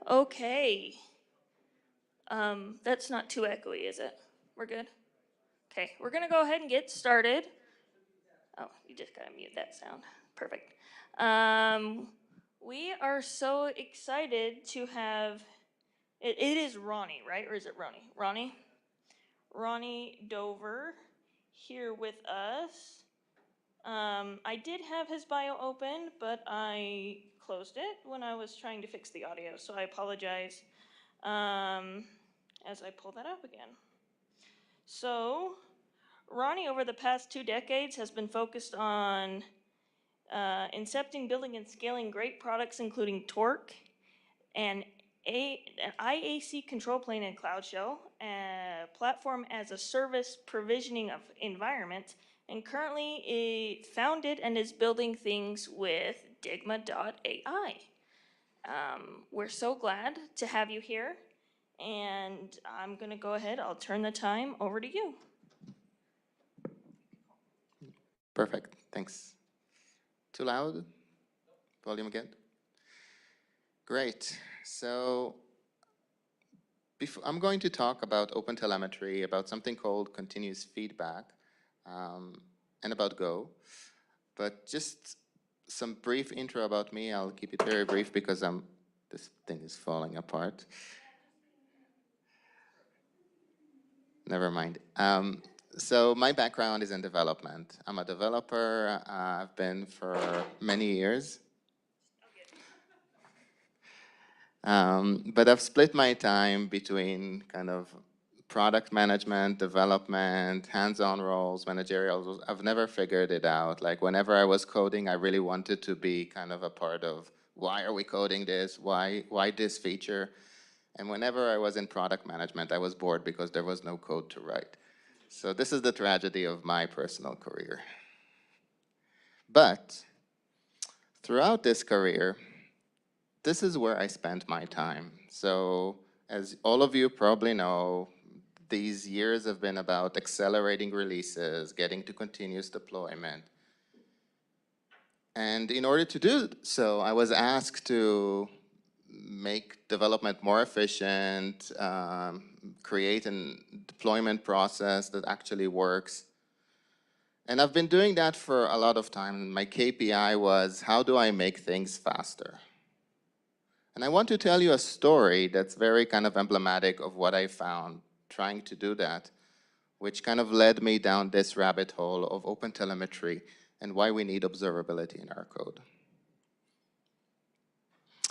Okay. That's not too echoey, is it? We're good? Okay, we're gonna go ahead and get started. Oh, you just gotta mute that sound. Perfect. We are so excited to have, it is Ronnie, right? Or is it Ronnie? Ronnie Dover here with us. I did have his bio open, but I closed it when I was trying to fix the audio, so I apologize as I pull that up again. So, Ronnie, over the past 2 decades, has been focused on incepting, building, and scaling great products, including Torque and an IAC control plane and Cloud Shell, a platform as a service provisioning of environments, and currently founded and is building things with Digma.ai. We're so glad to have you here, and I'm going to go ahead. I'll turn the time over to you. Perfect, thanks. Too loud? Volume again? Great, so I'm going to talk about OpenTelemetry, about something called continuous feedback, and about Go. But just some brief intro about me. I'll keep it very brief because this thing is falling apart. Never mind. So my background is in development. I'm a developer. I've been for many years. But I've split my time between kind of product management, development, hands-on roles, managerial roles. I've never figured it out. Like whenever I was coding, I really wanted to be kind of a part of why are we coding this? Why this feature? And whenever I was in product management, I was bored because there was no code to write. So this is the tragedy of my personal career. But throughout this career, this is where I spent my time. So as all of you probably know, these years have been about accelerating releases, getting to continuous deployment. And in order to do so, I was asked to make development more efficient, create a deployment process that actually works. And I've been doing that for a lot of time. My KPI was, how do I make things faster? And I want to tell you a story that's very kind of emblematic of what I found trying to do that, which kind of led me down this rabbit hole of OpenTelemetry and why we need observability in our code.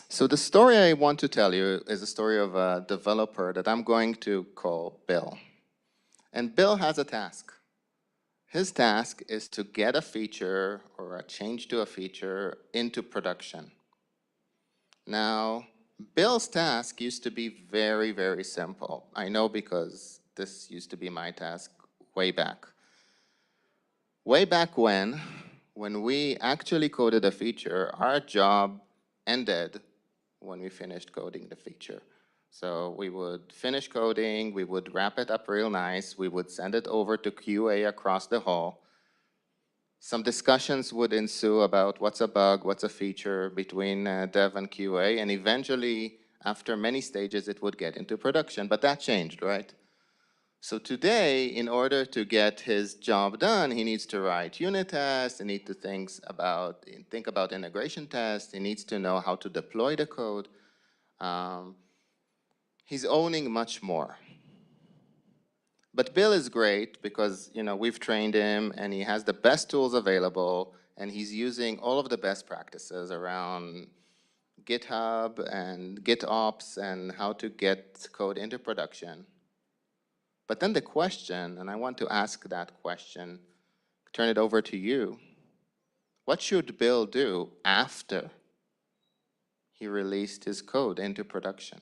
So the story I want to tell you is a story of a developer that I'm going to call Bill. And Bill has a task. His task is to get a feature or a change to a feature into production. Now, Bill's task used to be very, very simple. I know because this used to be my task way back. Way back when we actually coded a feature, our job ended when we finished coding the feature. So we would finish coding, we would wrap it up real nice, we would send it over to QA across the hall. Some discussions would ensue about what's a bug, what's a feature between dev and QA, and eventually, after many stages, it would get into production, but that changed, right? So today, in order to get his job done, he needs to write unit tests, he needs to think about integration tests, he needs to know how to deploy the code. He's owning much more. But Bill is great because we've trained him and he has the best tools available and he's using all of the best practices around GitHub and GitOps and how to get code into production. But then the question, and I want to ask that question, turn it over to you. What should Bill do after he released his code into production?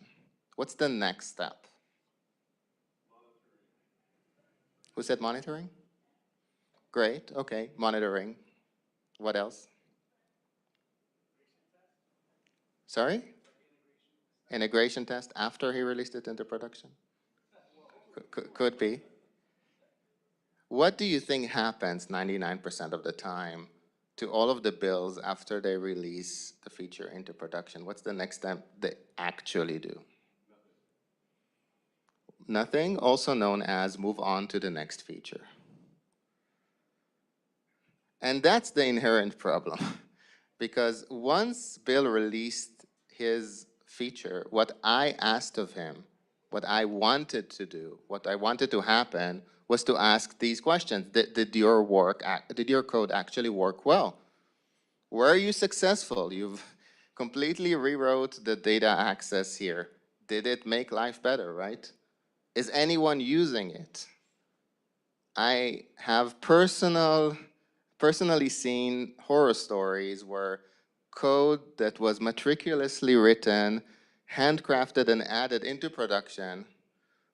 What's the next step? Who said monitoring? Great, okay, monitoring. What else? Sorry? Integration test after he released it into production? Could be. What do you think happens 99% of the time to all of the builds after they release the feature into production? What's the next step they actually do? Nothing, also known as move on to the next feature. And that's the inherent problem. Because once Bill released his feature, what I asked of him, what I wanted to do, what I wanted to happen was to ask these questions. Did your code actually work well? Were you successful? You've completely rewrote the data access here. Did it make life better, right? Is anyone using it? I have personally seen horror stories where code that was meticulously written, handcrafted, and added into production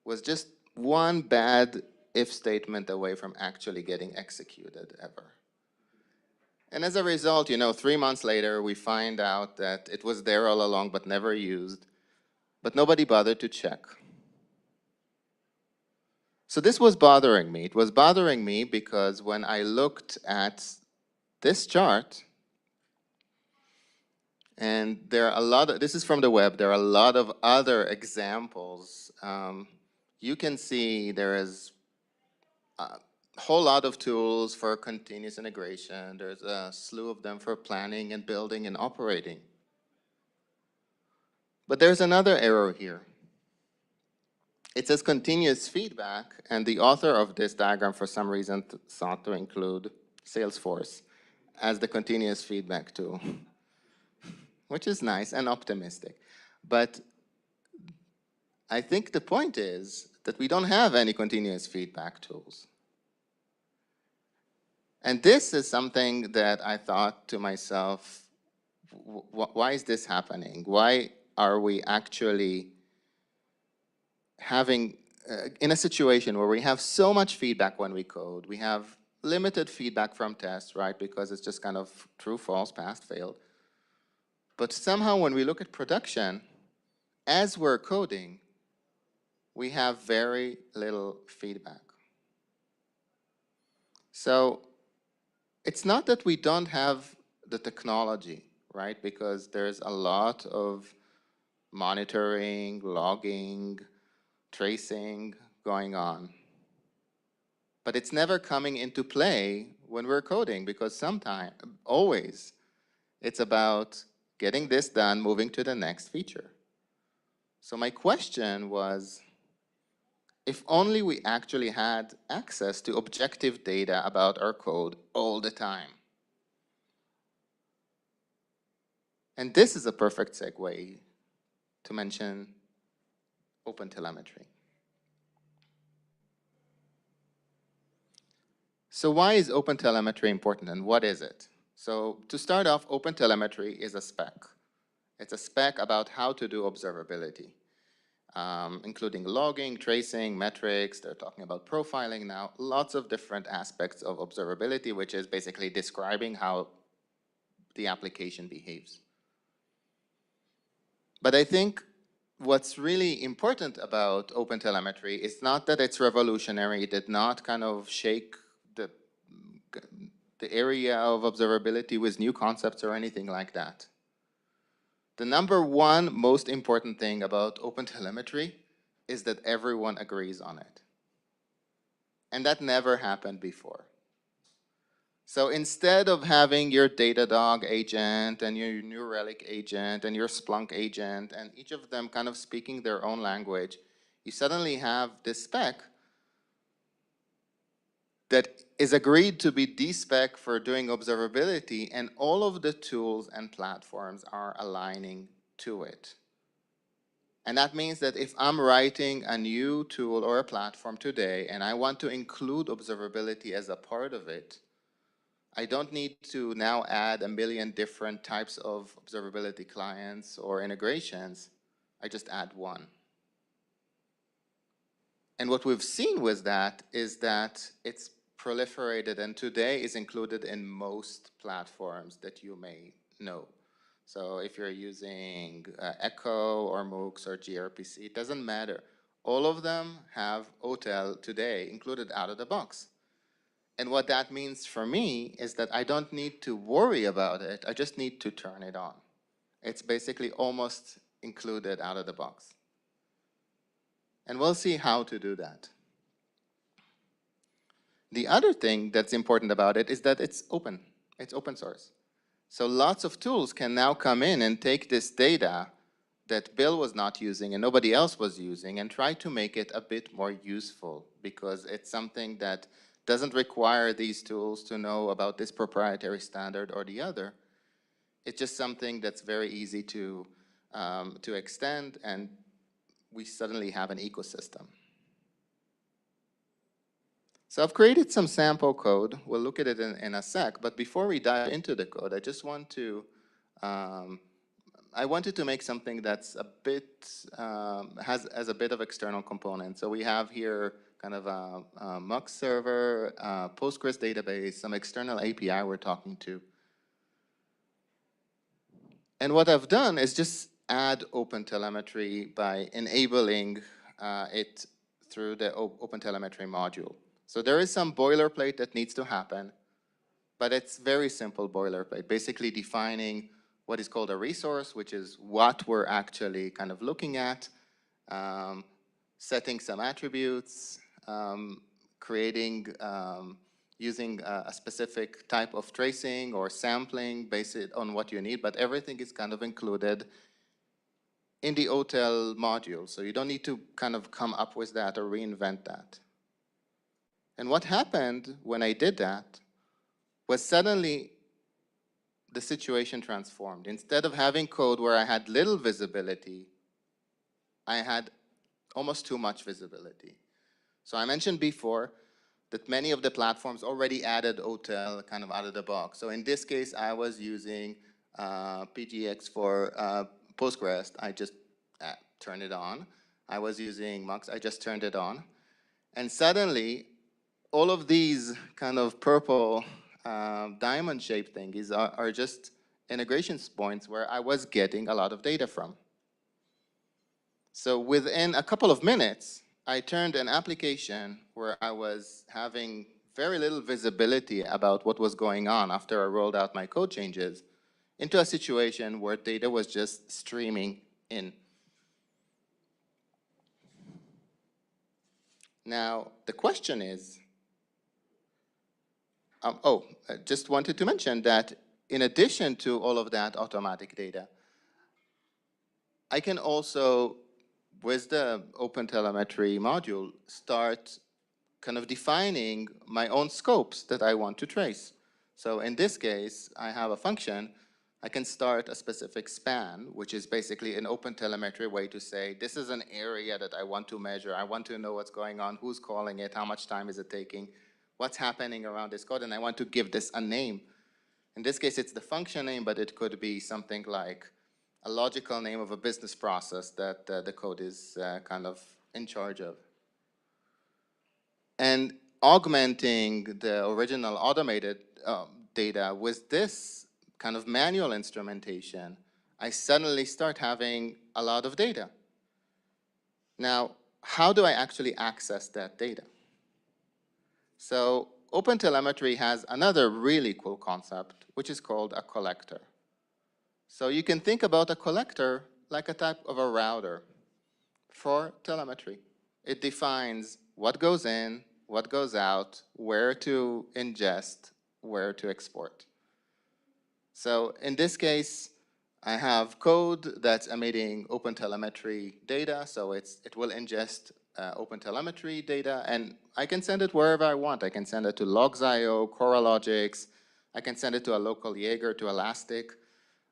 was just one bad if statement away from actually getting executed ever. And as a result, 3 months later, we find out that it was there all along but never used, but nobody bothered to check. So this was bothering me. It was bothering me because when I looked at this chart, and there are a lot of, this is from the web, there are a lot of other examples. You can see there is a whole lot of tools for continuous integration. There's a slew of them for planning and building and operating. But there's another error here. It says continuous feedback, and the author of this diagram for some reason thought to include Salesforce as the continuous feedback tool, which is nice and optimistic. But I think the point is that we don't have any continuous feedback tools. And this is something that I thought to myself, why is this happening? Why are we actually having, in a situation where we have so much feedback when we code, we have limited feedback from tests, right? Because it's just kind of true, false, passed, failed. But somehow when we look at production, as we're coding, we have very little feedback. So it's not that we don't have the technology, right? Because there's a lot of monitoring, logging, tracing going on. But it's never coming into play when we're coding, because sometimes, always, it's about getting this done, moving to the next feature. So my question was, if only we actually had access to objective data about our code all the time. And this is a perfect segue to mention OpenTelemetry. So why is OpenTelemetry important, and what is it? So to start off, OpenTelemetry is a spec. It's a spec about how to do observability, including logging, tracing, metrics. They're talking about profiling now, lots of different aspects of observability, which is basically describing how the application behaves. But I think what's really important about OpenTelemetry is not that it's revolutionary. It did not kind of shake the area of observability with new concepts or anything like that. The number one most important thing about OpenTelemetry is that everyone agrees on it. And that never happened before. So instead of having your Datadog agent and your New Relic agent and your Splunk agent and each of them kind of speaking their own language, you suddenly have this spec that is agreed to be the spec for doing observability, and all of the tools and platforms are aligning to it. And that means that if I'm writing a new tool or a platform today and I want to include observability as a part of it, I don't need to now add a million different types of observability clients or integrations. I just add one. And what we've seen with that is that it's proliferated and today is included in most platforms that you may know. So if you're using Echo or MOOCs or gRPC, it doesn't matter. All of them have OTel today included out of the box. And what that means for me is that I don't need to worry about it. I just need to turn it on. It's basically almost included out of the box. And we'll see how to do that. The other thing that's important about it is that it's open. It's open source. So lots of tools can now come in and take this data that Bill was not using and nobody else was using and try to make it a bit more useful, because it's something that doesn't require these tools to know about this proprietary standard or the other. It's just something that's very easy to extend, and we suddenly have an ecosystem. So I've created some sample code. We'll look at it in a sec, but before we dive into the code, I just want to I wanted to make something that's a bit, has a bit of external component. So we have here kind of a Mux server, Postgres database, some external API we're talking to. And what I've done is just add OpenTelemetry by enabling it through the OpenTelemetry module. So there is some boilerplate that needs to happen, but it's very simple boilerplate, basically defining what is called a resource, which is what we're actually kind of looking at, setting some attributes, creating, using a specific type of tracing or sampling based on what you need, but everything is kind of included in the OTel module. So you don't need to kind of come up with that or reinvent that. And what happened when I did that was suddenly the situation transformed. Instead of having code where I had little visibility, I had almost too much visibility. So I mentioned before that many of the platforms already added OTel kind of out of the box. So in this case, I was using PGX for Postgres. I just turned it on. I was using Mux. I just turned it on. And suddenly, all of these kind of purple diamond-shaped things are just integration points where I was getting a lot of data from. So within a couple of minutes, I turned an application where I was having very little visibility about what was going on after I rolled out my code changes into a situation where data was just streaming in. Now, the question is, I just wanted to mention that in addition to all of that automatic data, I can also, with the OpenTelemetry module, start kind of defining my own scopes that I want to trace. So in this case, I have a function. I can start a specific span, which is basically an OpenTelemetry way to say, this is an area that I want to measure. I want to know what's going on, who's calling it, how much time is it taking, what's happening around this code, and I want to give this a name. In this case, it's the function name, but it could be something like a logical name of a business process that the code is kind of in charge of. And augmenting the original automated data with this kind of manual instrumentation, I suddenly start having a lot of data. Now, how do I actually access that data? So OpenTelemetry has another really cool concept, which is called a collector. So you can think about a collector like a type of a router for telemetry. It defines what goes in, what goes out, where to ingest, where to export. So in this case, I have code that's emitting OpenTelemetry data, so it will ingest OpenTelemetry data, and I can send it wherever I want. I can send it to Logs.io, Coralogics, I can send it to a local Jaeger, to Elastic,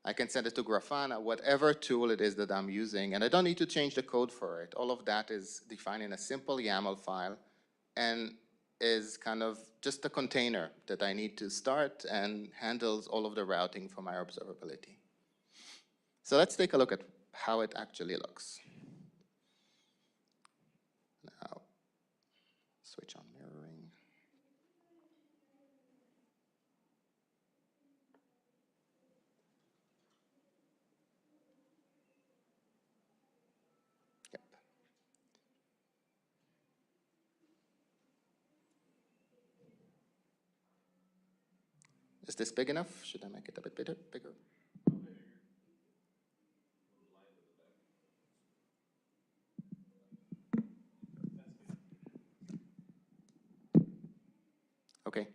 I can send it to Grafana, whatever tool it is that I'm using, and I don't need to change the code for it. All of that is defined in a simple YAML file and is kind of just a container that I need to start and handles all of the routing for my observability. So let's take a look at how it actually looks. Now, switch on mirroring. Yep. Is this big enough? Should I make it a bit bigger? Okay.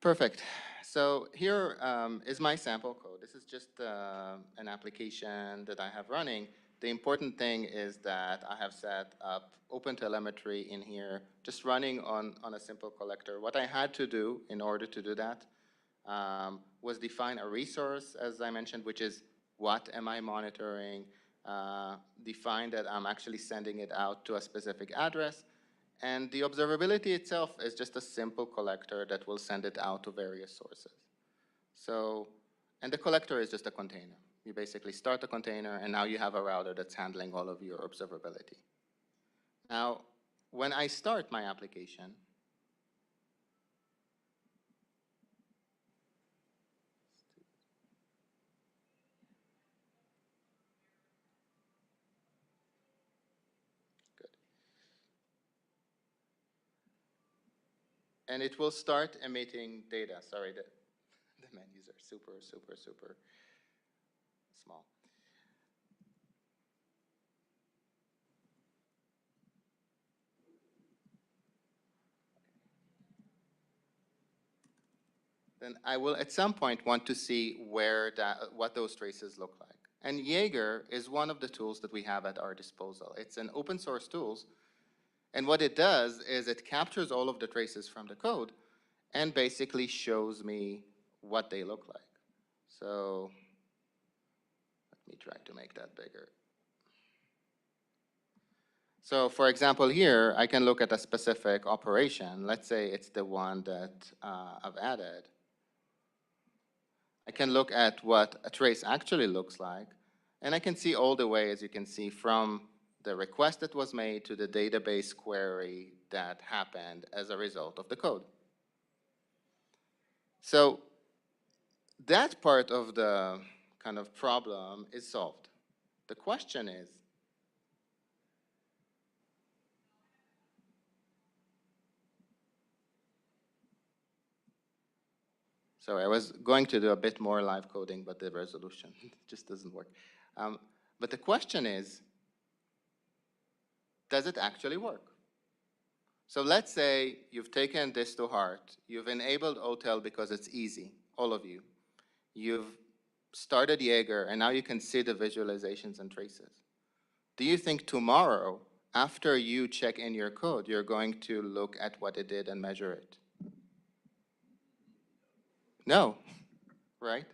Perfect. So here is my sample code. This is just an application that I have running. The important thing is that I have set up OpenTelemetry in here, just running on a simple collector. What I had to do in order to do that was define a resource, as I mentioned, which is what am I monitoring, define that I'm actually sending it out to a specific address, and the observability itself is just a simple collector that will send it out to various sources. So, and the collector is just a container. You basically start a container, and now you have a router that's handling all of your observability. Now, when I start my application, good, and it will start emitting data. Sorry, the menus are super small. Then I will at some point want to see what those traces look like. And Jaeger is one of the tools that we have at our disposal. It's an open source tool, and what it does is it captures all of the traces from the code and basically shows me what they look like. So let me try to make that bigger. So for example here, I can look at a specific operation. Let's say it's the one that I've added. I can look at what a trace actually looks like, and I can see all the way, as you can see, from the request that was made to the database query that happened as a result of the code. So that part of the kind of problem is solved. The question is, sorry, I was going to do a bit more live coding, but the resolution just doesn't work. But the question is, does it actually work? So let's say you've taken this to heart. You've enabled OTel because it's easy, all of you. You've started Jaeger, and now you can see the visualizations and traces. Do you think tomorrow, after you check in your code, you're going to look at what it did and measure it? No, right?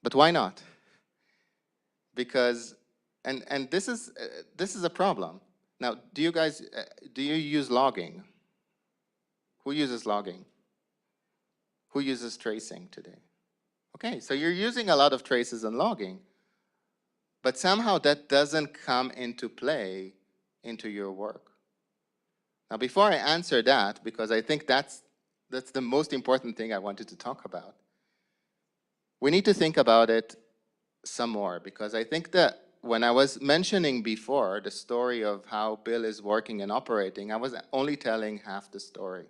But why not? Because, and this is a problem. Now, do you guys, do you use logging? Who uses logging? Who uses tracing today? Okay, so you're using a lot of traces and logging, but somehow that doesn't come into play into your work. Now, before I answer that, because I think that's the most important thing I wanted to talk about, we need to think about it some more, because I think that when I was mentioning before the story of how Bill is working and operating, I was only telling half the story.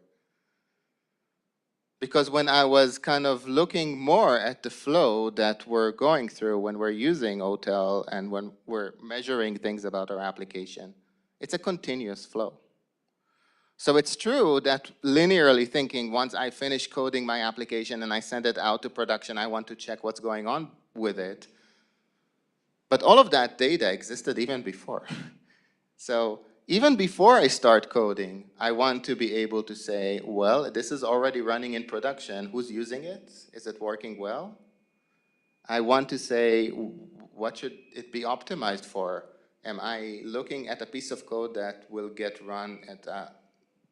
Because when I was kind of looking more at the flow that we're going through when we're using OTel and when we're measuring things about our application, it's a continuous flow. So it's true that linearly thinking, once I finish coding my application and I send it out to production, I want to check what's going on with it. But all of that data existed even before. So even before I start coding, I want to be able to say, well, this is already running in production. Who's using it? Is it working well? I want to say, what should it be optimized for? Am I looking at a piece of code that will get run at a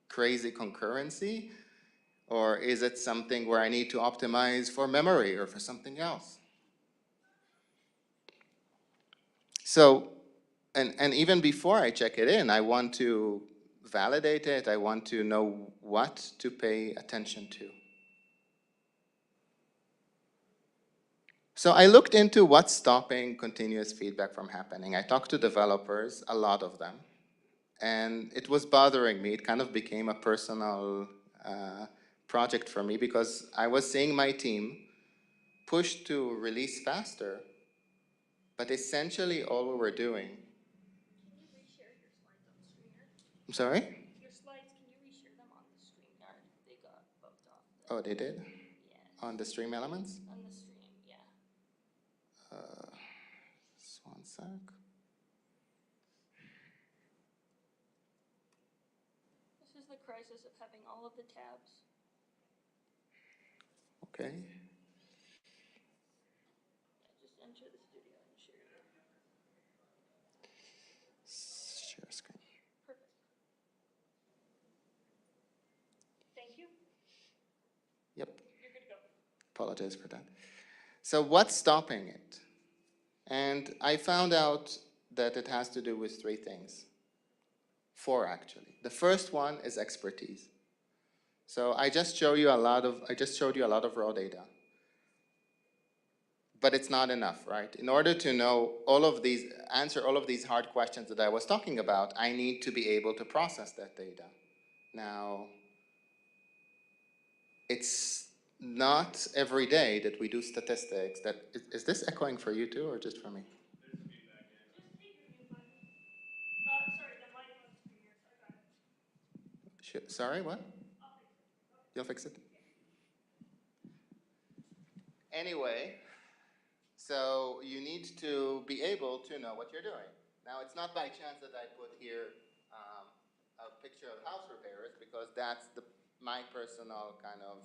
crazy concurrency? Or is it something where I need to optimize for memory or for something else? So, and even before I check it in, I want to validate it. I want to know what to pay attention to. So I looked into what's stopping continuous feedback from happening. I talked to developers, a lot of them, and it was bothering me. It kind of became a personal project for me because I was seeing my team push to release faster, but essentially all we were doing. Can you reshare your slides on StreamYard? I'm sorry? Your slides, can you reshare them on the StreamYard? They got bumped off. Oh, they did? Yes. On the stream elements? On the stream, yeah. Just one sec. This is the crisis of having all of the tabs. Okay. Just enter the studio and share it. Share screen. Perfect. Thank you. Yep. You're good to go. Apologize for that. So what's stopping it? And I found out that it has to do with three things. Four, actually. The first one is expertise. So I just showed you a lot of raw data. But it's not enough, right? In order to know answer all of these hard questions that I was talking about, I need to be able to process that data. Now, it's not every day that we do statistics is this echoing for you too, or just for me? There's feedback, yeah. Just take your mute button. Sorry, the mic on StreamYard. I got it. Sorry, what? I'll fix it. Okay. You'll fix it? Anyway, so you need to be able to know what you're doing. Now, it's not by chance that I put here a picture of house repairers, because that's my personal kind of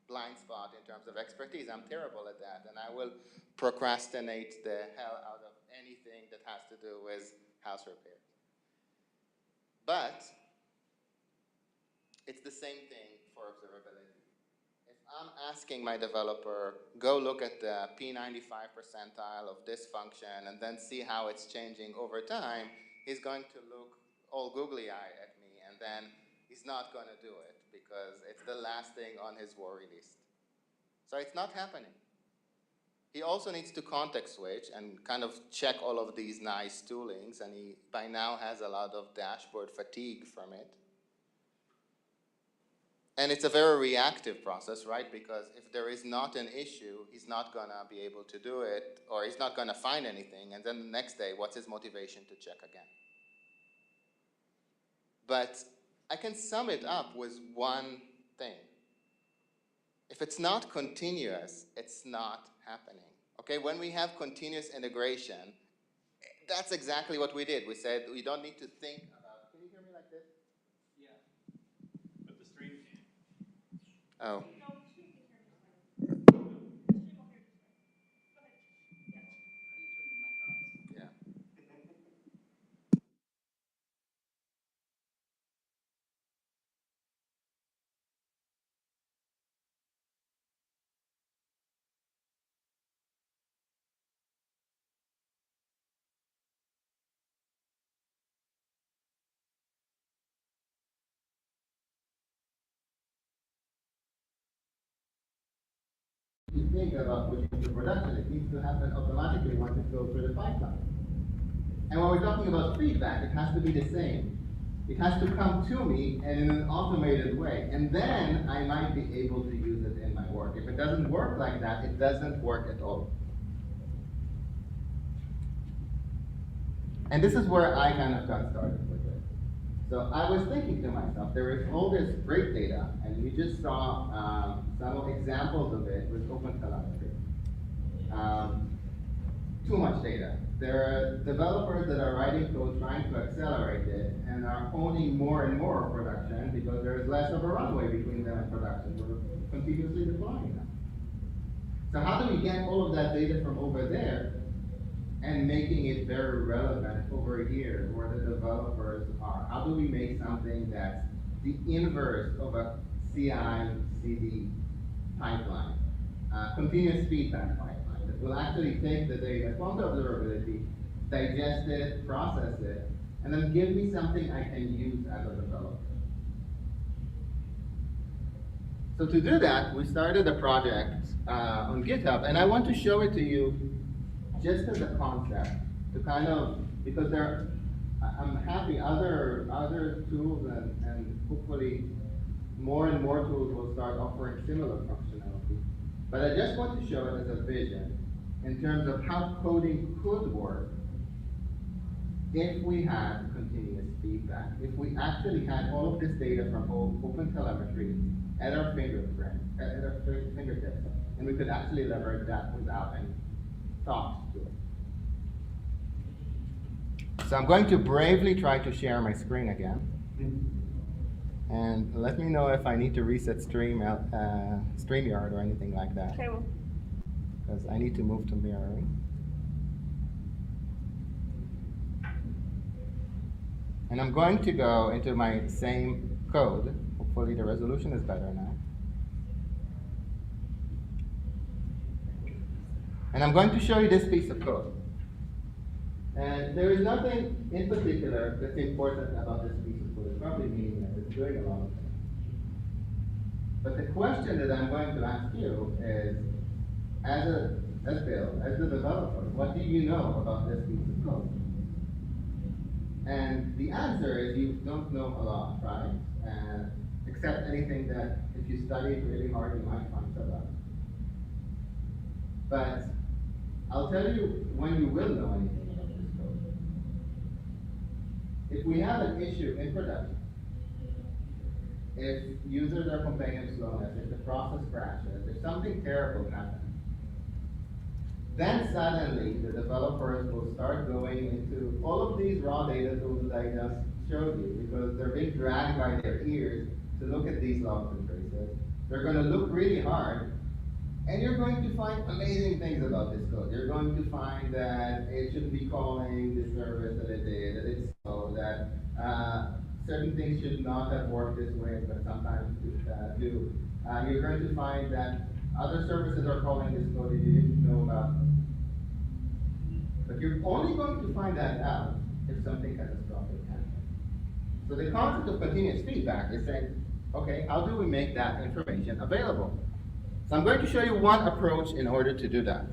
blind spot in terms of expertise. I'm terrible at that, and I will procrastinate the hell out of anything that has to do with house repair. But it's the same thing for observability. If I'm asking my developer, go look at the P95 percentile of this function and then see how it's changing over time, he's going to look all googly-eyed at me, and then he's not going to do it because it's the last thing on his worry list. So it's not happening. He also needs to context switch and kind of check all of these nice toolings, and he by now has a lot of dashboard fatigue from it. And it's a very reactive process, right? Because if there is not an issue, he's not going to be able to do it, or he's not going to find anything, and then the next day, what's his motivation to check again? But I can sum it up with one thing. If it's not continuous, it's not happening. Okay, when we have continuous integration, that's exactly what we did. We said we don't need to think about, can you hear me like this? Yeah, but the stream can't. Oh. No, the stream can hear me fine. The stream will hear this fine. Go ahead. Yeah. How do you turn the mic off? Yeah. You think about putting into production, it needs to happen automatically once it goes through the pipeline. And when we're talking about feedback, it has to be the same. It has to come to me and in an automated way. And then I might be able to use it in my work. If it doesn't work like that, it doesn't work at all. And this is where I kind of got started with it. So I was thinking to myself, there is all this great data, and we just saw some examples of it with OpenTelemetry. Too much data. There are developers that are writing code trying to accelerate it and are owning more and more production because there is less of a runway between them and production. We're continuously deploying them. So how do we get all of that data from over there and making it very relevant over here where the developers are? How do we make something that's the inverse of a CI/CD pipeline, continuous feedback pipeline, that will actually take the data from the observability, digest it, process it, and then give me something I can use as a developer? So to do that, we started a project on GitHub, and I want to show it to you just as a concept, to kind of, because I'm happy other tools and hopefully more and more tools will start offering similar functionality. But I just want to show it as a vision in terms of how coding could work if we had continuous feedback, if we actually had all of this data from OpenTelemetry at our fingertips, and we could actually leverage that without any thought to it. So I'm going to bravely try to share my screen again. And let me know if I need to reset StreamYard or anything like that. Okay, well. Because I need to move to mirroring. And I'm going to go into my same code. Hopefully the resolution is better now. And I'm going to show you this piece of code. And there is nothing in particular that's important about this piece of code. It's probably meaningless. It's doing a lot of things. But the question that I'm going to ask you is, as Bill, as the developer, what do you know about this piece of code? And the answer is you don't know a lot, right? Except anything that if you study it really hard, you might find stuff out. But I'll tell you when you will know anything about this code. If we have an issue in production, if users are complaining of slowness, if the process crashes, if something terrible happens, then suddenly the developers will start going into all of these raw data tools that I just showed you, because they're being dragged by their ears to look at these logs and traces. They're going to look really hard, and you're going to find amazing things about this code. You're going to find that it shouldn't be calling the service that it did, that it's slow, that certain things should not have worked this way, but sometimes do. You're going to find that other services are calling this code that you didn't know about. But you're only going to find that out if something catastrophic happens. So the concept of continuous feedback is saying, okay, how do we make that information available? So I'm going to show you one approach in order to do that.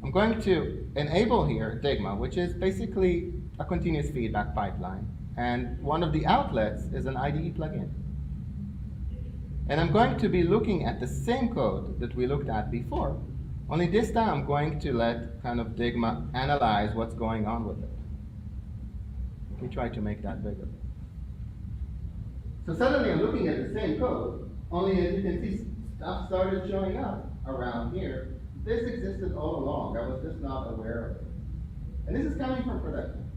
I'm going to enable here Digma, which is basically a continuous feedback pipeline. And one of the outlets is an IDE plugin. And I'm going to be looking at the same code that we looked at before, only this time I'm going to let kind of Digma analyze what's going on with it. Let me try to make that bigger. So suddenly I'm looking at the same code, only as you can see, stuff started showing up around here. This existed all along. I was just not aware of it. And this is coming from production.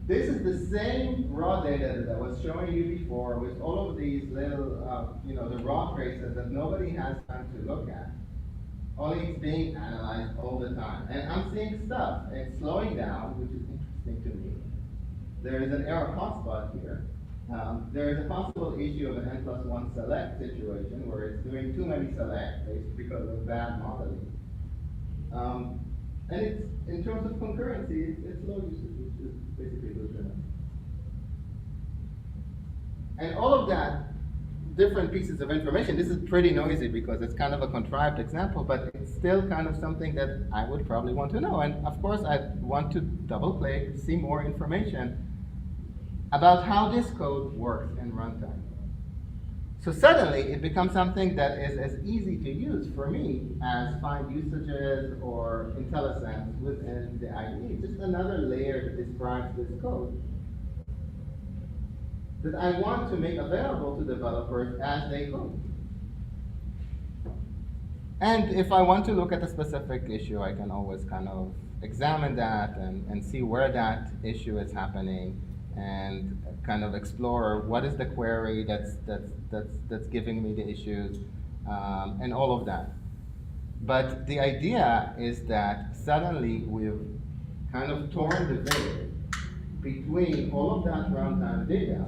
This is the same raw data that I was showing you before with all of these little, the raw traces that nobody has time to look at. Only it's being analyzed all the time. And I'm seeing stuff. It's slowing down, which is interesting to me. There is an error hotspot here. There is a possible issue of an N+1 select situation where it's doing too many selects because of bad modeling. And it's, in terms of concurrency, it's low usage, which is basically legitimate. And all of that different pieces of information, this is pretty noisy because it's kind of a contrived example, but it's still kind of something that I would probably want to know. And of course, I want to double click, see more information about how this code works in runtime. So suddenly, it becomes something that is as easy to use for me as find usages or IntelliSense within the IDE. Just another layer that describes this code that I want to make available to developers as they code. And if I want to look at a specific issue, I can always kind of examine that and see where that issue is happening and kind of explore what is the query that's giving me the issues and all of that. But the idea is that suddenly we've kind of torn the veil between all of that runtime data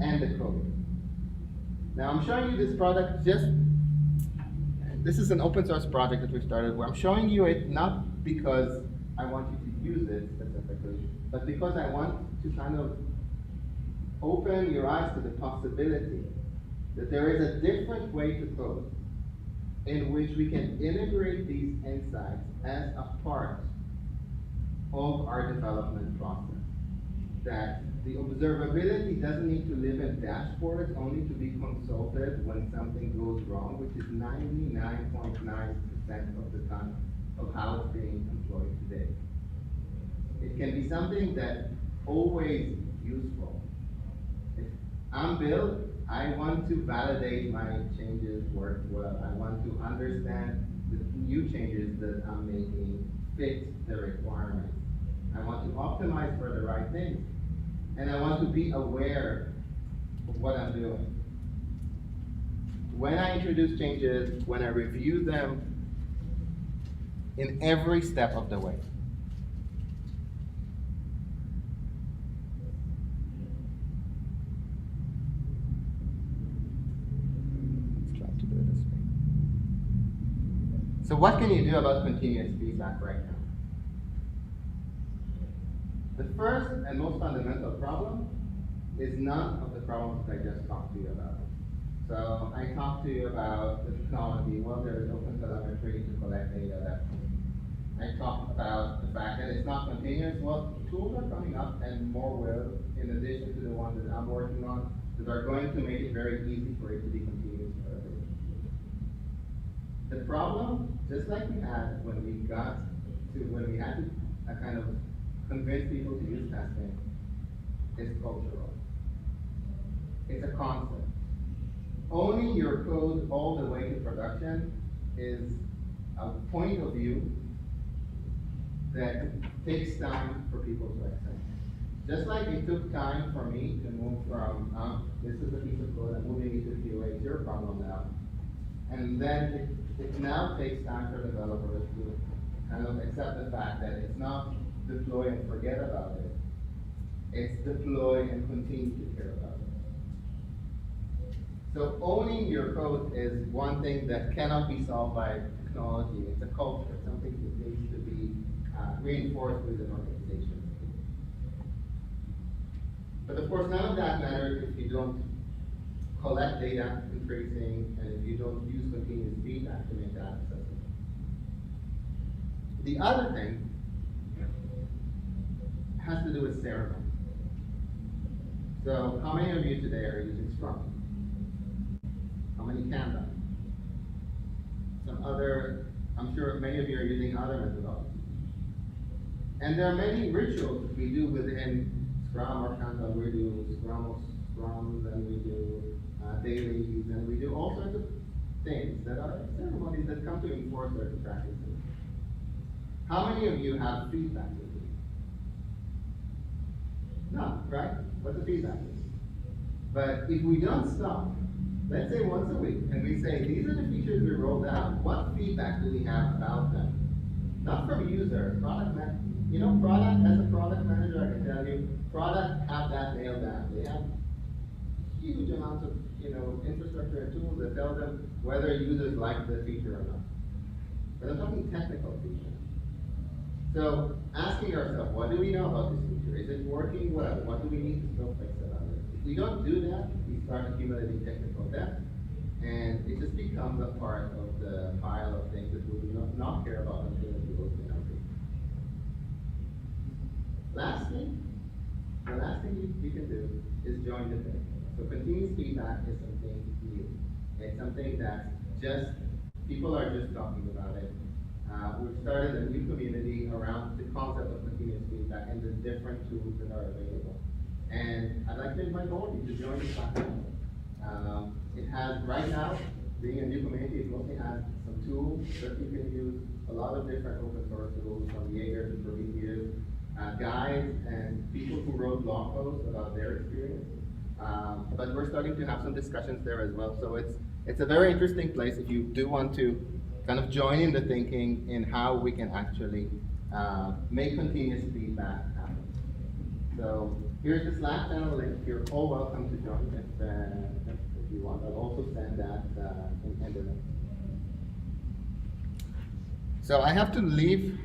and the code. Now I'm showing you this product this is an open source project that we started where I'm showing you it not because I want you to use it specifically, but because I want to kind of open your eyes to the possibility that there is a different way to code in which we can integrate these insights as a part of our development process. that the observability doesn't need to live in dashboards, only to be consulted when something goes wrong, which is 99.9% of the time of how it's being employed today. It can be something that's always useful. If I'm Bill, I want to validate my changes work well. I want to understand the new changes that I'm making fit the requirements. I want to optimize for the right things. And I want to be aware of what I'm doing. When I introduce changes, when I review them, in every step of the way. Let's try to do it this way. So what can you do about continuous feedback right now? The first and most fundamental problem is none of the problems that I just talked to you about. So I talked to you about the technology. Well, there is OpenTelemetry to collect data. I talked about the fact that it's not continuous. Well, tools are coming up, and more will, in addition to the ones that I'm working on, that are going to make it very easy for it to be continuous forever. The problem, just like we had when we had to kind of convince people to use testing, is cultural. It's a concept. Owning your code all the way to production is a point of view that takes time for people to accept. Just like it took time for me to move from, this is a piece of code, I'm moving it to QA, it's your problem now. And then it now takes time for developers to kind of accept the fact that it's not deploy and forget about it. It's deploy and continue to care about it. So owning your code is one thing that cannot be solved by technology. It's a culture, something that needs to be reinforced within organizations. But of course, none of that matters if you don't collect data in tracing and if you don't use continuous feedback to make that accessible. The other thing has to do with ceremony. So how many of you today are using Scrum? How many Kanban? Some other, I'm sure many of you are using other methodologies. And there are many rituals that we do within Scrum or Kanban. We do Scrums, and we do dailies, and we do all sorts of things that are ceremonies that come to enforce certain practices. How many of you have feedback with you? None, right? What's the feedback is? But if we don't stop, let's say once a week, and we say, these are the features we rolled out, what feedback do we have about them? Not from users, product manager. You know, product, as a product manager, I can tell you, product have that nailed down. They have huge amounts of, infrastructure and tools that tell them whether users like the feature or not. But I'm talking technical features. So asking ourselves, what do we know about this feature? Is it working well? What do we need to still fix about it? If we don't do that, we start accumulating technical debt, and it just becomes a part of the pile of things that we will not care about until it goes in our group. The last thing you can do is join the thing. So continuous feedback is something new. It's something that people are just talking about it. We've started a new community around the concept of continuous feedback and the different tools that are available. And I'd like to invite all of you to join the platform. It has, right now, being a new community, it mostly has some tools that you can use, a lot of different open source tools from Jaeger to Prometheus, guides and people who wrote blog posts about their experience. But we're starting to have some discussions there as well. So it's a very interesting place if you do want to kind of join in the thinking in how we can actually make continuous feedback happen. So here's the Slack channel link. You're all welcome to join if you want. I'll also send that in the link. So I have to leave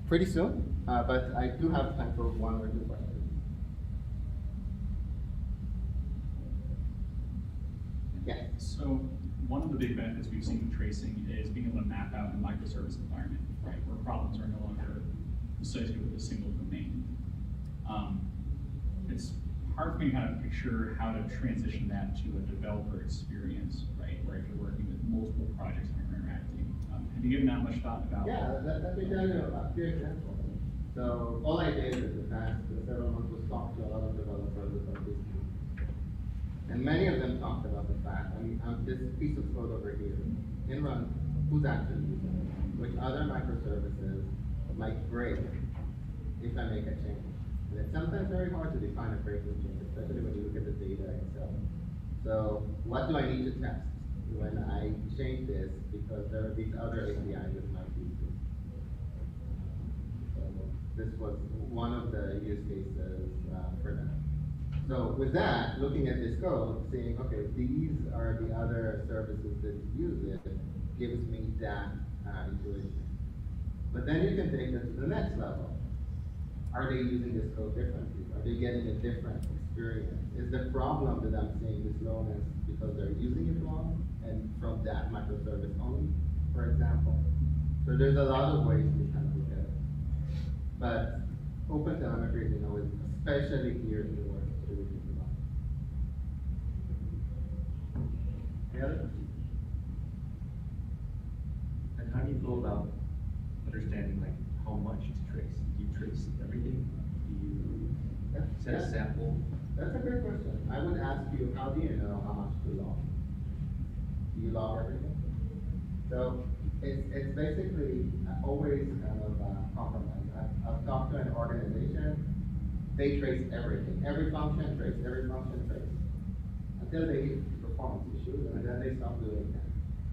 pretty soon, but I do have time for one or two questions. Yeah. So one of the big benefits we've seen with tracing is being able to map out a microservice environment, right, where problems are no longer associated with a single domain. it's hard for me to kind of picture how to transition that to a developer experience, right? Where if you're working with multiple projects and you're interacting. Have you given that much thought about? Yeah, let me tell you a few examples. So all I did in the past several months was talk to a lot of developers about this. And many of them talked about the fact, this piece of code over here, in run, who's actually using it? Which other microservices might break if I make a change? And it's sometimes very hard to define a breaking change, especially when you look at the data itself. So what do I need to test when I change this, because there are these other APIs that might use this? So this was one of the use cases for that. So with that, looking at this code, saying, okay, these are the other services that use it, gives me that intuition. But then you can take it to the next level. Are they using this code differently? Are they getting a different experience? Is the problem that I'm seeing with slowness because they're using it wrong and from that microservice only, for example? So there's a lot of ways to kind of look at it. But OpenTelemetry, you know, is especially here in the world. Any other questions? And how do you go about understanding like how much to trace? Do you trace everything? Do you set a sample? That's a great question. I would ask you, how do you know how much to log? Do you log everything? So it's basically always kind of a compromise. I've talked to an organization, they trace everything. Every function trace, until they hit performance issues, and then they stop doing that.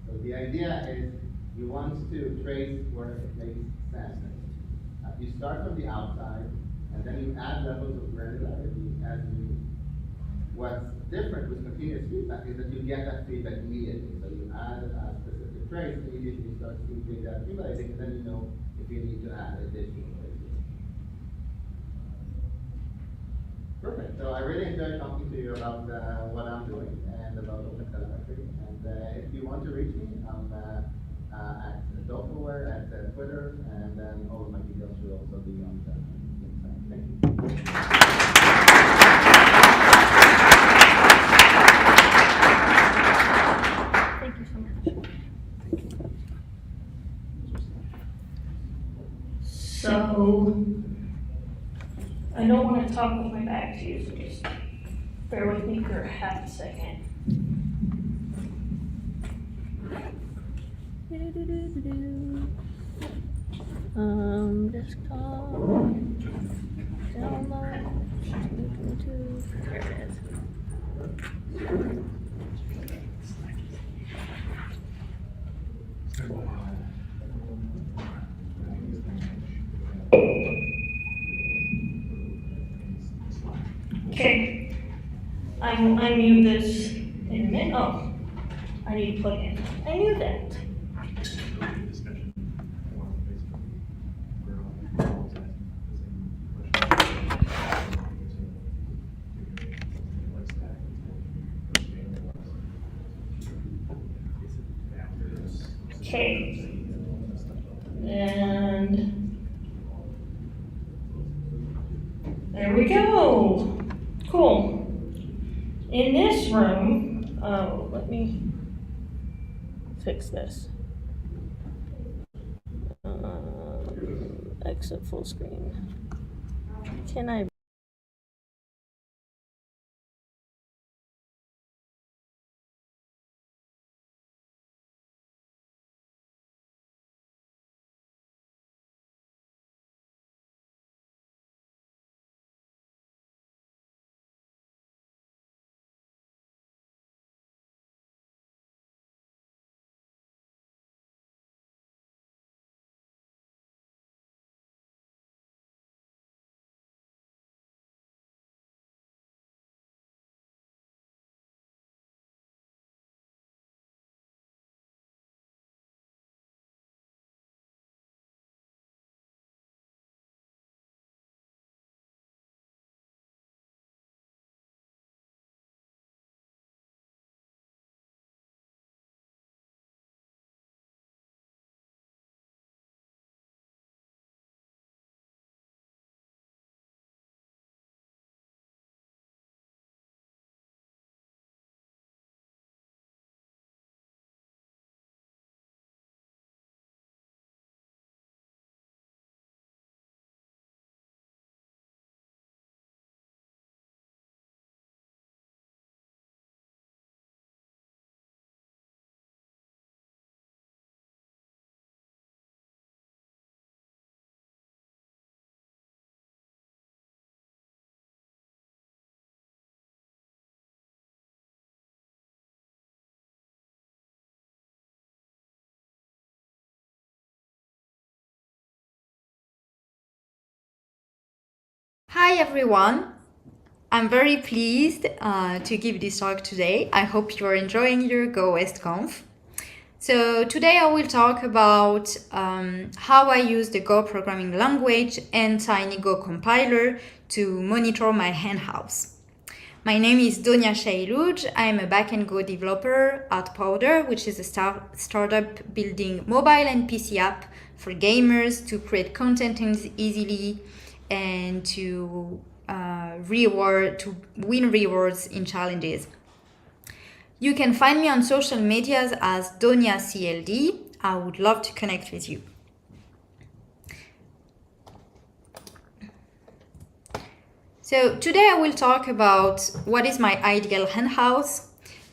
So the idea is you want to trace where it makes sense. You start from the outside, and then you add levels of granularity as you need. What's different with continuous feedback is that you get that feedback immediately. So you add a specific trace, immediately you start seeing data accumulating, and then you know if you need to add additional traces. Perfect. So I really enjoyed talking to you about what I'm doing and about OpenTelemetry. And if you want to reach me, I'm at Gophers, at Twitter, and then all of my details will also be on the website. Thank you. Thank you so much. So, I don't want to talk with my back to you, so just bear with me for half a second. Desktop, download, there it is. Okay, I will unmute this in a minute. Oh, I need to plug in. I knew that. Okay, and there we go. Cool. In this room, oh, let me fix this. Exit full screen. Can I? Hi everyone! I'm very pleased to give this talk today. I hope you are enjoying your GoWestConf. So today I will talk about how I use the Go programming language and TinyGo compiler to monitor my henhouse. My name is Donia Shailuj. I'm a backend Go developer at Powder, which is a startup building mobile and PC app for gamers to create content easily and to win rewards in challenges. You can find me on social medias as Donia CLD. I would love to connect with you. So today I will talk about what is my ideal henhouse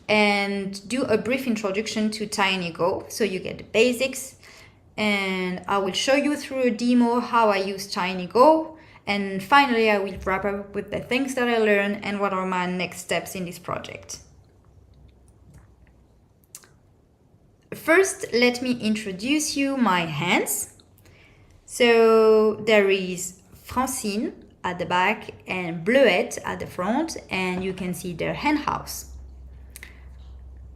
and do a brief introduction to TinyGo so you get the basics. And I will show you through a demo how I use TinyGo. And finally, I will wrap up with the things that I learned and what are my next steps in this project. First, let me introduce you my hens. So there is Francine at the back and Bleuette at the front, and you can see their hen house.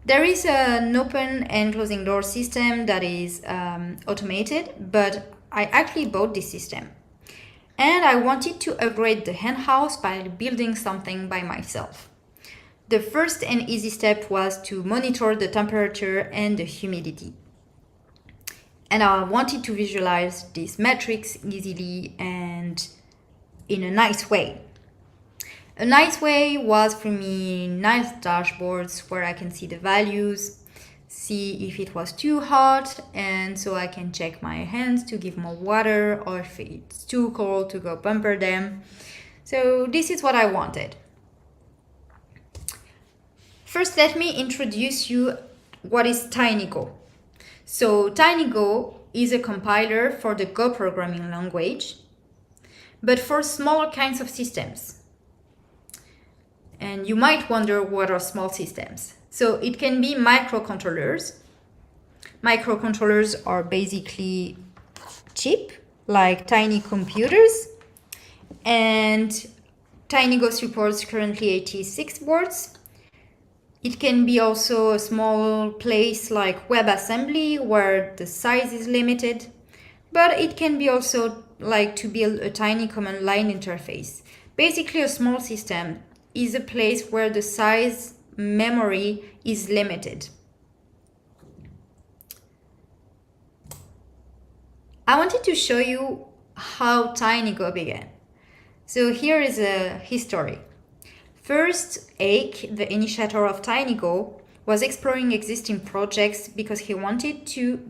There is an open and closing door system that is automated, but I actually bought this system. And I wanted to upgrade the hen house by building something by myself. The first and easy step was to monitor the temperature and the humidity. And I wanted to visualize these metrics easily and in a nice way. A nice way was for me nice dashboards where I can see the values, see if it was too hot, and so I can check my hands to give more water, or if it's too cold to go bumper them. So this is what I wanted. First, let me introduce you what is TinyGo. So TinyGo is a compiler for the Go programming language, but for smaller kinds of systems. And you might wonder what are small systems. So it can be microcontrollers. Microcontrollers are basically cheap, like tiny computers. And TinyGo supports currently 86 boards. It can be also a small place like WebAssembly where the size is limited. But it can be also like to build a tiny command line interface. Basically, a small system is a place where the size memory is limited. I wanted to show you how TinyGo began. So here is a history. First, Ake, the initiator of TinyGo, was exploring existing projects because he wanted to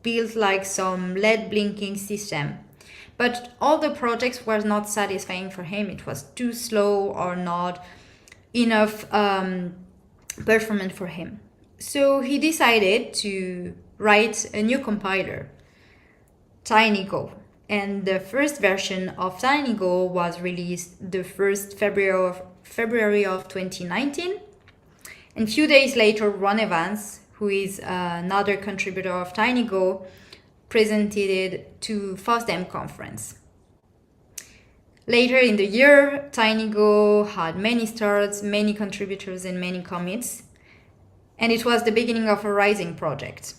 build like some LED blinking system. But all the projects were not satisfying for him. It was too slow or not enough performance for him. So he decided to write a new compiler, TinyGo. And the first version of TinyGo was released the 1st February of 2019. And a few days later, Ron Evans, who is another contributor of TinyGo, presented it to FOSDEM conference. Later in the year, TinyGo had many starts, many contributors, and many commits. And it was the beginning of a rising project.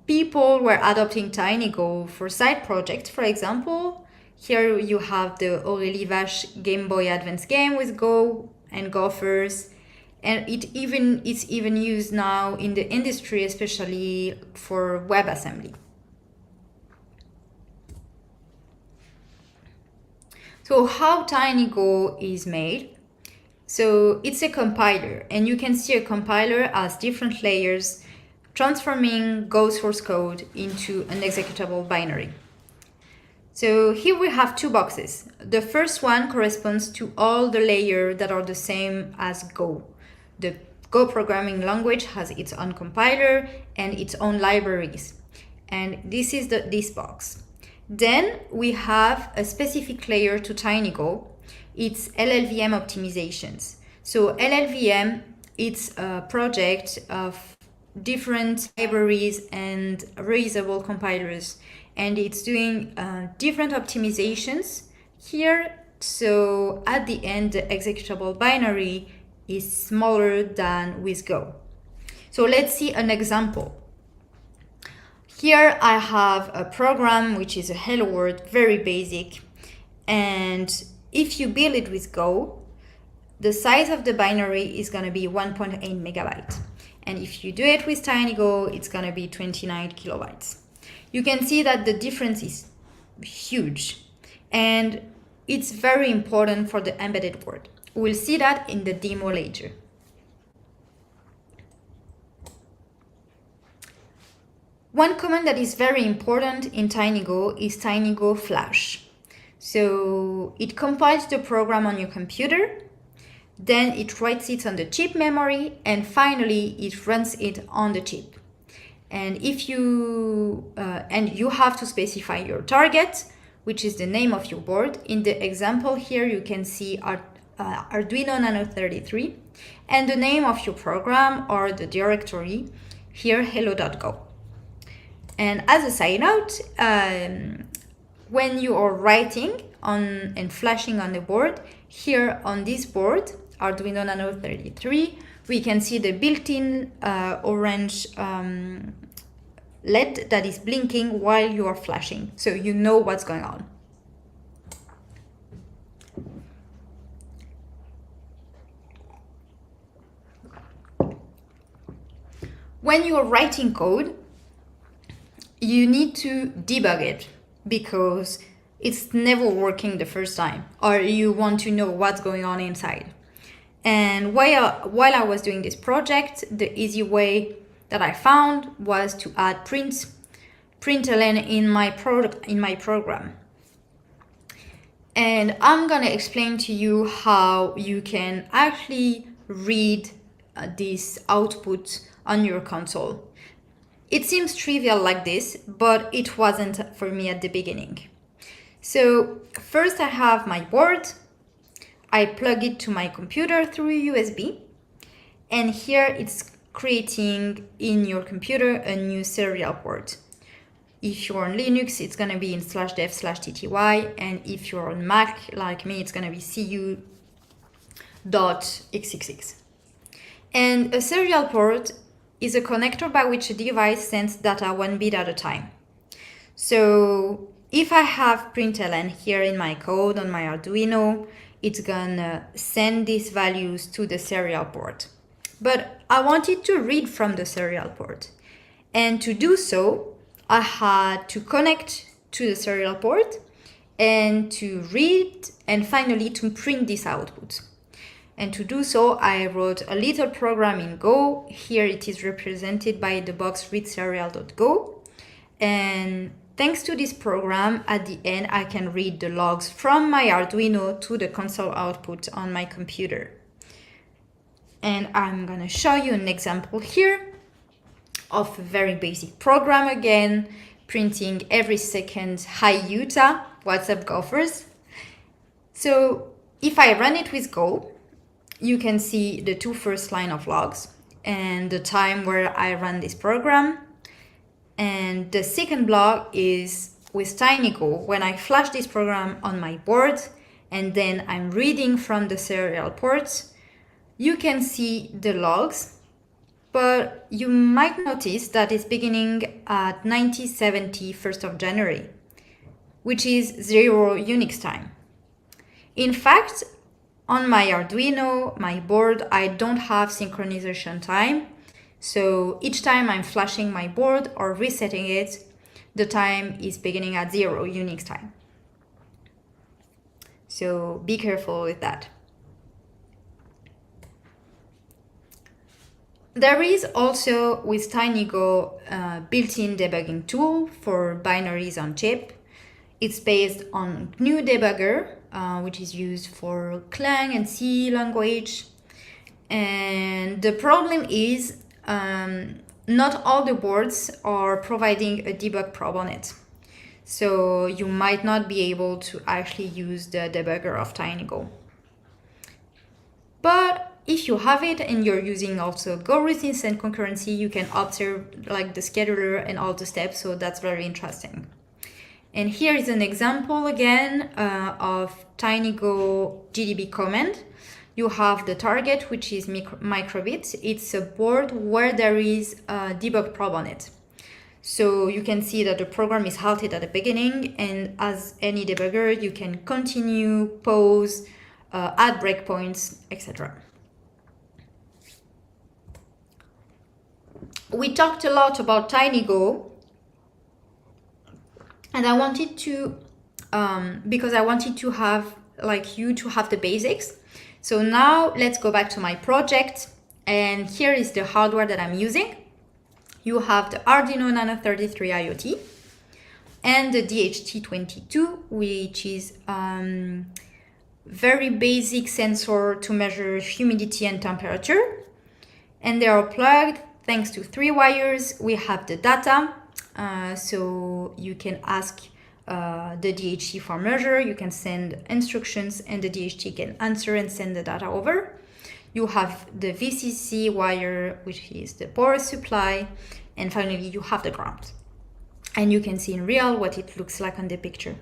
People were adopting TinyGo for side projects. For example, here you have the Aurélie Vache Game Boy Advance game with Go and Gophers. And it's even used now in the industry, especially for WebAssembly. So how TinyGo is made? So it's a compiler, and you can see a compiler as different layers transforming Go source code into an executable binary. So here we have two boxes. The first one corresponds to all the layers that are the same as Go. The Go programming language has its own compiler and its own libraries. And this is this box. Then we have a specific layer to TinyGo. It's LLVM optimizations. So LLVM, it's a project of different libraries and reusable compilers. and it's doing different optimizations here. So at the end, the executable binary is smaller than with Go. So let's see an example. Here I have a program which is a hello world, very basic. And if you build it with Go, the size of the binary is going to be 1.8 megabytes. And if you do it with TinyGo, it's going to be 29 kilobytes. You can see that the difference is huge. And it's very important for the embedded world. We'll see that in the demo later. One command that is very important in TinyGo is TinyGo Flash. So it compiles the program on your computer, then it writes it on the chip memory, and finally it runs it on the chip. And if you have to specify your target, which is the name of your board. In the example here, you can see Arduino Nano 33, and the name of your program or the directory here, hello.go. And as a side note, when you are writing on and flashing on the board, here on this board, Arduino Nano 33, we can see the built-in orange LED that is blinking while you are flashing, so you know what's going on. When you are writing code, you need to debug it because it's never working the first time, or you want to know what's going on inside. And while I was doing this project, the easy way that I found was to add println in my program. And I'm gonna explain to you how you can actually read this output on your console. It seems trivial like this, but it wasn't for me at the beginning. So first I have my board. I plug it to my computer through USB, and here it's creating in your computer a new serial port. If you're on Linux, it's going to be in /dev/tty, and if you're on Mac, like me, it's going to be cu.xxx. And a serial port is a connector by which a device sends data 1 bit at a time. So if I have println here in my code on my Arduino, it's gonna send these values to the serial port. But I wanted to read from the serial port. And to do so, I had to connect to the serial port and to read and finally to print this output. And to do so, I wrote a little program in Go. Here it is represented by the box readserial.go. And thanks to this program, at the end, I can read the logs from my Arduino to the console output on my computer. And I'm gonna show you an example here of a very basic program again, printing every second, "Hi Utah, what's up Gophers?" So if I run it with Go, you can see the two first line of logs and the time where I run this program. And the second block is with TinyGo, when I flash this program on my board and then I'm reading from the serial ports, you can see the logs, but you might notice that it's beginning at 1970, 1st of January, which is 0 Unix time. In fact, on my Arduino, my board, I don't have synchronization time. So each time I'm flashing my board or resetting it, the time is beginning at 0 Unix time. So be careful with that. There is also with TinyGo a built-in debugging tool for binaries on chip. It's based on GNU Debugger, which is used for Clang and C language. And the problem is not all the boards are providing a debug probe on it. So you might not be able to actually use the debugger of TinyGo. But if you have it and you're using also GoRoutines concurrency, you can observe like the scheduler and all the steps, so that's very interesting. And here is an example again of TinyGo GDB command. You have the target, which is microbit. It's a board where there is a debug probe on it. So you can see that the program is halted at the beginning, and as any debugger, you can continue, pause, add breakpoints, etc. We talked a lot about TinyGo, and I wanted to, because I wanted to have, like you, to have the basics. So now let's go back to my project, and here is the hardware that I'm using. You have the Arduino Nano 33 IoT and the DHT22, which is very basic sensor to measure humidity and temperature. And they are plugged thanks to 3 wires. We have the data, so you can ask the DHT for measure, you can send instructions, and the DHT can answer and send the data over. You have the VCC wire, which is the power supply, and finally you have the ground. And you can see in real what it looks like on the picture.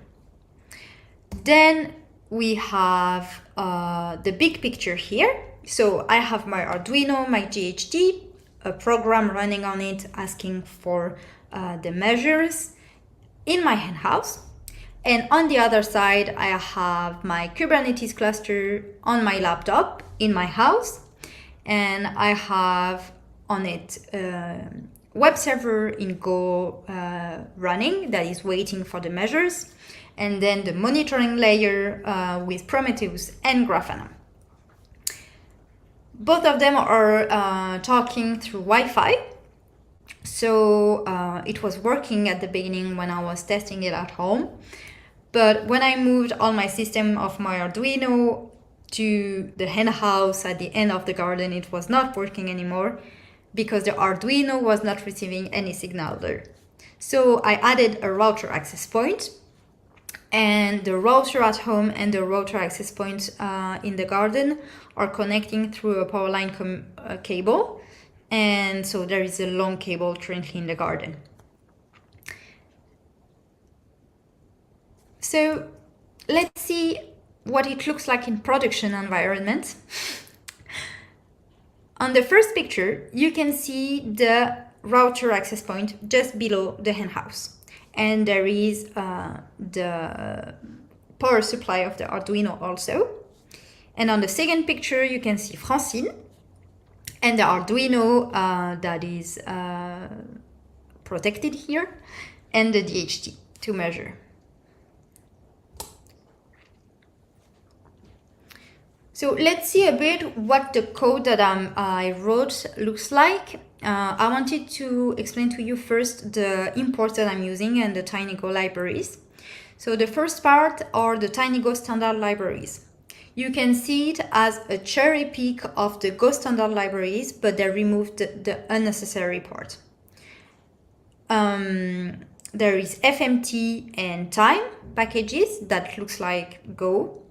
Then we have the big picture here. So I have my Arduino, my DHT, a program running on it asking for the measures in my henhouse. And on the other side, I have my Kubernetes cluster on my laptop in my house. And I have on it web server in Go running that is waiting for the measures. And then the monitoring layer with Prometheus and Grafana. Both of them are talking through Wi-Fi. So it was working at the beginning when I was testing it at home. But when I moved all my system of my Arduino to the hen house at the end of the garden, it was not working anymore because the Arduino was not receiving any signal there. So I added a router access point, and the router at home and the router access point in the garden are connecting through a power line cable. And so there is a long cable currently in the garden. So let's see what it looks like in production environment. On the first picture, you can see the router access point just below the henhouse. And there is the power supply of the Arduino also. And on the second picture, you can see Francine and the Arduino that is protected here, and the DHT to measure. So let's see a bit what the code that I wrote looks like. I wanted to explain to you first the imports that I'm using and the TinyGo libraries. So the first part are the TinyGo standard libraries. You can see it as a cherry pick of the Go standard libraries, but they removed the unnecessary part. There is FMT and time packages that looks like Go.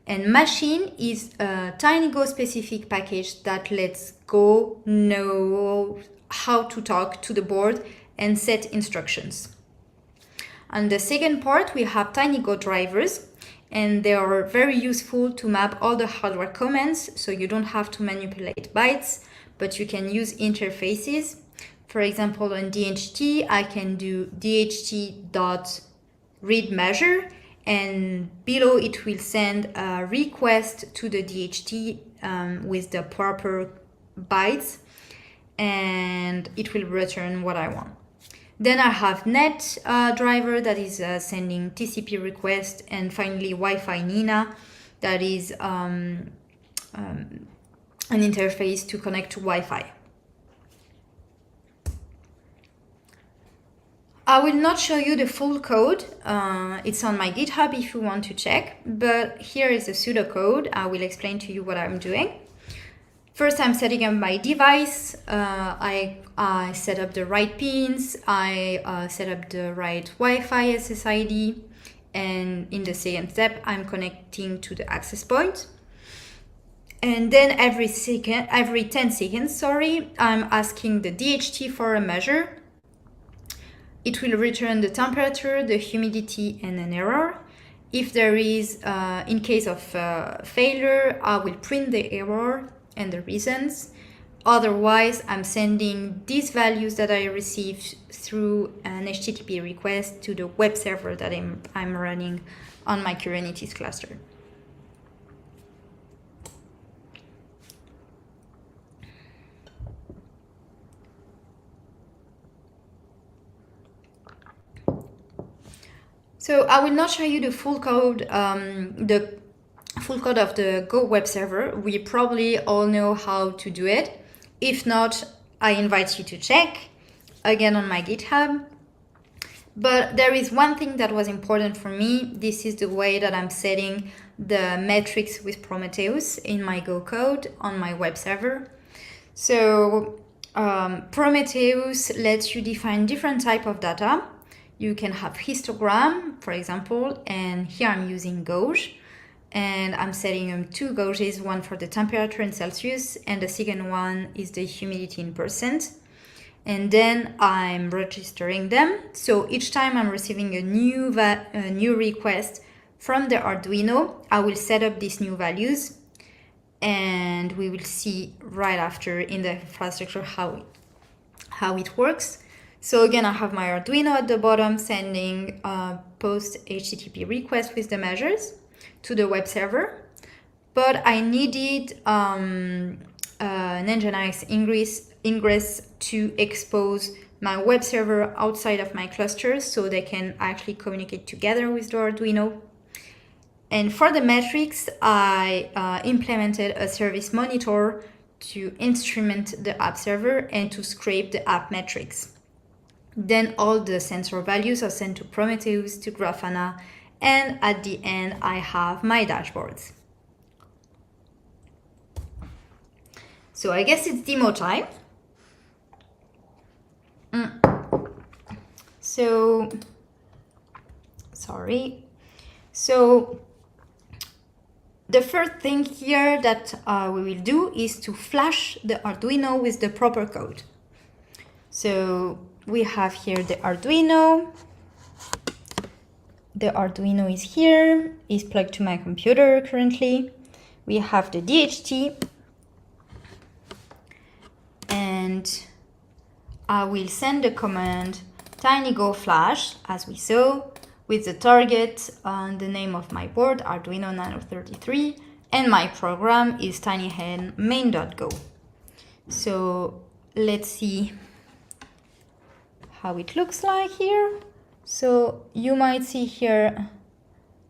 And machine is a TinyGo specific package that lets Go know how to talk to the board and set instructions. On the second part, we have TinyGo drivers, and they are very useful to map all the hardware commands, so you don't have to manipulate bytes, but you can use interfaces. For example, on DHT, I can do dht.read measure, and below it will send a request to the DHT with the proper bytes, and it will return what I want. Then I have net driver that is sending TCP request, and finally Wi-Fi Nina that is an interface to connect to Wi-Fi. I will not show you the full code. It's on my GitHub if you want to check, but here is the pseudocode. I will explain to you what I'm doing. First, I'm setting up my device. I set up the right pins. I set up the right Wi-Fi SSID. And in the second step, I'm connecting to the access point. And then every 10 seconds, I'm asking the DHT for a measure. it will return the temperature, the humidity, and an error. If there is, in case of failure, I will print the error and the reasons. Otherwise, I'm sending these values that I received through an HTTP request to the web server that I'm running on my Kubernetes cluster. So I will not show you the full code, of the Go web server. We probably all know how to do it. If not, I invite you to check again on my GitHub. But there is one thing that was important for me. This is the way that I'm setting the metrics with Prometheus in my Go code on my web server. So Prometheus lets you define different type of data. You can have histogram, for example, and here I'm using gauge, and I'm setting 2 gauges, one for the temperature in Celsius, and the second one is the humidity in %. And then I'm registering them. So each time I'm receiving a new request from the Arduino, I will set up these new values, and we will see right after in the infrastructure how it works. So again, I have my Arduino at the bottom sending a post HTTP request with the measures to the web server. But I needed an Nginx ingress to expose my web server outside of my cluster so they can actually communicate together with the Arduino. And for the metrics, I implemented a service monitor to instrument the app server and to scrape the app metrics. Then all the sensor values are sent to Prometheus, to Grafana, and at the end I have my dashboards. So I guess it's demo time. So the first thing here that we will do is to flash the Arduino with the proper code. So we have here the Arduino. The Arduino is here, is plugged to my computer currently. We have the DHT. And I will send the command TinyGo flash, as we saw, with the target on the name of my board, Arduino Nano 33, and my program is tinyhen main.go. So let's see how it looks like here. So you might see here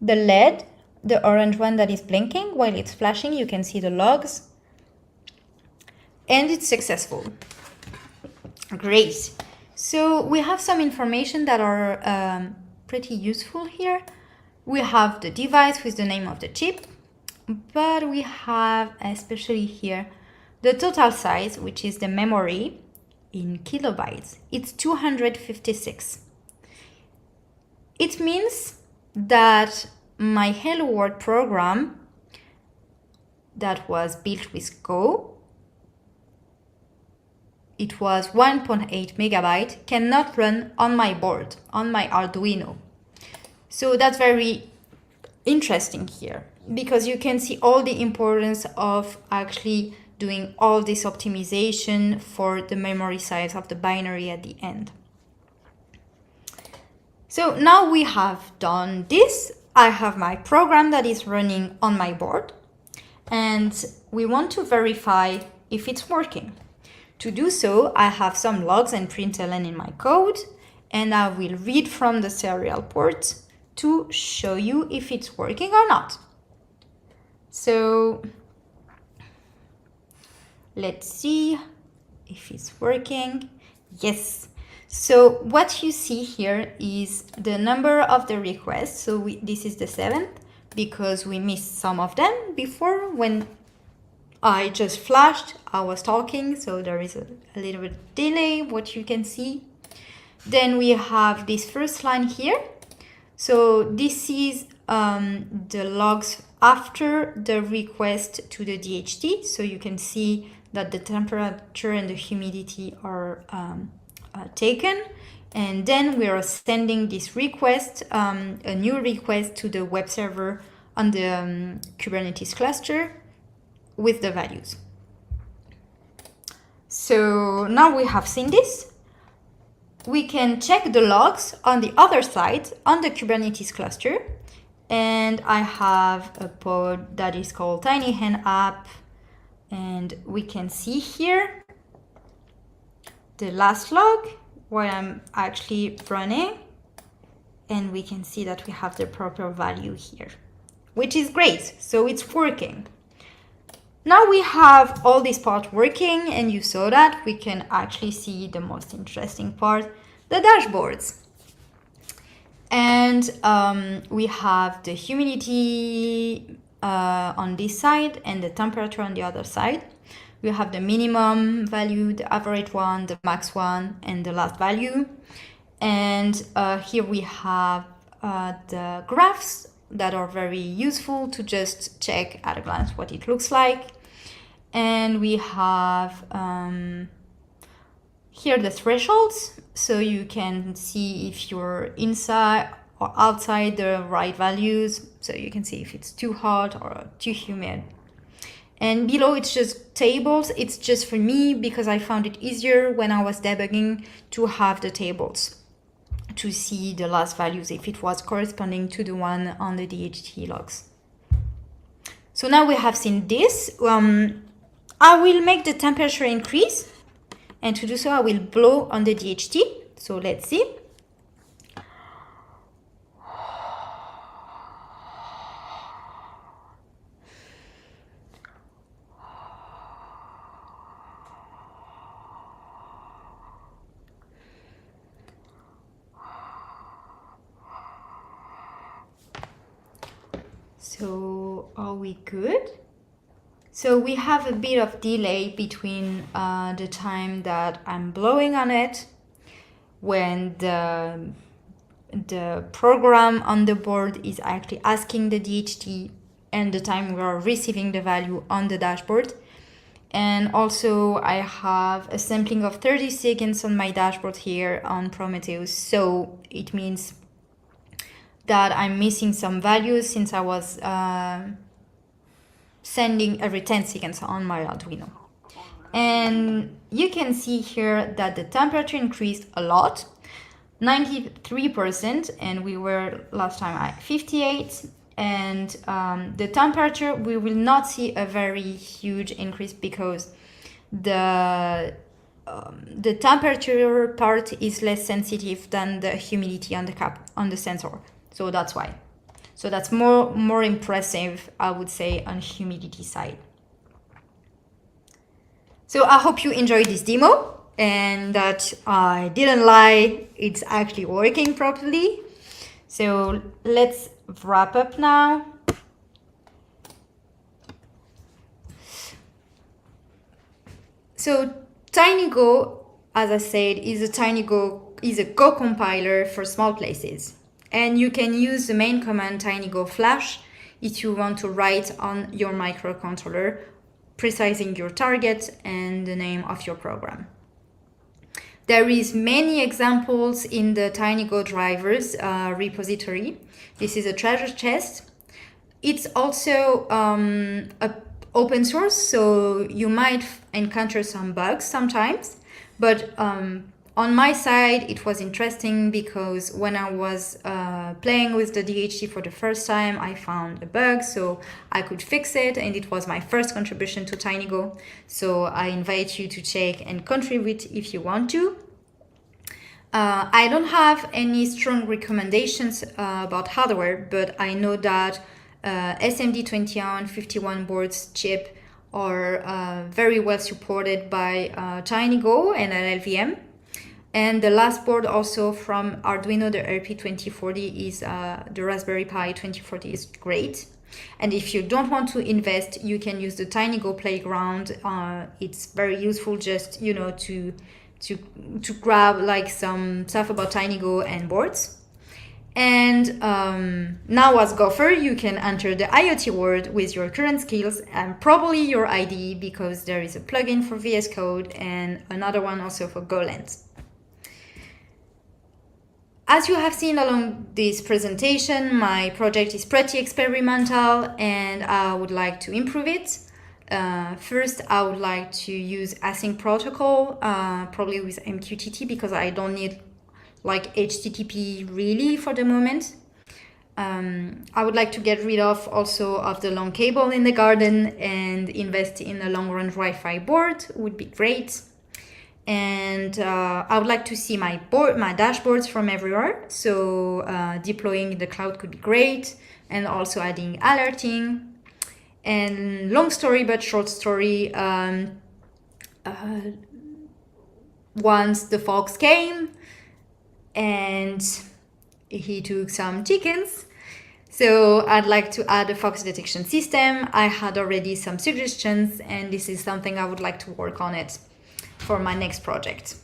the LED, the orange one that is blinking while it's flashing. You can see the logs, and it's successful. Great. So we have some information that are pretty useful here. We have the device with the name of the chip, but we have especially here the total size, which is the memory in kilobytes. It's 256. It means that my Hello World program that was built with Go, it was 1.8 megabyte, cannot run on my board, on my Arduino. So that's very interesting here, because you can see all the importance of actually doing all this optimization for the memory size of the binary at the end. So now we have done this. I have my program that is running on my board, and we want to verify if it's working. To do so, I have some logs and println in my code, and I will read from the serial port to show you if it's working or not. So let's see if it's working. Yes. So what you see here is the number of the requests. So this is the 7th because we missed some of them before when I just flashed. I was talking, so there is a little bit of delay, what you can see. Then we have this first line here. So this is the logs after the request to the DHT. So you can see that the temperature and the humidity are taken, and then we are sending this request, a new request to the web server on the Kubernetes cluster with the values. So now we have seen this. We can check the logs on the other side on the Kubernetes cluster. And I have a pod that is called TinyHen and we can see here the last log where I'm actually running, and we can see that we have the proper value here, which is great. So it's working. Now we have all this part working, and you saw that we can actually see the most interesting part, the dashboards. And we have the humidity on this side and the temperature on the other side. We have the minimum value, the average one, the max one, and the last value. And here we have the graphs that are very useful to just check at a glance what it looks like. And we have here the thresholds, so you can see if you're inside or outside the right values. So you can see if it's too hot or too humid. And below it's just tables. It's just for me because I found it easier when I was debugging to have the tables to see the last values if it was corresponding to the one on the DHT logs. So now we have seen this. I will make the temperature increase, and to do so I will blow on the DHT. So let's see. So are we good? So we have a bit of delay between the time that I'm blowing on it, when the program on the board is actually asking the DHT, and the time we are receiving the value on the dashboard. And also I have a sampling of 30 seconds on my dashboard here on Prometheus. So it means that I'm missing some values since I was sending every 10 seconds on my Arduino. And you can see here that the temperature increased a lot, 93%, and we were last time at 58. And the temperature, we will not see a very huge increase because the temperature part is less sensitive than the humidity on the sensor. So that's why. So that's more impressive, I would say, on humidity side. So I hope you enjoyed this demo and that I didn't lie, it's actually working properly. So let's wrap up now. So TinyGo, as I said, is a Go compiler for small places. And you can use the main command TinyGo flash if you want to write on your microcontroller, precising your target and the name of your program. There is many examples in the TinyGo drivers repository. This is a treasure chest. It's also open source, so you might encounter some bugs sometimes, but on my side, it was interesting because when I was playing with the DHT for the first time, I found a bug, so I could fix it, and it was my first contribution to TinyGo. So I invite you to check and contribute if you want to. I don't have any strong recommendations about hardware, but I know that SMD2151 boards chip are very well supported by TinyGo and LLVM. And the last board also from Arduino, the RP2040 is the Raspberry Pi 2040 is great. And if you don't want to invest, you can use the TinyGo playground. It's very useful just, you know, to grab like some stuff about TinyGo and boards. And now as Gopher, you can enter the IoT world with your current skills and probably your IDE, because there is a plugin for VS Code and another one also for Golang. As you have seen along this presentation, my project is pretty experimental and I would like to improve it. First, I would like to use async protocol, probably with MQTT, because I don't need like HTTP really for the moment. I would like to get rid of also of the long cable in the garden and invest in a long-range Wi-Fi board would be great. And I would like to see my dashboards from everywhere. So deploying in the cloud could be great, and also adding alerting. And long story but short story. Once the fox came, and he took some chickens. So I'd like to add a fox detection system. I had already some suggestions, and this is something I would like to work on it for my next project.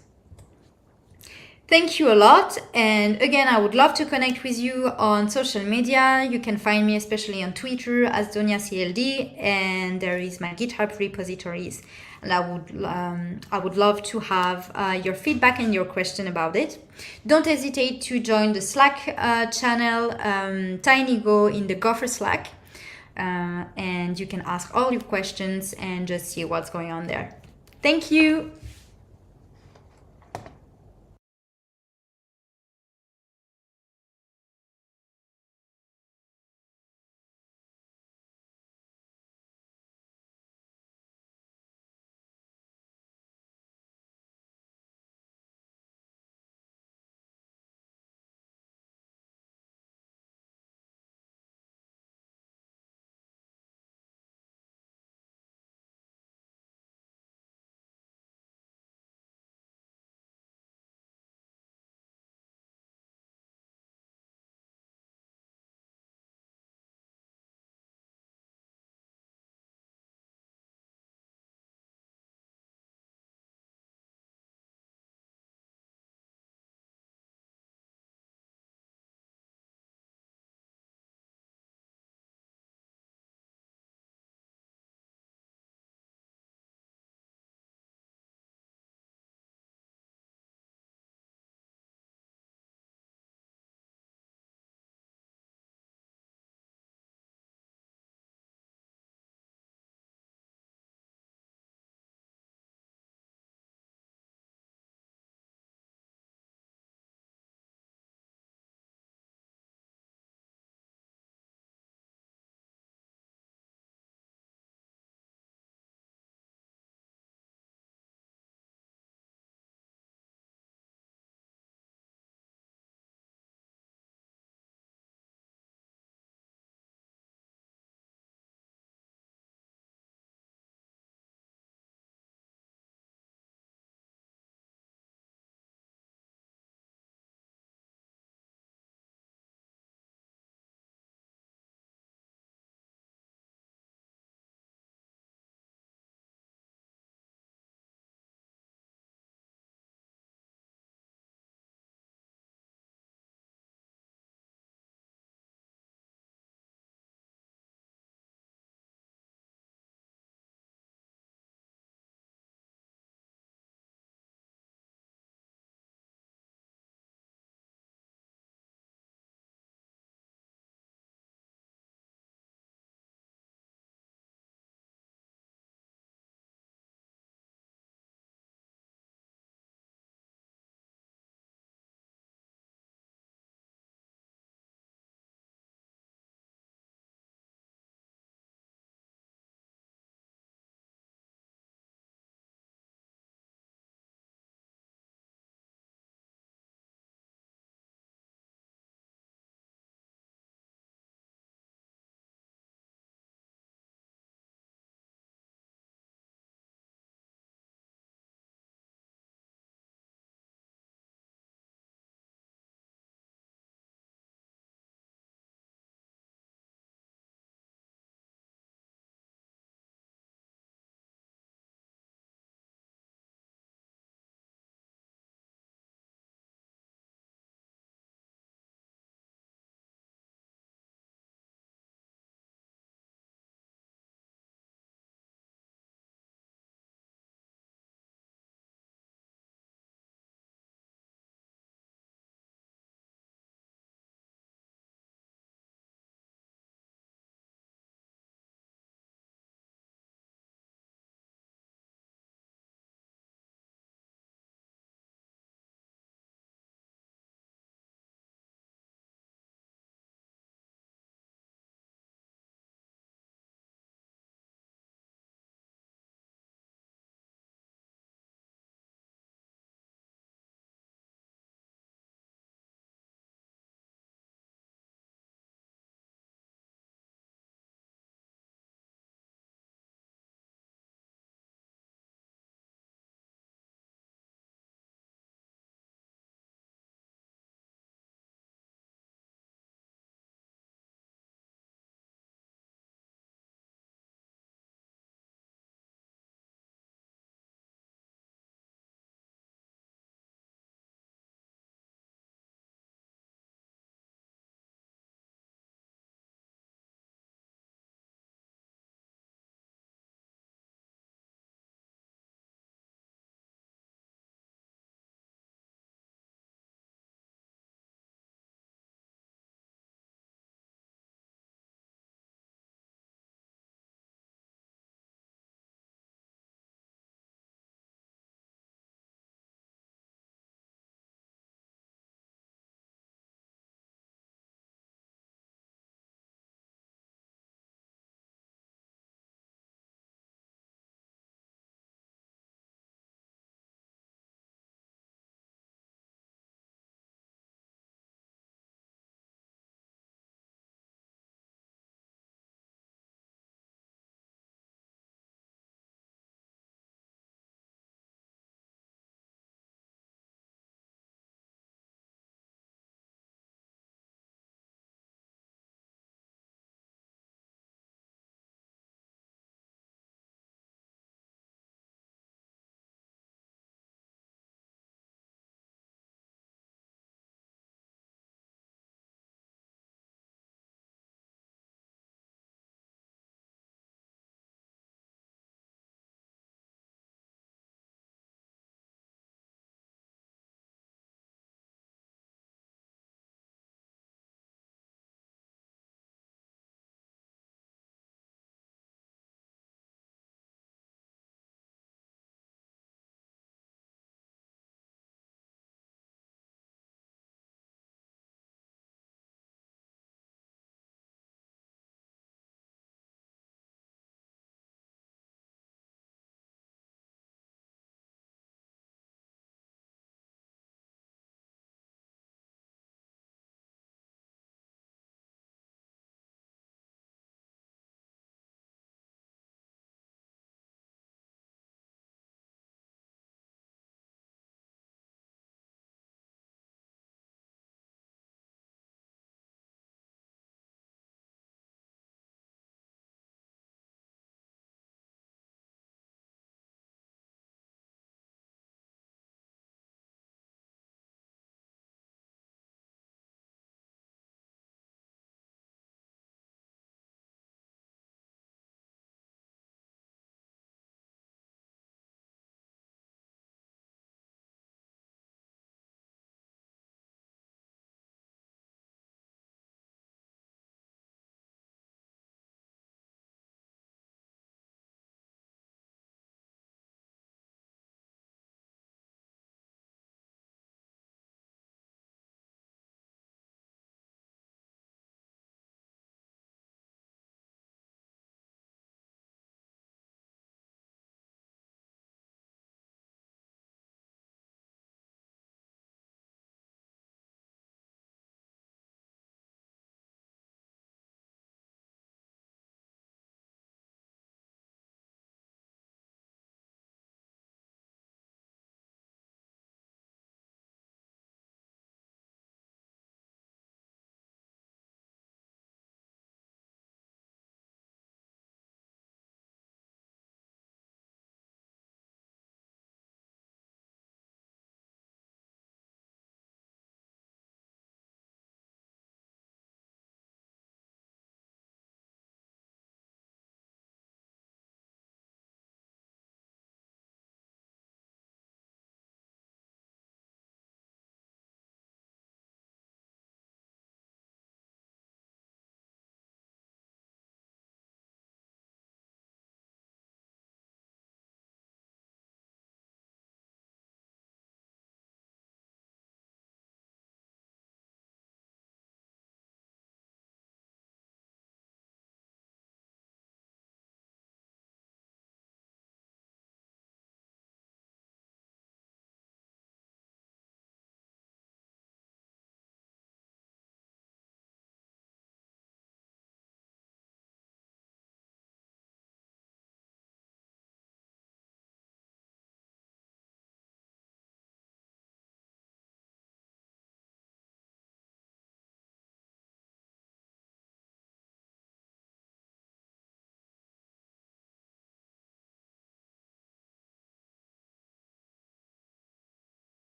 Thank you a lot, and again, I would love to connect with you on social media. You can find me especially on Twitter as DoniaCLD, and there is my GitHub repositories. And I would love to have your feedback and your question about it. Don't hesitate to join the Slack channel, TinyGo in the Gopher Slack, and you can ask all your questions and just see what's going on there. Thank you.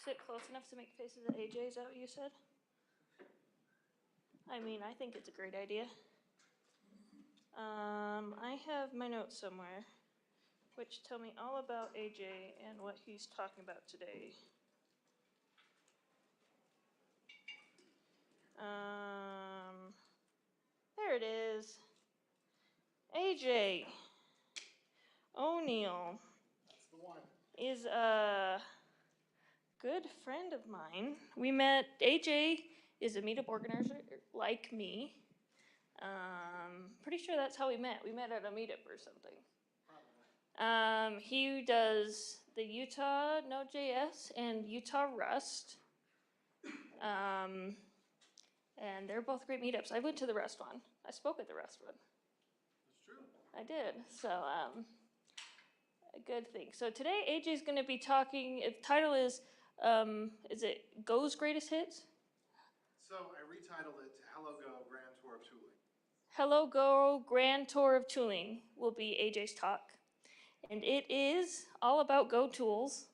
sit close enough to make faces at AJ, is that what you said? I mean, I think it's a great idea. I have my notes somewhere, which tell me all about AJ and what he's talking about today. There it is. AJ O'Neill is a good friend of mine. We met, AJ is a meetup organizer like me. Pretty sure that's how we met. We met at a meetup or something. He does the Utah Node.js and Utah Rust. And they're both great meetups. I went to the Rust one. I spoke at the Rust one. That's true. I did. So, a good thing. So today, AJ's going to be talking. The title is it Go's Greatest Hits? So I retitled it to Hello Go Grand Tour of Tooling. Hello Go Grand Tour of Tooling will be AJ's talk. And it is all about Go tools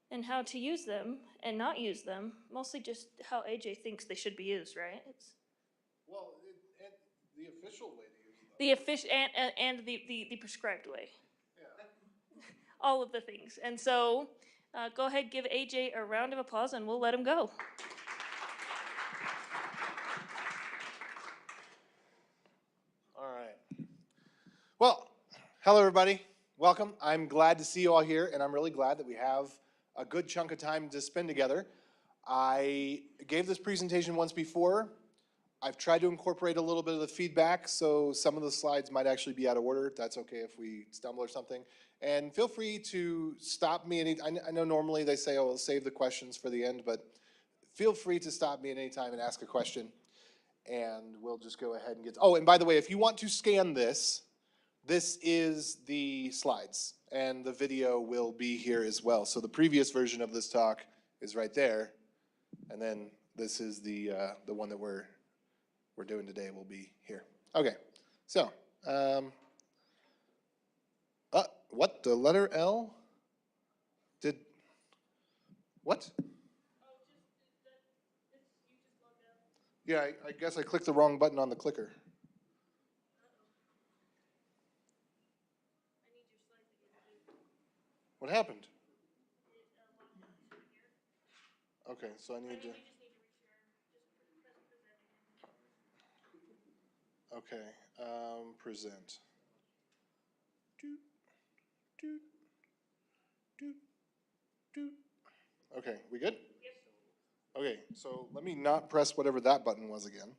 and how to use them and not use them. Mostly just how AJ thinks they should be used, right? Well, and the official way to use them. The official and the prescribed way. Yeah. All of the things. And so go ahead, give AJ a round of applause, and we'll let him go. All right. Well, hello everybody. Welcome. I'm glad to see you all here, and I'm really glad that we have a good chunk of time to spend together. I gave this presentation once before. I've tried to incorporate a little bit of the feedback, so some of the slides might actually be out of order. That's okay if we stumble or something. And feel free to stop me. I know normally they say, oh, we'll save the questions for the end, but feel free to stop me at any time and ask a question. And we'll just go ahead and get, oh, and by the way, if you want to scan this, this is the slides, and the video will be here as well. So the previous version of this talk is right there, and then this is the one that we're doing today will be here. Okay, so, what, the letter L? What? Yeah, I guess I clicked the wrong button on the clicker. What happened? Okay, so I need to. Okay, present. Okay, we good? Yep. Okay, so let me not press whatever that button was again.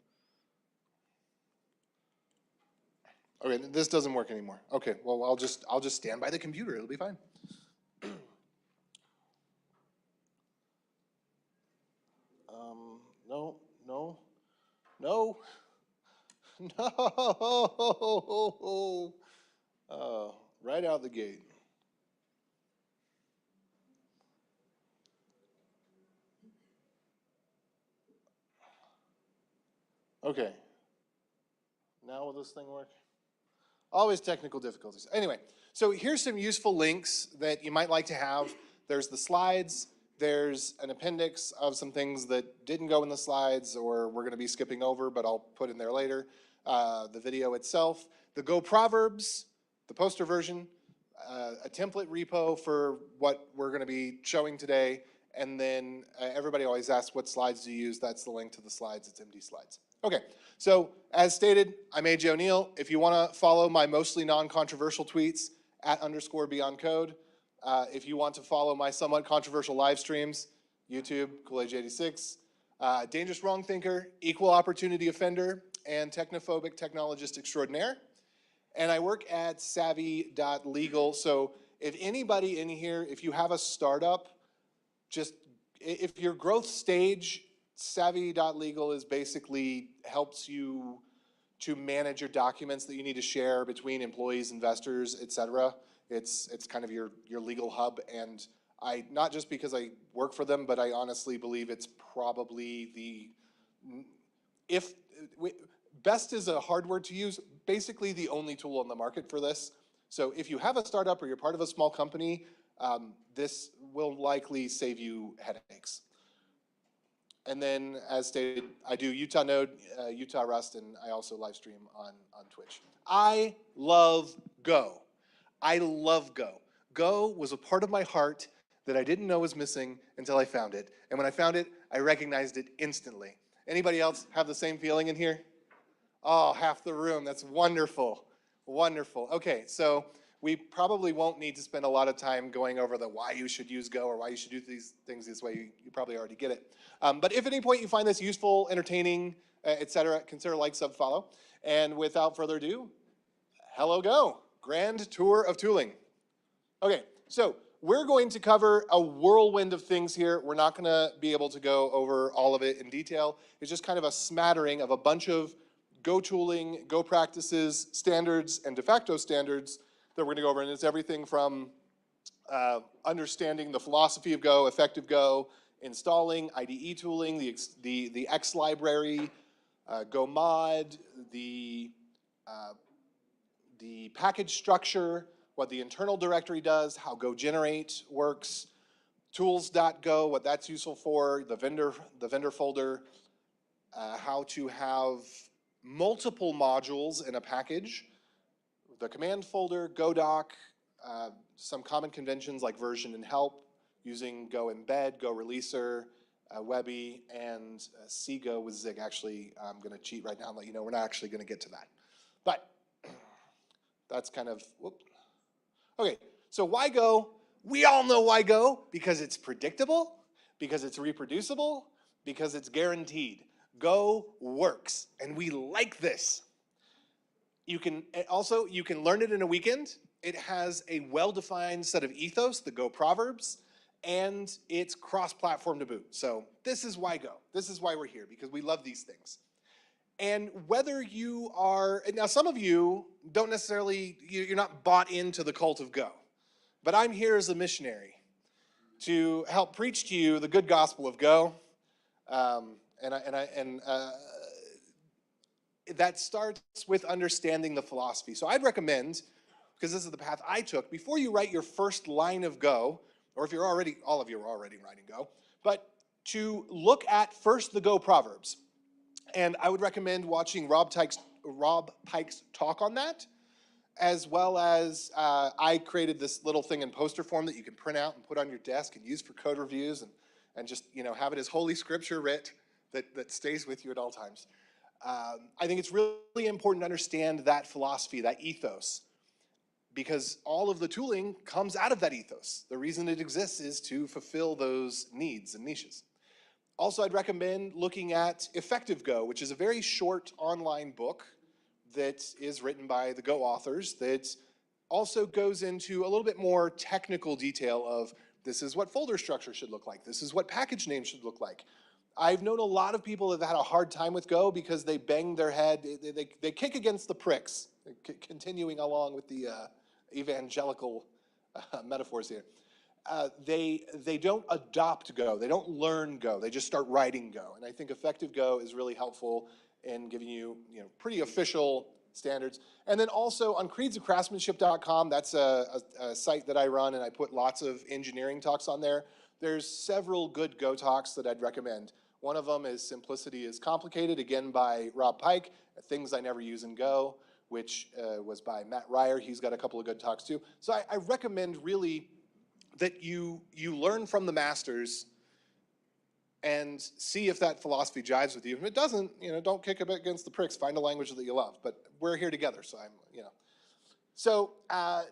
Okay, this doesn't work anymore. Okay, well I'll just stand by the computer. It'll be fine. No, no, no, no. Right out the gate. Okay. Now will this thing work? Always technical difficulties. Anyway, so here's some useful links that you might like to have. There's the slides. There's an appendix of some things that didn't go in the slides or we're going to be skipping over, but I'll put in there later. The video itself, the Go Proverbs, the poster version, a template repo for what we're going to be showing today, and then everybody always asks what slides do you use. That's the link to the slides. It's MD Slides. Okay, so as stated, I'm AJ O'Neill. If you want to follow my mostly non-controversial tweets, @_BeyondCode. If you want to follow my somewhat controversial live streams, YouTube, CoolAge86, Dangerous Wrong Thinker, Equal Opportunity Offender, and Technophobic Technologist Extraordinaire. And I work at savvy.legal. So if anybody in here, if you have a startup, just if your growth stage, savvy.legal is basically helps you to manage your documents that you need to share between employees, investors, et cetera. It's kind of your legal hub, and I, not just because I work for them, but I honestly believe it's probably best is a hard word to use, basically the only tool on the market for this. So if you have a startup or you're part of a small company, this will likely save you headaches. And then, as stated, I do Utah Node, Utah Rust, and I also live stream on Twitch. I love Go. I love Go. Go was a part of my heart that I didn't know was missing until I found it. And when I found it, I recognized it instantly. Anybody else have the same feeling in here? Oh, half the room. That's wonderful. Wonderful. Okay, so we probably won't need to spend a lot of time going over the why you should use Go or why you should do these things this way. You probably already get it. But if at any point you find this useful, entertaining, etc., consider like, sub, follow. And without further ado, hello Go. Grand tour of tooling. Okay, so we're going to cover a whirlwind of things here. We're not going to be able to go over all of it in detail. It's just kind of a smattering of a bunch of Go tooling, Go practices, standards, and de facto standards that we're going to go over. And it's everything from understanding the philosophy of Go, effective Go, installing IDE tooling, the X library, Go mod, the package structure, what the internal directory does, how Go generate works, tools.go, what that's useful for, the vendor folder, how to have multiple modules in a package, the command folder, GoDoc, some common conventions like version and help, using Go embed, Go releaser, Webby, and CGO with Zig. Actually, I'm going to cheat right now and let you know we're not actually going to get to that. But that's kind of, whoop. Okay, so why Go? We all know why Go, because it's predictable, because it's reproducible, because it's guaranteed. Go works, and we like this. You can learn it in a weekend. It has a well-defined set of ethos, the Go proverbs, and it's cross-platform to boot. So this is why Go. This is why we're here, because we love these things. And whether you are, now some of you don't necessarily, you're not bought into the cult of Go, but I'm here as a missionary to help preach to you the good gospel of Go. That starts with understanding the philosophy. So I'd recommend, because this is the path I took, before you write your first line of Go, or if you're already, all of you are already writing Go, but to look at first the Go proverbs. And I would recommend watching Rob Pike's talk on that, as well as I created this little thing in poster form that you can print out and put on your desk and use for code reviews and just have it as Holy Scripture writ that stays with you at all times. I think it's really important to understand that philosophy, that ethos, because all of the tooling comes out of that ethos. The reason it exists is to fulfill those needs and niches. Also, I'd recommend looking at Effective Go, which is a very short online book that is written by the Go authors that also goes into a little bit more technical detail of this is what folder structure should look like. This is what package name should look like. I've known a lot of people that have had a hard time with Go because they bang their head, they kick against the pricks, continuing along with the evangelical metaphors here. They don't adopt Go, they don't learn Go, they just start writing Go. And I think Effective Go is really helpful in giving you, pretty official standards. And then also on creedsofcraftsmanship.com, that's a site that I run, and I put lots of engineering talks on there. There's several good Go talks that I'd recommend. One of them is Simplicity is Complicated, again by Rob Pike, Things I Never Use in Go, which was by Matt Ryer. He's got a couple of good talks too. So I recommend really that you learn from the masters and see if that philosophy jives with you. If it doesn't, don't kick against the pricks. Find a language that you love. But we're here together, so So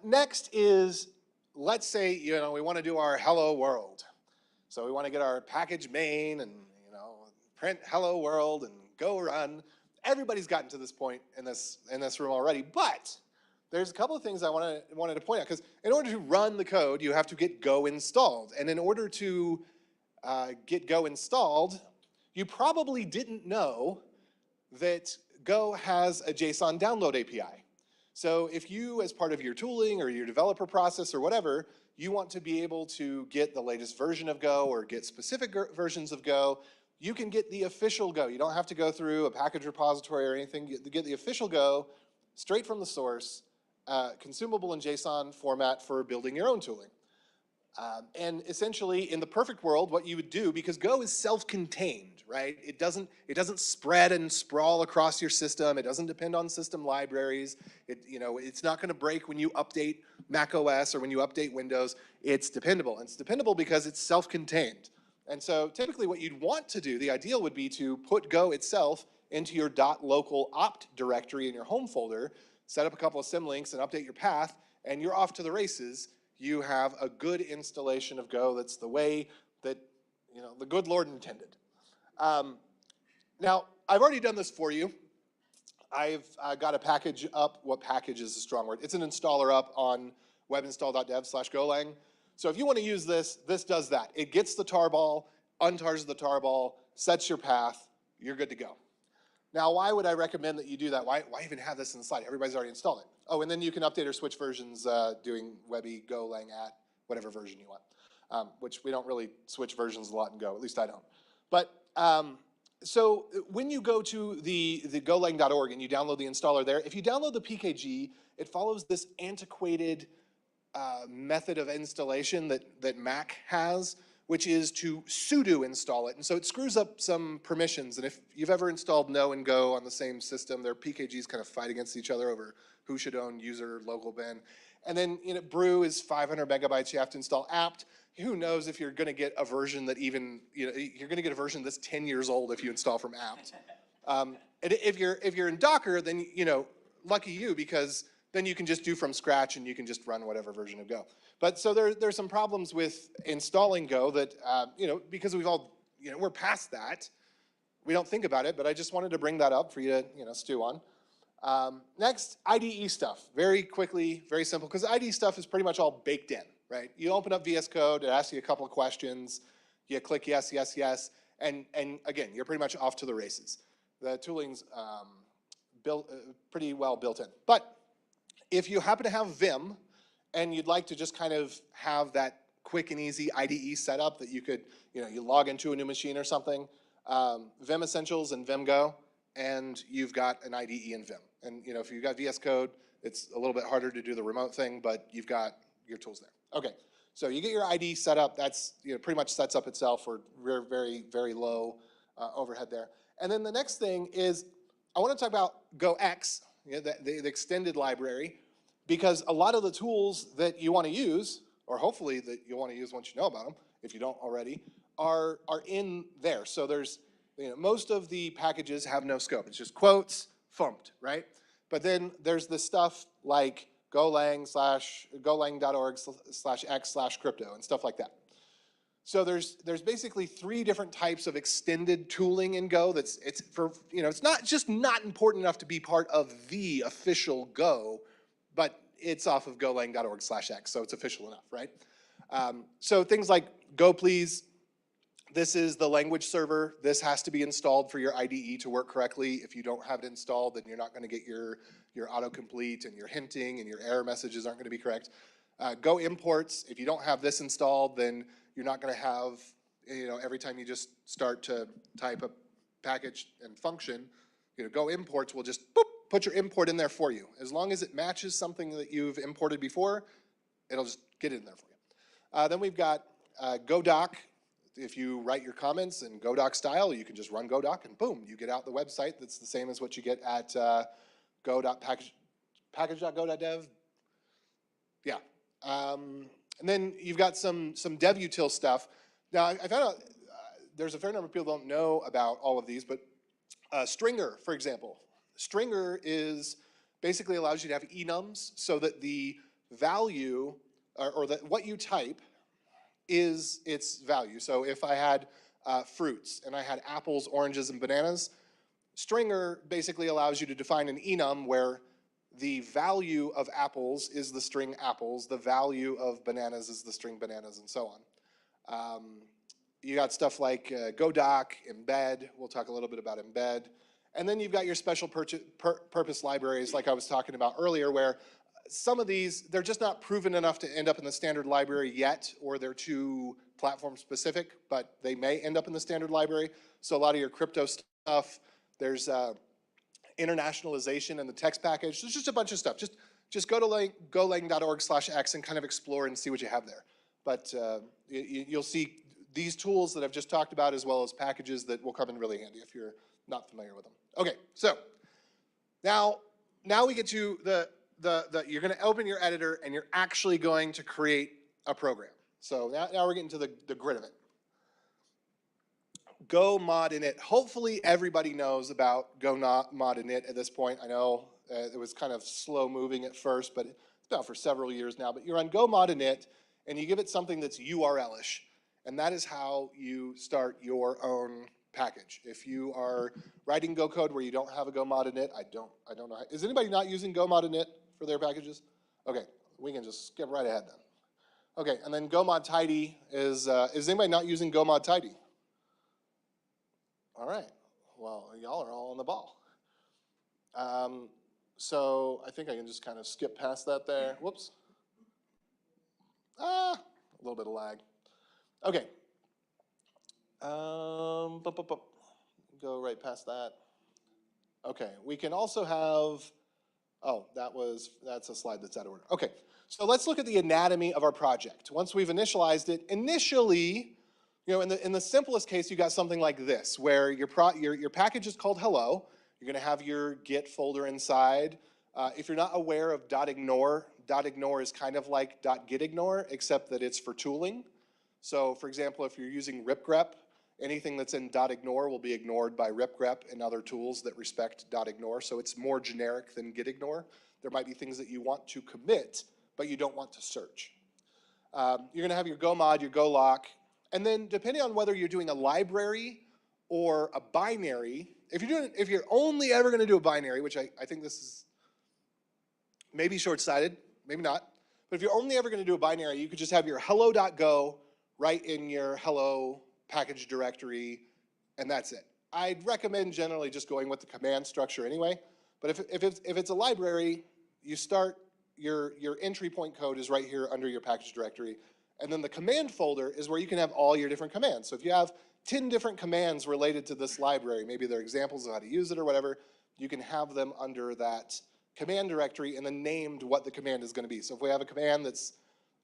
next is, let's say, we want to do our hello world. So we want to get our package main and, print hello world and go run. Everybody's gotten to this point in this room already, but there's a couple of things I wanted to point out, because in order to run the code, you have to get Go installed. And in order to get Go installed, you probably didn't know that Go has a JSON download API. So if you, as part of your tooling or your developer process or whatever, you want to be able to get the latest version of Go or get specific versions of Go, you can get the official Go. You don't have to go through a package repository or anything. You get the official Go straight from the source, consumable in JSON format for building your own tooling. And essentially, in the perfect world, what you would do, because Go is self-contained, right? It doesn't spread and sprawl across your system. It doesn't depend on system libraries. It's not going to break when you update Mac OS or when you update Windows. It's dependable. And it's dependable because it's self-contained. And so typically what you'd want to do, the ideal would be to put Go itself into your .local opt directory in your home folder, set up a couple of symlinks and update your path, and you're off to the races. You have a good installation of Go that's the way that the good Lord intended. Now, I've already done this for you. I've got a package up. What package is a strong word? It's an installer up on webinstall.dev/golang. So if you want to use this, this does that. It gets the tarball, untars the tarball, sets your path, you're good to go. Now, why would I recommend that you do that? Why even have this in the slide? Everybody's already installed it. Oh, and then you can update or switch versions doing Webby, Golang at whatever version you want, which we don't really switch versions a lot in Go, at least I don't. But so when you go to the golang.org and you download the installer there, if you download the PKG, it follows this antiquated method of installation that Mac has, which is to sudo install it. And so it screws up some permissions. And if you've ever installed No and Go on the same system, their PKGs kind of fight against each other over who should own user local bin. And then brew is 500 megabytes. You have to install apt. Who knows if you're going to get a version that even, you're going to get a version that's 10 years old if you install from apt. And if you're in Docker, then, lucky you, because then you can just do from scratch and you can just run whatever version of Go. But so there's some problems with installing Go that, because we've all, we're past that. We don't think about it, but I just wanted to bring that up for you to, stew on. Next, IDE stuff. Very quickly, very simple, because IDE stuff is pretty much all baked in, right? You open up VS Code, it asks you a couple of questions, you click yes, yes, yes, and again, you're pretty much off to the races. The tooling's pretty well built in. But if you happen to have Vim, and you'd like to just kind of have that quick and easy IDE setup that you could, you log into a new machine or something, Vim Essentials and Vim Go, and you've got an IDE in Vim. And if you've got VS Code, it's a little bit harder to do the remote thing, but you've got your tools there. Okay, so you get your IDE set up. That's pretty much sets up itself for very, very low overhead there. And then the next thing is I want to talk about GoX, the extended library, because a lot of the tools that you want to use, or hopefully that you'll want to use once you know about them, if you don't already, are in there. So there's, most of the packages have no scope. It's just quotes, fumped, right? But then there's this stuff like golang.org/x/crypto and stuff like that. So there's basically 3 different types of extended tooling in Go. It's for, it's not just not important enough to be part of the official Go, but it's off of golang.org/x, so it's official enough, right? So things like Go Please, this is the language server. This has to be installed for your IDE to work correctly. If you don't have it installed, then you're not going to get your autocomplete and your hinting and your error messages aren't going to be correct. Go Imports, if you don't have this installed, then you're not going to have, every time you just start to type a package and function, Go Imports will just boop, put your import in there for you. As long as it matches something that you've imported before, it'll just get it in there for you. Then we've got GoDoc. If you write your comments in GoDoc style, you can just run GoDoc and boom, you get out the website that's the same as what you get at package.go.dev. Yeah. And then you've got some dev-util stuff. Now, I found out there's a fair number of people who don't know about all of these, but Stringer, for example. Stringer is basically allows you to have enums so that the value or that what you type is its value. So if I had fruits and I had apples, oranges, and bananas, Stringer basically allows you to define an enum where the value of apples is the string apples, the value of bananas is the string bananas, and so on. You got stuff like GoDoc, embed. We'll talk a little bit about embed. And then you've got your special purpose libraries like I was talking about earlier, where some of these, they're just not proven enough to end up in the standard library yet, or they're too platform specific, but they may end up in the standard library. So a lot of your crypto stuff, there's internationalization in the text package. There's just a bunch of stuff. Just go to golang.org/x and kind of explore and see what you have there. But you'll see these tools that I've just talked about, as well as packages that will come in really handy if you're not familiar with them. Okay, so now we get to you're going to open your editor and you're actually going to create a program. So now we're getting to the grit of it. Go mod init. Hopefully everybody knows about go mod init at this point. I know it was kind of slow moving at first, but it's been out for several years now. But you're on go mod init and you give it something that's URL-ish. And that is how you start your own package. If you are writing Go code where you don't have a go mod init, I don't know. Is anybody not using go mod init for their packages? Okay, we can just skip right ahead then. Okay, and then go mod tidy is anybody not using go mod tidy? All right, well, y'all are all on the ball. So I think I can just kind of skip past that there. Whoops. A little bit of lag. Okay. Go right past that. Okay, we can also have, that's a slide that's out of order. Okay, so let's look at the anatomy of our project. Once we've initialized it, initially, in the simplest case, you got something like this, where your package is called hello. You're going to have your Git folder inside. If you're not aware of .ignore is kind of like .gitignore, except that it's for tooling. So, for example, if you're using ripgrep, anything that's in .ignore will be ignored by ripgrep and other tools that respect .ignore. So it's more generic than gitignore. There might be things that you want to commit, but you don't want to search. You're going to have your go mod, your go lock, and then depending on whether you're doing a library or a binary, if you're only ever going to do a binary, which I think this is maybe short-sighted, maybe not, but if you're only ever going to do a binary, you could just have your hello.go right in your hello package directory, and that's it. I'd recommend generally just going with the command structure anyway, but if it's a library, you start, your entry point code is right here under your package directory, and then the command folder is where you can have all your different commands. So if you have 10 different commands related to this library, maybe they're examples of how to use it or whatever, you can have them under that command directory and then named what the command is going to be. So if we have a command that's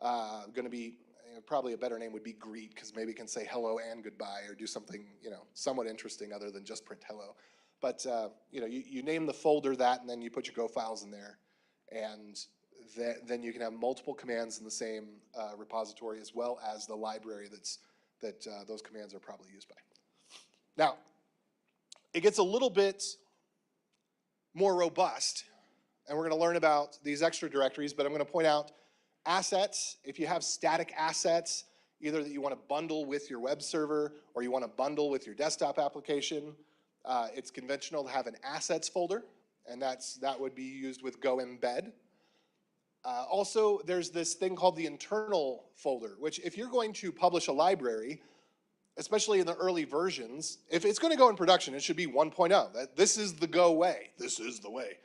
going to be, probably a better name would be greet, because maybe it can say hello and goodbye or do something, somewhat interesting other than just print hello. But you name the folder that, and then you put your Go files in there, and then you can have multiple commands in the same repository, as well as the library that those commands are probably used by. Now, it gets a little bit more robust, and we're going to learn about these extra directories, but I'm going to point out assets. If you have static assets, either that you want to bundle with your web server or you want to bundle with your desktop application, it's conventional to have an assets folder, and that would be used with go embed. Also, there's this thing called the internal folder, which if you're going to publish a library, especially in the early versions, if it's going to go in production, it should be 1.0. This is the go way. This is the way.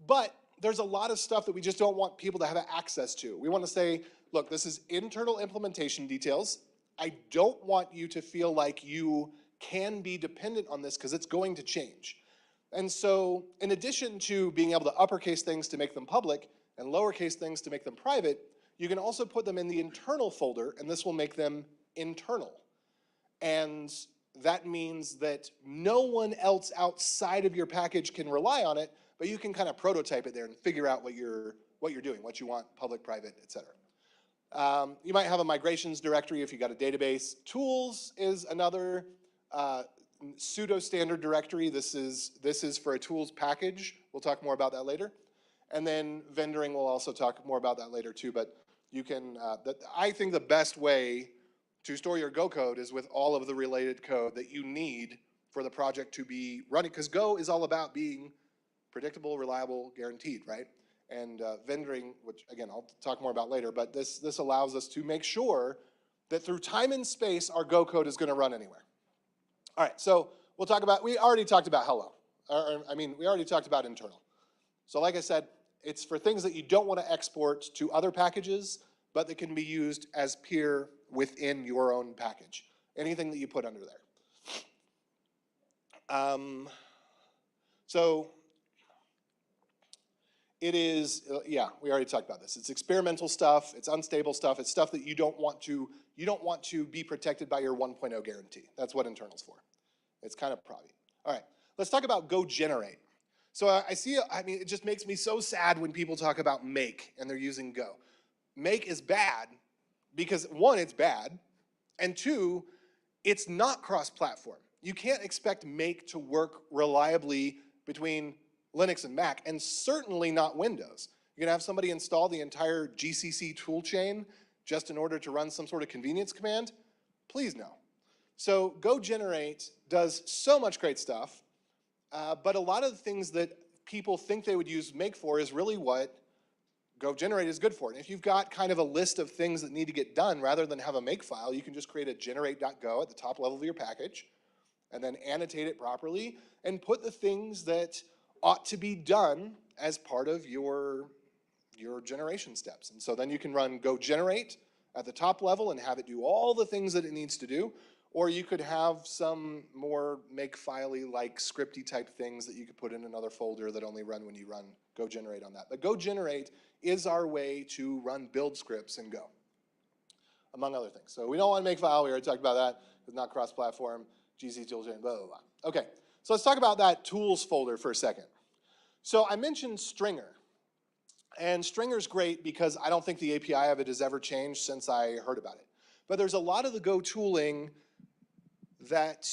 But there's a lot of stuff that we just don't want people to have access to. We want to say, look, this is internal implementation details. I don't want you to feel like you can be dependent on this because it's going to change. And so in addition to being able to uppercase things to make them public and lowercase things to make them private, you can also put them in the internal folder, and this will make them internal. And that means that no one else outside of your package can rely on it, but you can kind of prototype it there and figure out what you're doing, what you want, public, private, et cetera. You might have a migrations directory if you got a database. Tools is another pseudo-standard directory. This is for a tools package. We'll talk more about that later. And then vendoring, we'll also talk more about that later too. But you can, I think the best way to store your Go code is with all of the related code that you need for the project to be running, because Go is all about being predictable, reliable, guaranteed, right? And vendoring, which again, I'll talk more about later, but this allows us to make sure that through time and space, our Go code is gonna run anywhere. All right, so we'll talk about, we already talked about hello. We already talked about internal. So like I said, it's for things that you don't want to export to other packages, but that can be used as peer within your own package. Anything that you put under there. So it is, yeah, we already talked about this. It's experimental stuff, it's unstable stuff, it's stuff that you don't want to be protected by your 1.0 guarantee. That's what internal's for. It's kind of privy. All right, let's talk about GoGenerate. So I mean, it just makes me so sad when people talk about make and they're using Go. Make is bad because one, it's bad, and two, it's not cross-platform. You can't expect make to work reliably between Linux and Mac, and certainly not Windows. You're gonna have somebody install the entire GCC toolchain just in order to run some sort of convenience command? Please no. So GoGenerate does so much great stuff, but a lot of the things that people think they would use make for is really what GoGenerate is good for. And if you've got kind of a list of things that need to get done, rather than have a make file, you can just create a generate.go at the top level of your package, and then annotate it properly, and put the things that ought to be done as part of your generation steps. And so then you can run GoGenerate at the top level and have it do all the things that it needs to do, or you could have some more make-filey like scripty type things that you could put in another folder that only run when you run GoGenerate on that. But GoGenerate is our way to run build scripts in Go, among other things. So we don't want to make file, we already talked about that. It's not cross-platform, GC toolchain, blah, blah, blah. Okay, so let's talk about that tools folder for a second. So I mentioned Stringer. And Stringer's great because I don't think the API of it has ever changed since I heard about it. But there's a lot of the Go tooling that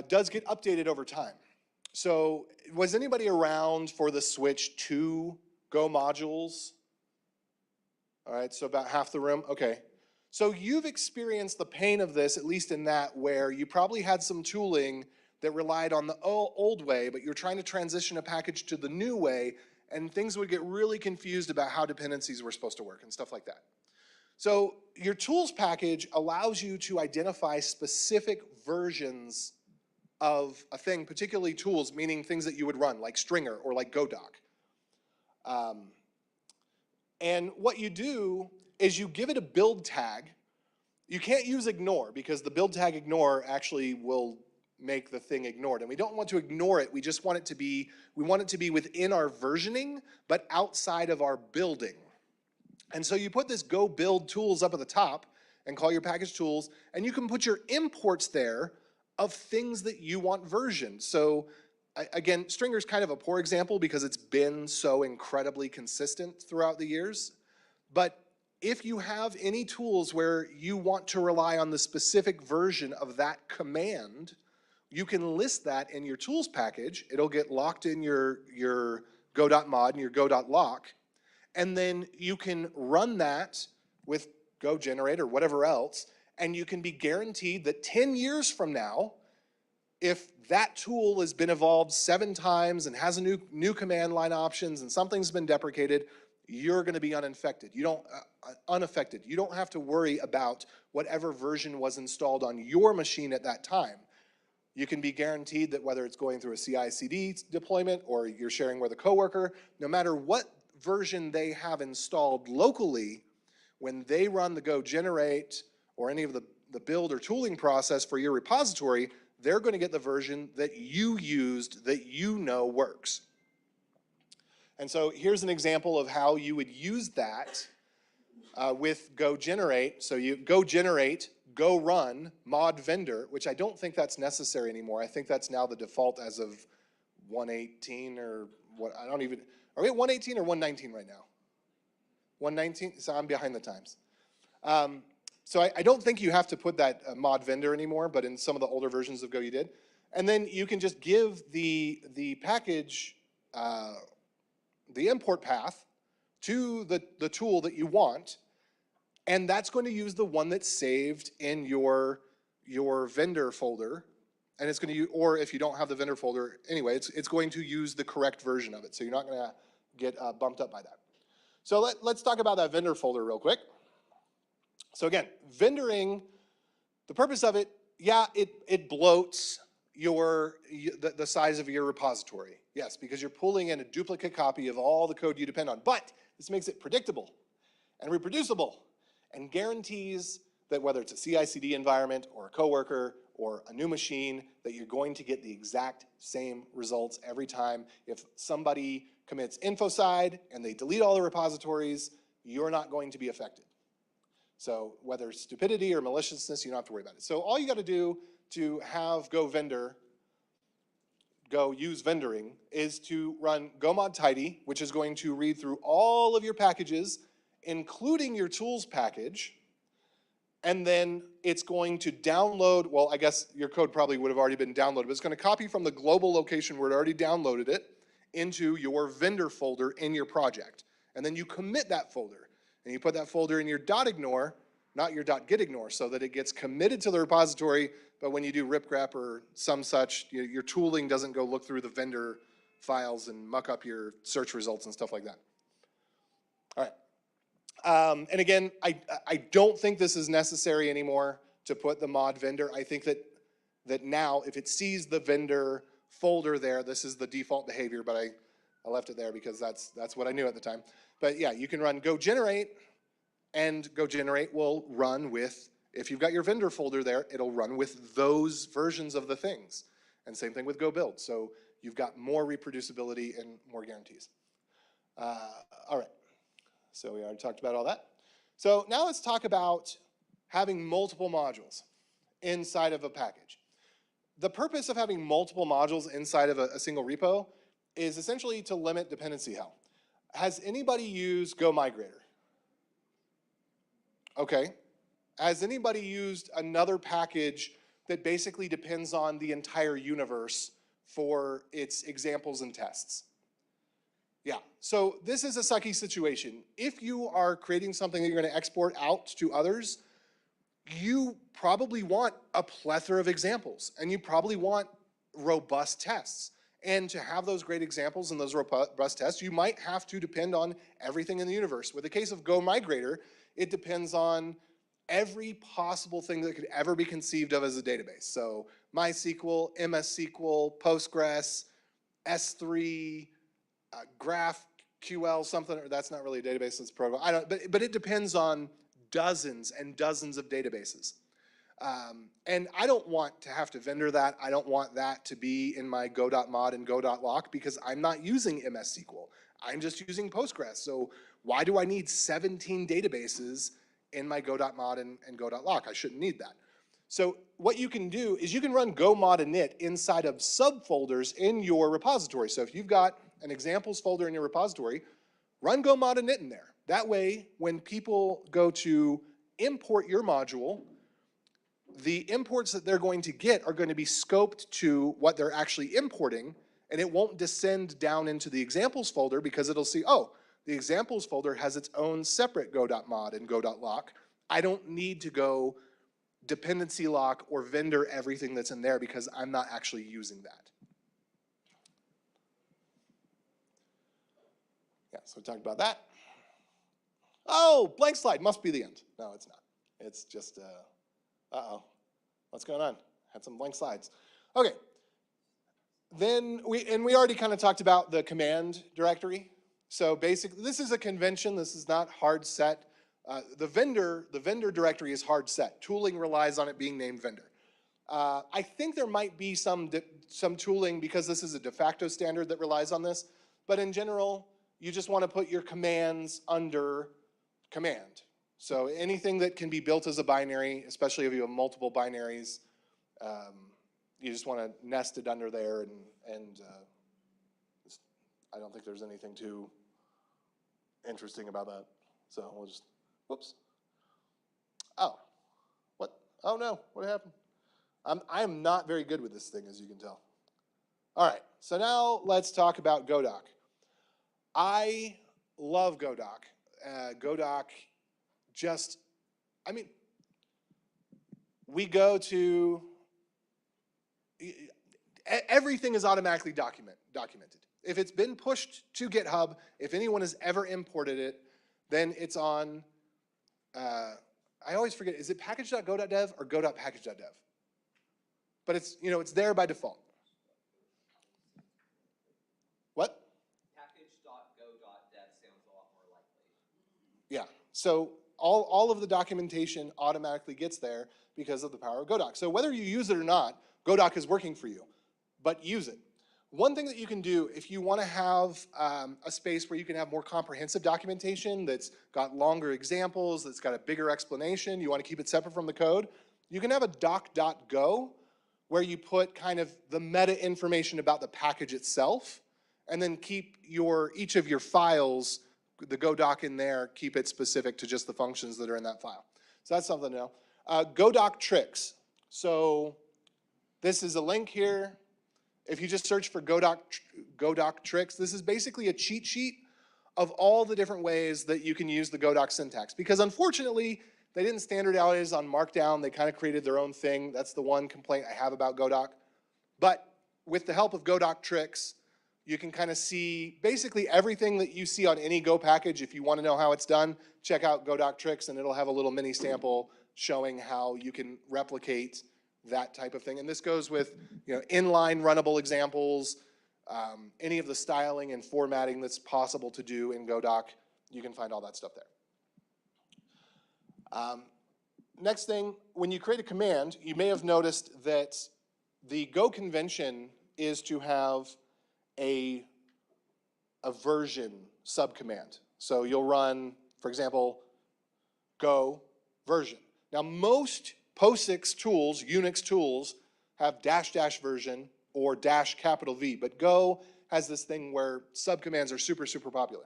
does get updated over time. So was anybody around for the switch to Go modules? All right, so about half the room, okay. So you've experienced the pain of this, at least in that, where you probably had some tooling that relied on the old way, but you're trying to transition a package to the new way, and things would get really confused about how dependencies were supposed to work and stuff like that. So your tools package allows you to identify specific versions of a thing, particularly tools, meaning things that you would run, like Stringer or like GoDoc. And what you do is you give it a build tag. You can't use ignore because the build tag ignore actually will make the thing ignored. And we don't want to ignore it. We just want it to be, we want it to be within our versioning, but outside of our building. And so you put this Go build tools up at the top and call your package tools, and you can put your imports there of things that you want versioned. So again, Stringer's kind of a poor example because it's been so incredibly consistent throughout the years. But if you have any tools where you want to rely on the specific version of that command, you can list that in your tools package. It'll get locked in your go.mod and your go.lock. And then you can run that with GoGenerate or whatever else, and you can be guaranteed that 10 years from now, if that tool has been evolved 7 times and has a new command line options and something's been deprecated, you're going to be unaffected. You don't have to worry about whatever version was installed on your machine at that time. You can be guaranteed that whether it's going through a CI/CD deployment or you're sharing with a coworker, no matter what version they have installed locally, when they run the GoGenerate or any of the build or tooling process for your repository, they're going to get the version that you used that you know works. And so here's an example of how you would use that with GoGenerate. So you GoGenerate, go run, mod vendor, which I don't think that's necessary anymore. I think that's now the default as of 118 or what, I don't even, are we at 118 or 119 right now? 119, so I'm behind the times. So I don't think you have to put that mod vendor anymore, but in some of the older versions of Go you did. And then you can just give the package, the import path to the tool that you want, and that's going to use the one that's saved in your vendor folder, and it's going to use, or if you don't have the vendor folder, anyway, it's going to use the correct version of it, so you're not going to get bumped up by that. So let's talk about that vendor folder real quick. So again, vendoring, the purpose of it, yeah, it bloats the size of your repository. Yes, because you're pulling in a duplicate copy of all the code you depend on, but this makes it predictable and reproducible and guarantees that whether it's a CI/CD environment or a coworker or a new machine, that you're going to get the exact same results every time. If somebody commits info side and they delete all the repositories, you're not going to be affected. So whether it's stupidity or maliciousness, you don't have to worry about it. So all you got to do to have Go use vendoring is to run gomod tidy, which is going to read through all of your packages, including your tools package, and then it's going to download, well, I guess your code probably would have already been downloaded, but it's going to copy from the global location where it already downloaded it into your vendor folder in your project. And then you commit that folder, and you put that folder in your .ignore, not your .gitignore, so that it gets committed to the repository, but when you do ripgrep or some such, your tooling doesn't go look through the vendor files and muck up your search results and stuff like that. All right. And again, I don't think this is necessary anymore to put the mod vendor. I think that now, if it sees the vendor folder there, this is the default behavior, but I left it there because that's what I knew at the time. But yeah, you can run go generate, and go generate will run with, if you've got your vendor folder there, it'll run with those versions of the things. And same thing with go build. So you've got more reproducibility and more guarantees. All right. So we already talked about all that. So now let's talk about having multiple modules inside of a package. The purpose of having multiple modules inside of a single repo is essentially to limit dependency hell. Has anybody used GoMigrator? Okay. Has anybody used another package that basically depends on the entire universe for its examples and tests? Yeah, so this is a sucky situation. If you are creating something that you're going to export out to others, you probably want a plethora of examples, and you probably want robust tests. And to have those great examples and those robust tests, you might have to depend on everything in the universe. With the case of GoMigrator, it depends on every possible thing that could ever be conceived of as a database. So MySQL, MS-SQL, Postgres, S3, GraphQL, something, or that's not really a database, it's a protocol. I don't, but it depends on dozens and dozens of databases. And I don't want to have to vendor that. I don't want that to be in my go.mod and go.lock because I'm not using MS-SQL. I'm just using Postgres. So why do I need 17 databases in my go.mod and go.lock? I shouldn't need that. So what you can do is you can run go.mod init inside of subfolders in your repository. So if you've got an examples folder in your repository, run go.mod init in there. That way, when people go to import your module, the imports that they're going to get are going to be scoped to what they're actually importing, and it won't descend down into the examples folder because it'll see, oh, the examples folder has its own separate go.mod and go.lock. I don't need to go dependency lock or vendor everything that's in there because I'm not actually using that. Yeah, so we talked about that. Oh, blank slide, must be the end. No, it's not. It's just, uh-oh, what's going on? Had some blank slides. Okay, then we already kind of talked about the command directory. So basically, this is a convention. This is not hard set. The vendor directory is hard set. Tooling relies on it being named vendor. I think there might be some tooling because this is a de facto standard that relies on this. But in general, you just want to put your commands under command. So anything that can be built as a binary, especially if you have multiple binaries, you just want to nest it under there, and I don't think there's anything too interesting about that. So we'll just, whoops. Oh, what? Oh no, what happened? I am not very good with this thing, as you can tell. All right, so now let's talk about GoDoc. I love GoDoc. GoDoc just, I mean, we go to, everything is automatically documented. If it's been pushed to GitHub, if anyone has ever imported it, then it's on, I always forget, is it package.go.dev or go.package.dev? But it's, you know, it's there by default. What? Package.go.dev sounds a lot more likely. Yeah, so all of the documentation automatically gets there because of the power of GoDoc. So whether you use it or not, GoDoc is working for you, but use it. One thing that you can do if you want to have a space where you can have more comprehensive documentation that's got longer examples, that's got a bigger explanation, you want to keep it separate from the code, you can have a doc.go where you put kind of the meta information about the package itself, and then keep each of your files, the Go doc in there, keep it specific to just the functions that are in that file. So that's something to know. Go doc tricks. So this is a link here. If you just search for Go doc tricks, this is basically a cheat sheet of all the different ways that you can use the Go doc syntax. Because unfortunately, they didn't standardize on Markdown. They kind of created their own thing. That's the one complaint I have about Go doc. But with the help of Go doc tricks, you can kind of see basically everything that you see on any Go package. If you want to know how it's done, check out Go doc tricks, and it'll have a little mini sample showing how you can replicate that type of thing. And this goes with inline runnable examples, any of the styling and formatting that's possible to do in Go doc. You can find all that stuff there. Next thing, when you create a command, you may have noticed that the Go convention is to have a version subcommand. So you'll run, for example, Go version. Now most POSIX tools, Unix tools, have -- version or --V, but Go has this thing where subcommands are super, super popular.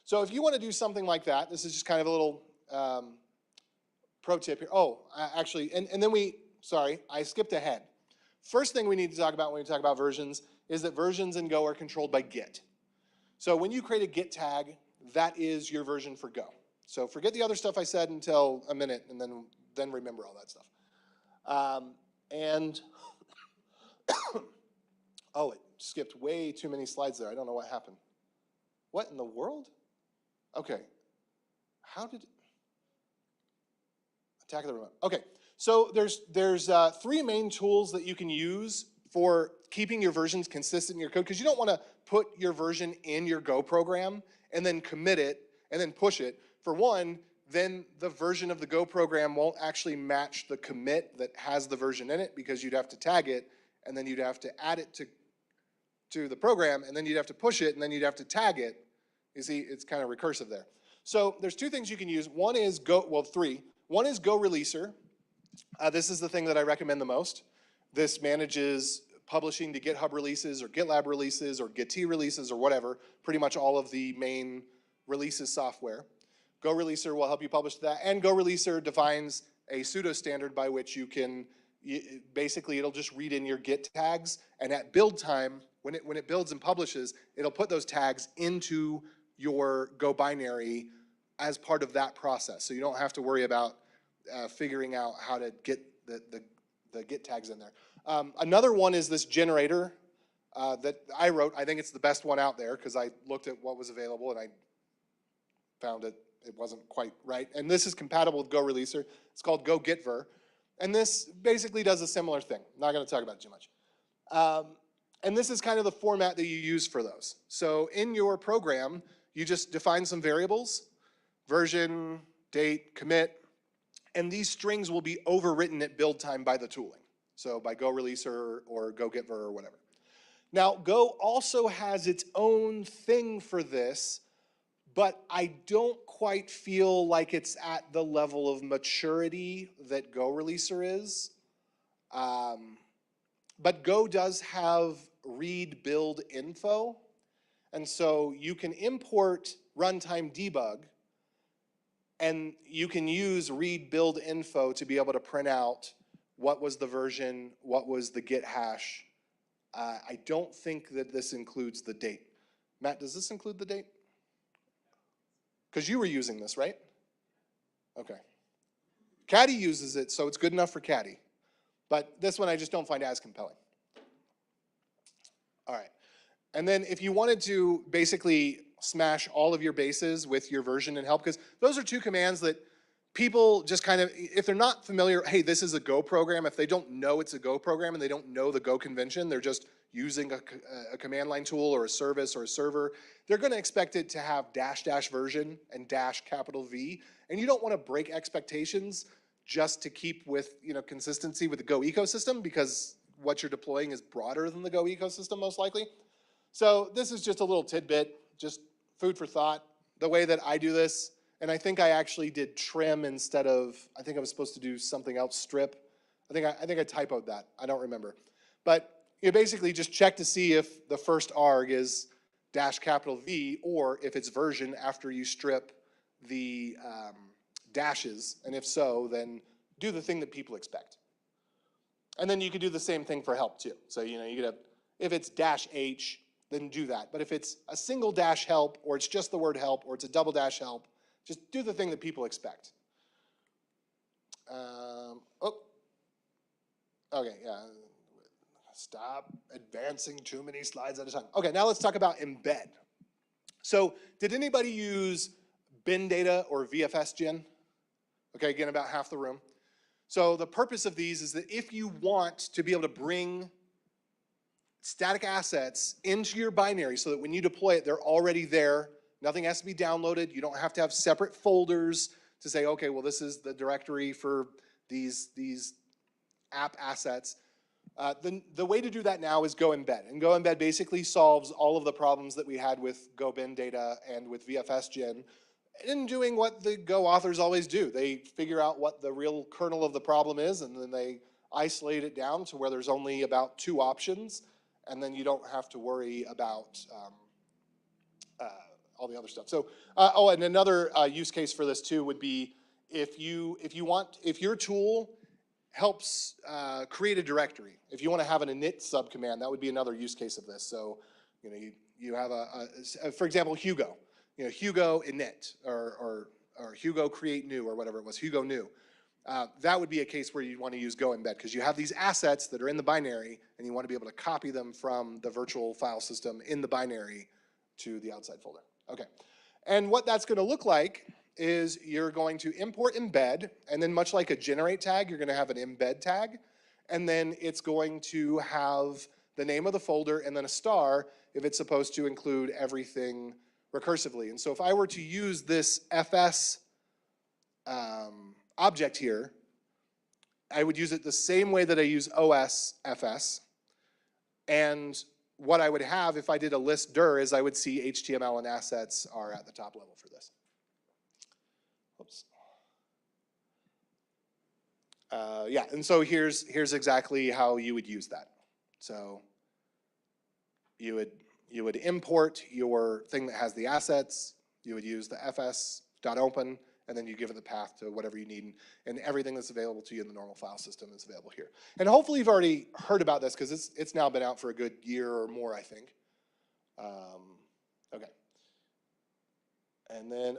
So if you want to do something like that, this is just kind of a little pro tip here. Oh, actually, and then sorry, I skipped ahead. First thing we need to talk about when we talk about versions is that versions in Go are controlled by Git. So when you create a Git tag, that is your version for Go. So forget the other stuff I said until a minute, and then remember all that stuff. Oh, it skipped way too many slides there. I don't know what happened. What in the world? Okay. How did... Attack of the remote. Okay, so there's 3 main tools that you can use for keeping your versions consistent in your code, because you don't want to put your version in your Go program and then commit it and then push it. For one, then the version of the Go program won't actually match the commit that has the version in it, because you'd have to tag it, and then you'd have to add it to the program, and then you'd have to push it, and then you'd have to tag it. You see, it's kind of recursive there. So there's 2 things you can use. One is 3. One is Go Releaser. This is the thing that I recommend the most. This manages publishing to GitHub releases or GitLab releases or Git releases or whatever, pretty much all of the main releases software. Go Releaser will help you publish that, and Go Releaser defines a pseudo standard by which you can, basically it'll just read in your Git tags, and at build time, when it builds and publishes, it'll put those tags into your Go binary as part of that process. So you don't have to worry about figuring out how to get the Git tags in there. Another one is this generator that I wrote. I think it's the best one out there because I looked at what was available and I found it wasn't quite right. And this is compatible with Go Releaser. It's called Go Gitver. And this basically does a similar thing. I'm not going to talk about it too much. And this is kind of the format that you use for those. So in your program, you just define some variables, version, date, commit, and these strings will be overwritten at build time by the tooling. So by Go Releaser or Go Gitver or whatever. Now, Go also has its own thing for this, but I don't quite feel like it's at the level of maturity that Go Releaser is. But Go does have read build info, and so you can import runtime debug, and you can use read build info to be able to print out what was the version, what was the Git hash. I don't think that this includes the date. Matt, does this include the date? Because you were using this, right? Okay. Caddy uses it, so it's good enough for Caddy. But this one I just don't find as compelling. All right. And then if you wanted to basically smash all of your bases with your version and help, because those are 2 commands that people just kind of, if they're not familiar, hey, this is a Go program, if they don't know it's a Go program and they don't know the Go convention, they're just using a command line tool or a service or a server, they're going to expect it to have -- version and --V. And you don't want to break expectations just to keep with consistency with the Go ecosystem, because what you're deploying is broader than the Go ecosystem, most likely. So this is just a little tidbit, just food for thought. The way that I do this, and I think I actually did trim instead of, I think I was supposed to do something else, strip. I think I typoed that. I don't remember. But you basically just check to see if the first arg is -V, or if it's version after you strip the dashes, and if so, then do the thing that people expect. And then you could do the same thing for help too. So, you know, you could have, if it's -H, then do that. But if it's a single dash help, or it's just the word help, or it's a double dash help, just do the thing that people expect. Okay, yeah. Stop advancing too many slides at a time. Okay, now let's talk about embed. So, did anybody use bin data or VFS gen? Okay, again, about half the room. So the purpose of these is that if you want to be able to bring static assets into your binary so that when you deploy it, they're already there. Nothing has to be downloaded. You don't have to have separate folders to say, okay, well, this is the directory for these app assets. The way to do that now is GoEmbed. And GoEmbed basically solves all of the problems that we had with GoBin data and with VFS gen in doing what the Go authors always do. They figure out what the real kernel of the problem is, and then they isolate it down to where there's only about 2 options, and then you don't have to worry about all the other stuff. So, and another use case for this too would be if your tool helps create a directory. If you want to have an init subcommand, that would be another use case of this. So, you know, you have for example, Hugo. You know, Hugo init or Hugo create new or whatever it was, Hugo new. That would be a case where you want to use GoEmbed because you have these assets that are in the binary and you want to be able to copy them from the virtual file system in the binary to the outside folder. Okay, and what that's going to look like is you're going to import embed, and then much like a generate tag, you're going to have an embed tag, and then it's going to have the name of the folder and then a star if it's supposed to include everything recursively. And so if I were to use this FS object here, I would use it the same way that I use OS FS. And what I would have if I did a list dir is I would see HTML and assets are at the top level for this. Oops. Yeah, and so here's exactly how you would use that. So you would import your thing that has the assets, you would use the fs.open, and then you give it the path to whatever you need, and everything that's available to you in the normal file system is available here. And hopefully you've already heard about this because it's now been out for a good year or more, I think. Okay. And then,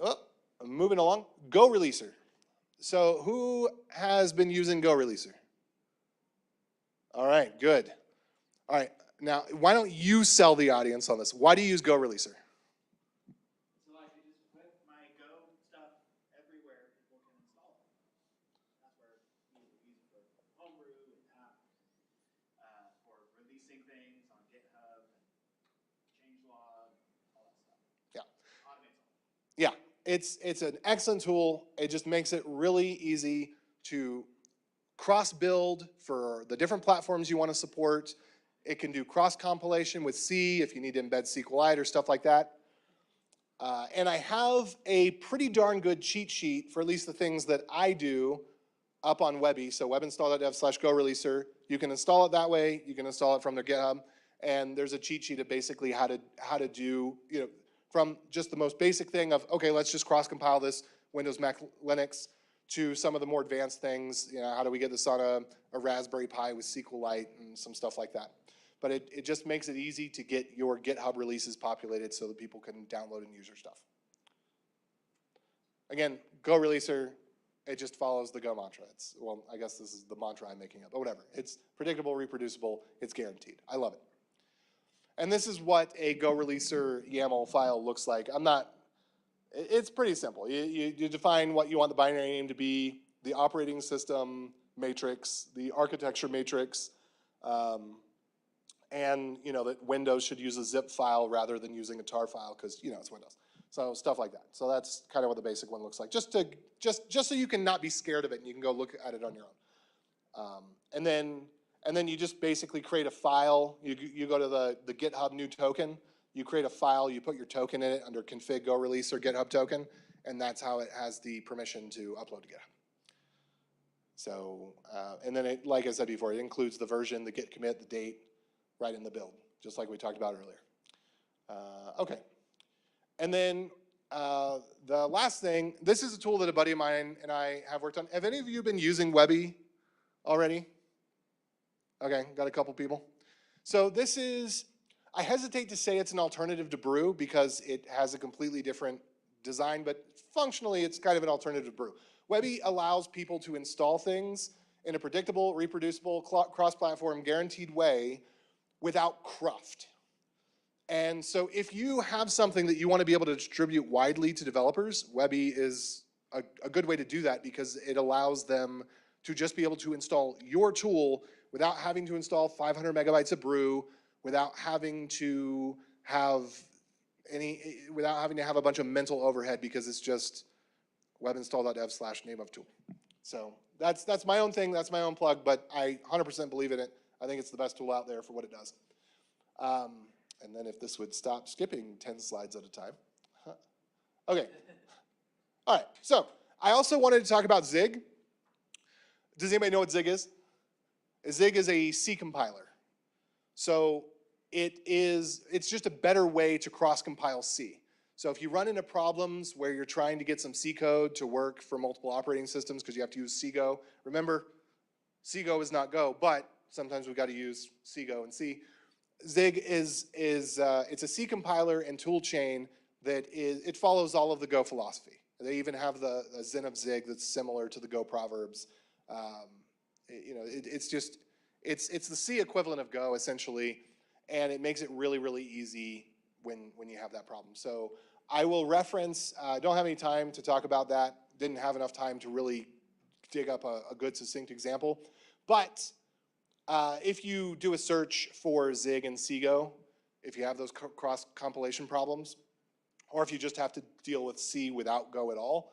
moving along, GoReleaser. So who has been using GoReleaser? All right, good. All right. Now, why don't you sell the audience on this? Why do you use GoReleaser? So I can just put my Go stuff everywhere people can install it. That's where people use it for homebrew and app, for releasing things on GitHub, changelog, all that stuff. Yeah. Automates all. Yeah, it's an excellent tool. It just makes it really easy to cross-build for the different platforms you want to support. It can do cross-compilation with C if you need to embed SQLite or stuff like that. And I have a pretty darn good cheat sheet for at least the things that I do up on Webby. So webinstall.dev/GoReleaser. You can install it that way. You can install it from their GitHub. And there's a cheat sheet of basically how to do, you know, from just the most basic thing of, okay, let's just cross-compile this Windows, Mac, Linux, to some of the more advanced things. You know, how do we get this on a Raspberry Pi with SQLite and some stuff like that. But it just makes it easy to get your GitHub releases populated so that people can download and use your stuff. Again, GoReleaser, it just follows the Go mantra. Well, I guess this is the mantra I'm making up, but whatever. It's predictable, reproducible, it's guaranteed. I love it. And this is what a GoReleaser YAML file looks like. It's pretty simple. You define what you want the binary name to be, the operating system matrix, the architecture matrix, and you know that Windows should use a zip file rather than using a tar file because you know it's Windows. So stuff like that. So that's kind of what the basic one looks like. Just so you can not be scared of it and you can go look at it on your own. And then And then you just basically create a file. You go to the GitHub new token. You create a file. You put your token in it under config go release or GitHub token, and that's how it has the permission to upload to GitHub. So, and then it, like I said before, it includes the version, the git commit, the date, right in the build, just like we talked about earlier. Okay. And then the last thing, this is a tool that a buddy of mine and I have worked on. Have any of you been using Webby already? Okay, got a couple people. So this is, I hesitate to say it's an alternative to Brew because it has a completely different design, but functionally it's kind of an alternative to Brew. Webby allows people to install things in a predictable, reproducible, cross-platform, guaranteed way without cruft. And so if you have something that you want to be able to distribute widely to developers, Webby is a good way to do that because it allows them to just be able to install your tool without having to install 500 megabytes of Brew, without having to have a bunch of mental overhead because it's just webinstall.dev/name of tool. So that's my own thing, that's my own plug, but I 100% believe in it. I think it's the best tool out there for what it does. And then if this would stop skipping 10 slides at a time. Okay. All right, so I also wanted to talk about Zig. Does anybody know what Zig is? Zig is a C compiler. So it's just a better way to cross-compile C. So if you run into problems where you're trying to get some C code to work for multiple operating systems because you have to use CGO, remember, CGO is not Go, but sometimes we've got to use CGO and C. Zig it's a C compiler and tool chain that it follows all of the Go philosophy. They even have the Zen of Zig that's similar to the Go proverbs. It's the C equivalent of Go essentially, and it makes it really, really easy when you have that problem. So I will reference, I don't have any time to talk about that, didn't have enough time to really dig up a good succinct example, but if you do a search for Zig and CGO, if you have those cross-compilation problems, or if you just have to deal with C without Go at all,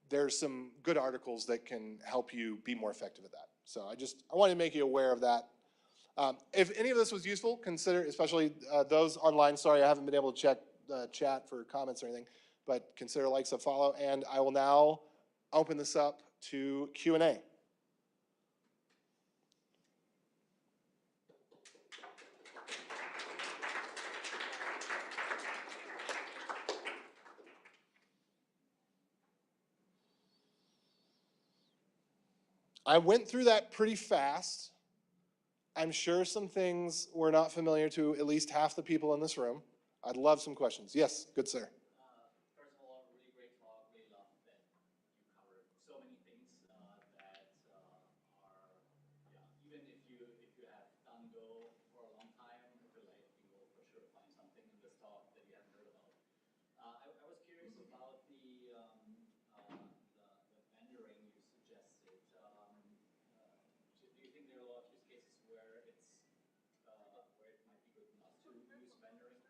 there's some good articles that can help you be more effective at that. So I wanted to make you aware of that. If any of this was useful, consider, especially those online, sorry I haven't been able to check the chat for comments or anything, but consider like, sub, follow, and I will now open this up to Q&A. I went through that pretty fast. I'm sure some things were not familiar to at least half the people in this room. I'd love some questions. Yes, good sir. First of all, really great talk. Really love that you covered so many things that are, even if you have done Go for a long time, I feel like you will for sure find something in this talk that you haven't heard about. I was curious about the vendoring you suggested. Do you think there are a lot of use cases where it might be good not to use vendoring?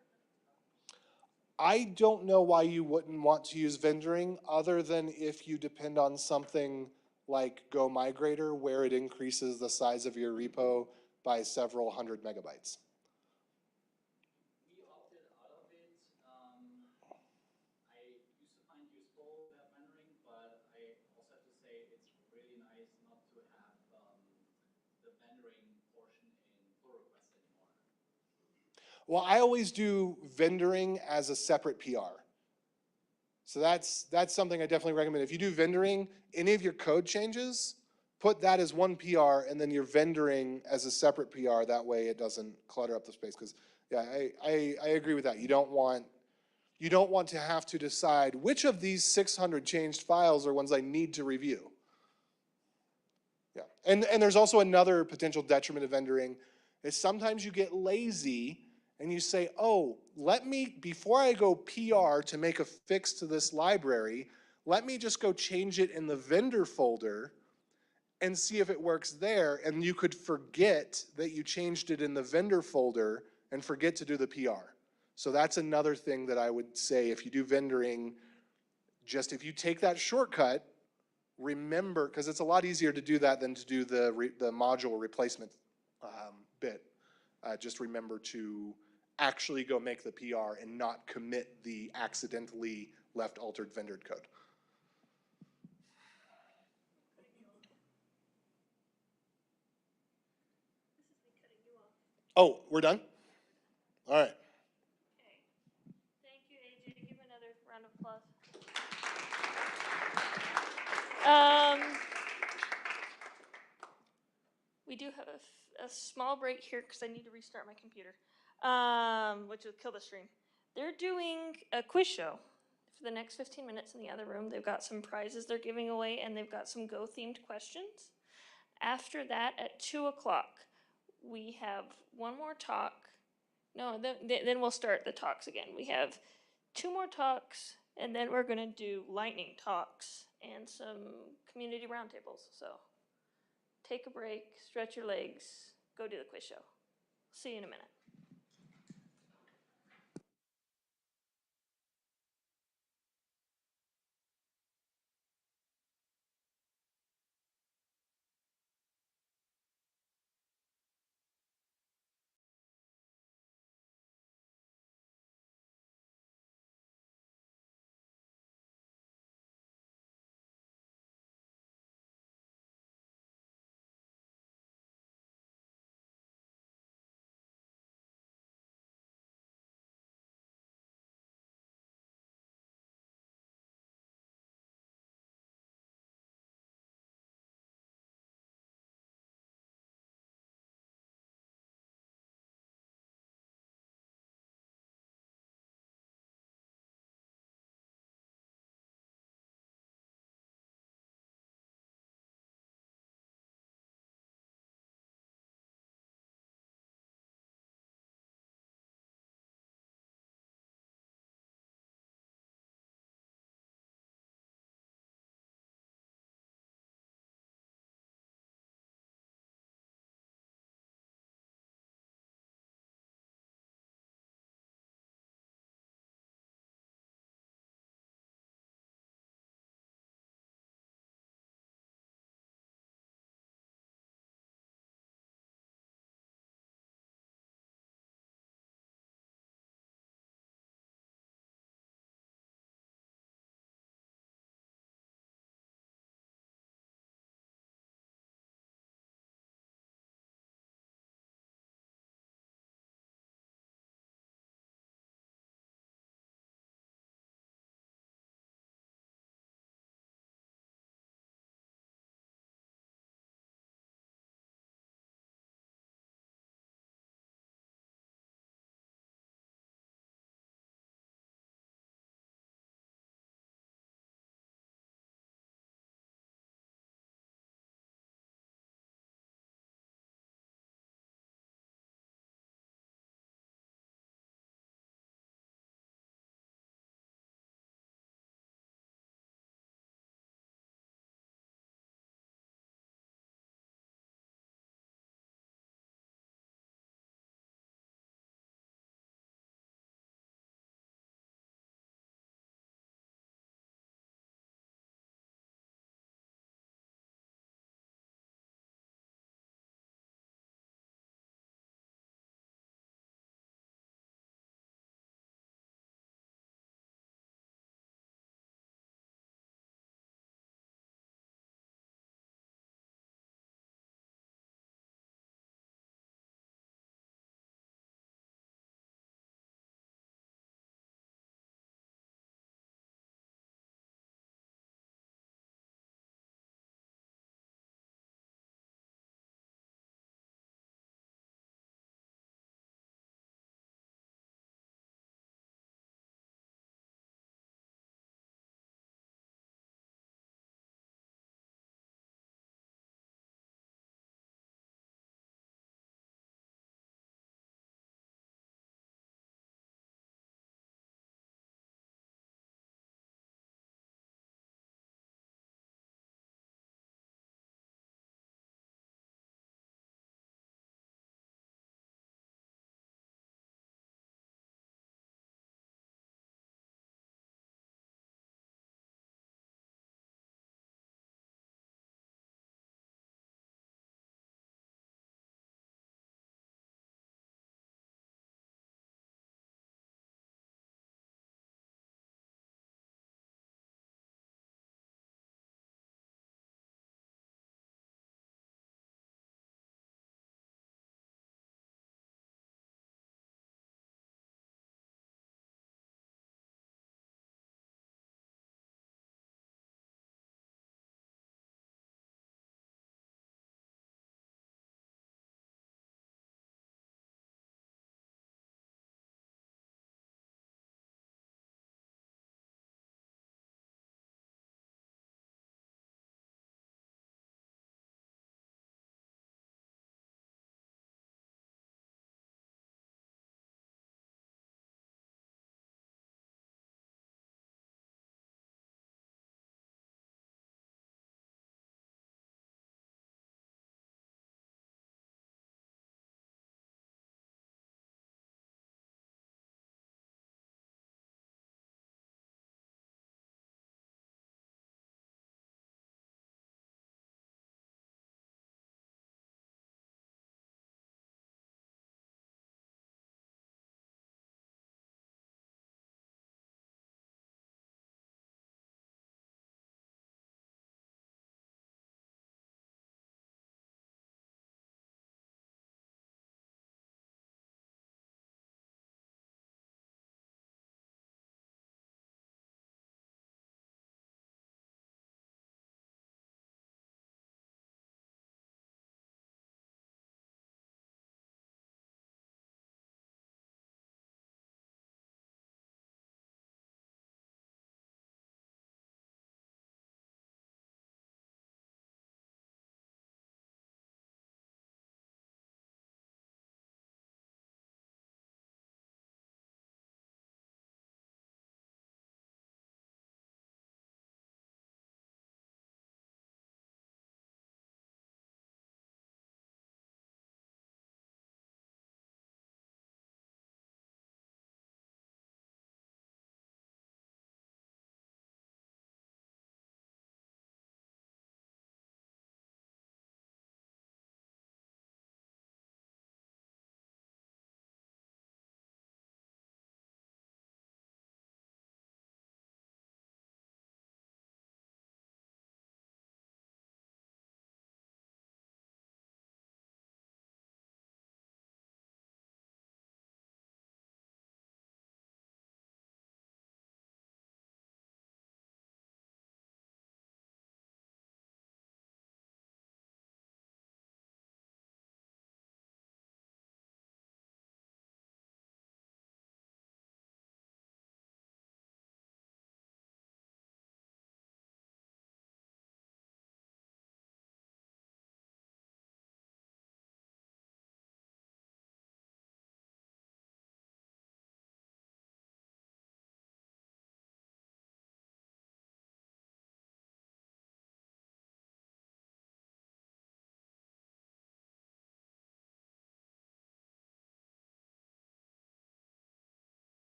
I don't know why you wouldn't want to use vendoring other than if you depend on something like Go Migrator where it increases the size of your repo by several hundred megabytes. We opted out of it. I used to find useful that vendoring, but I also have to say it's really nice not to have the vendoring portion in pull requests anymore. Well, I always do vendoring as a separate PR. So that's something I definitely recommend. If you do vendoring, any of your code changes, put that as one PR and then you're vendoring as a separate PR. That way it doesn't clutter up the space. Because yeah, I agree with that. You don't want to have to decide which of these 600 changed files are ones I need to review. Yeah, and there's also another potential detriment of vendoring is sometimes you get lazy and you say, oh, before I go PR to make a fix to this library, let me just go change it in the vendor folder and see if it works there. And you could forget that you changed it in the vendor folder and forget to do the PR. So that's another thing that I would say if you do vendoring, just if you take that shortcut, remember, because it's a lot easier to do that than to do the module replacement bit. Just remember to actually go make the PR and not commit the accidentally left altered vendor code. Oh, we're done? All right. Okay. Thank you, AJ. Give him another round of applause. We do have a small break here because I need to restart my computer, which will kill the stream. They're doing a quiz show for the next 15 minutes in the other room. They've got some prizes they're giving away, and they've got some Go-themed questions. After that, at 2 o'clock, we have one more talk. No, then we'll start the talks again. We have 2 more talks, and then we're going to do lightning talks and some community roundtables. So take a break, stretch your legs, go do the quiz show. See you in a minute.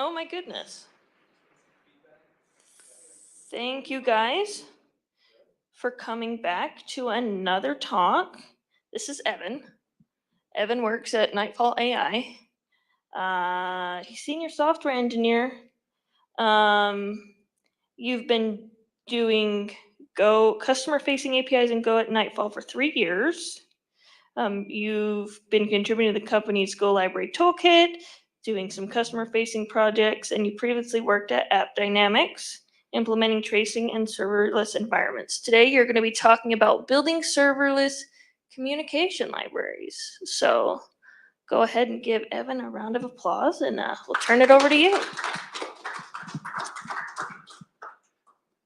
Oh my goodness. Thank you guys for coming back to another talk. This is Evan. Evan works at Nightfall AI. He's senior software engineer. You've been doing Go customer-facing APIs in Go at Nightfall for 3 years. You've been contributing to the company's Go library toolkit, doing some customer-facing projects, and you previously worked at AppDynamics, implementing tracing and serverless environments. Today, you're going to be talking about building serverless communication libraries. So go ahead and give Evan a round of applause, and we'll turn it over to you.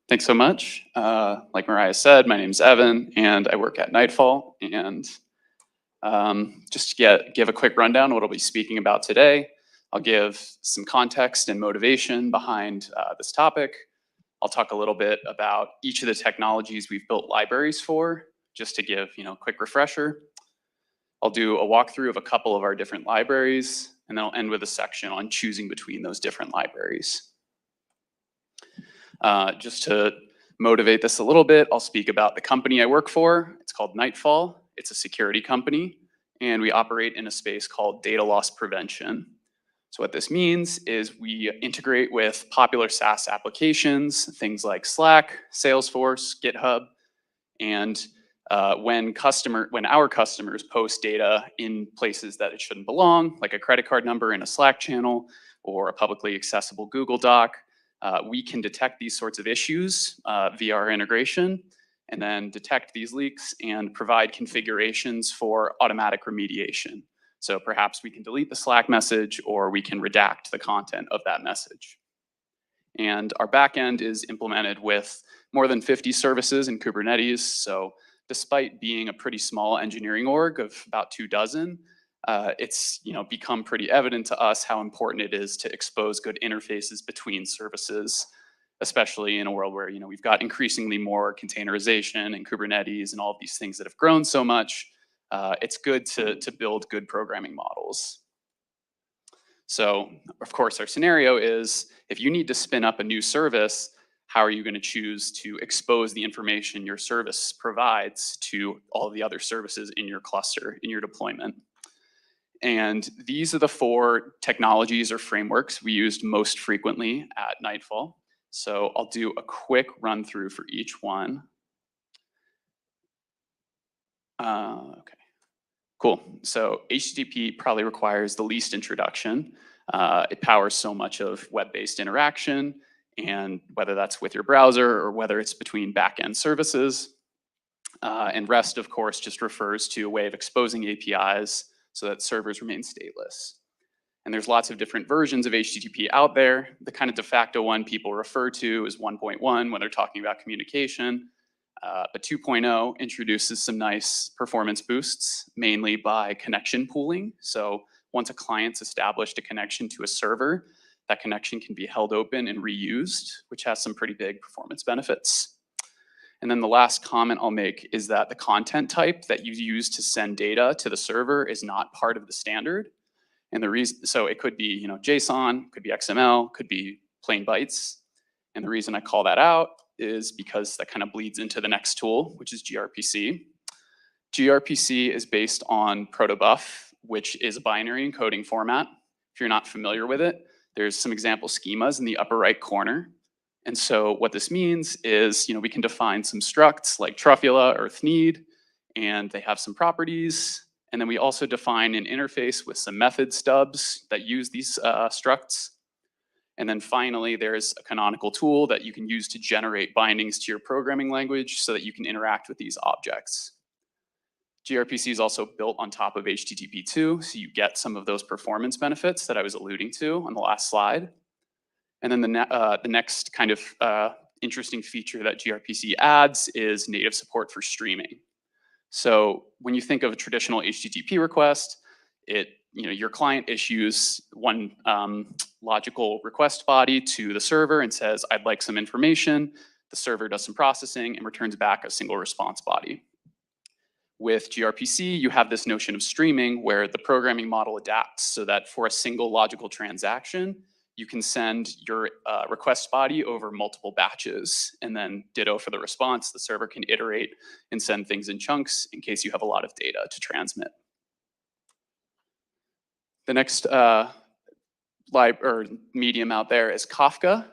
Thanks so much. Like Mariah said, my name's Evan, and I work at Nightfall. And just to give a quick rundown of what I'll be speaking about today, I'll give some context and motivation behind this topic. I'll talk a little bit about each of the technologies we've built libraries for, just to give a quick refresher. I'll do a walkthrough of a couple of our different libraries, and then I'll end with a section on choosing between those different libraries. Just to motivate this a little bit, I'll speak about the company I work for. It's called Nightfall. It's a security company, and we operate in a space called data loss prevention. So what this means is we integrate with popular SaaS applications, things like Slack, Salesforce, GitHub, and when our customers post data in places that it shouldn't belong, like a credit card number in a Slack channel or a publicly accessible Google Doc, we can detect these sorts of issues via our integration, and then detect these leaks and provide configurations for automatic remediation. So perhaps we can delete the Slack message, or we can redact the content of that message. And our backend is implemented with more than 50 services in Kubernetes. So despite being a pretty small engineering org of about 24, it's become pretty evident to us how important it is to expose good interfaces between services, especially in a world where we've got increasingly more containerization and Kubernetes and all of these things that have grown so much. It's good to build good programming models. So of course our scenario is, if you need to spin up a new service, how are you going to choose to expose the information your service provides to all the other services in your cluster, in your deployment? And these are the 4 technologies or frameworks we used most frequently at Nightfall. So I'll do a quick run through for each one. Okay, cool. So HTTP probably requires the least introduction. It powers so much of web-based interaction, and whether that's with your browser or whether it's between back-end services. And REST, of course, just refers to a way of exposing APIs so that servers remain stateless. And there's lots of different versions of HTTP out there. The kind of de facto one people refer to is 1.1 when they're talking about communication. But 2.0 introduces some nice performance boosts, mainly by connection pooling. So once a client's established a connection to a server, that connection can be held open and reused, which has some pretty big performance benefits. And then the last comment I'll make is that the content type that you use to send data to the server is not part of the standard. And the reason, so it could be JSON, could be XML, could be plain bytes. And the reason I call that out is because that kind of bleeds into the next tool, which is gRPC. gRPC is based on protobuf, which is a binary encoding format. If you're not familiar with it, there's some example schemas in the upper right corner. And so what this means is, we can define some structs like truffula or thneed, and they have some properties. And then we also define an interface with some method stubs that use these structs. And then finally, there's a canonical tool that you can use to generate bindings to your programming language so that you can interact with these objects. gRPC is also built on top of HTTP2, so you get some of those performance benefits that I was alluding to on the last slide. And then the next kind of interesting feature that gRPC adds is native support for streaming. So when you think of a traditional HTTP request, your client issues one logical request body to the server and says, I'd like some information. The server does some processing and returns back a single response body. With gRPC, you have this notion of streaming where the programming model adapts so that for a single logical transaction, you can send your request body over multiple batches, and then ditto for the response. The server can iterate and send things in chunks in case you have a lot of data to transmit. The next medium out there is Kafka,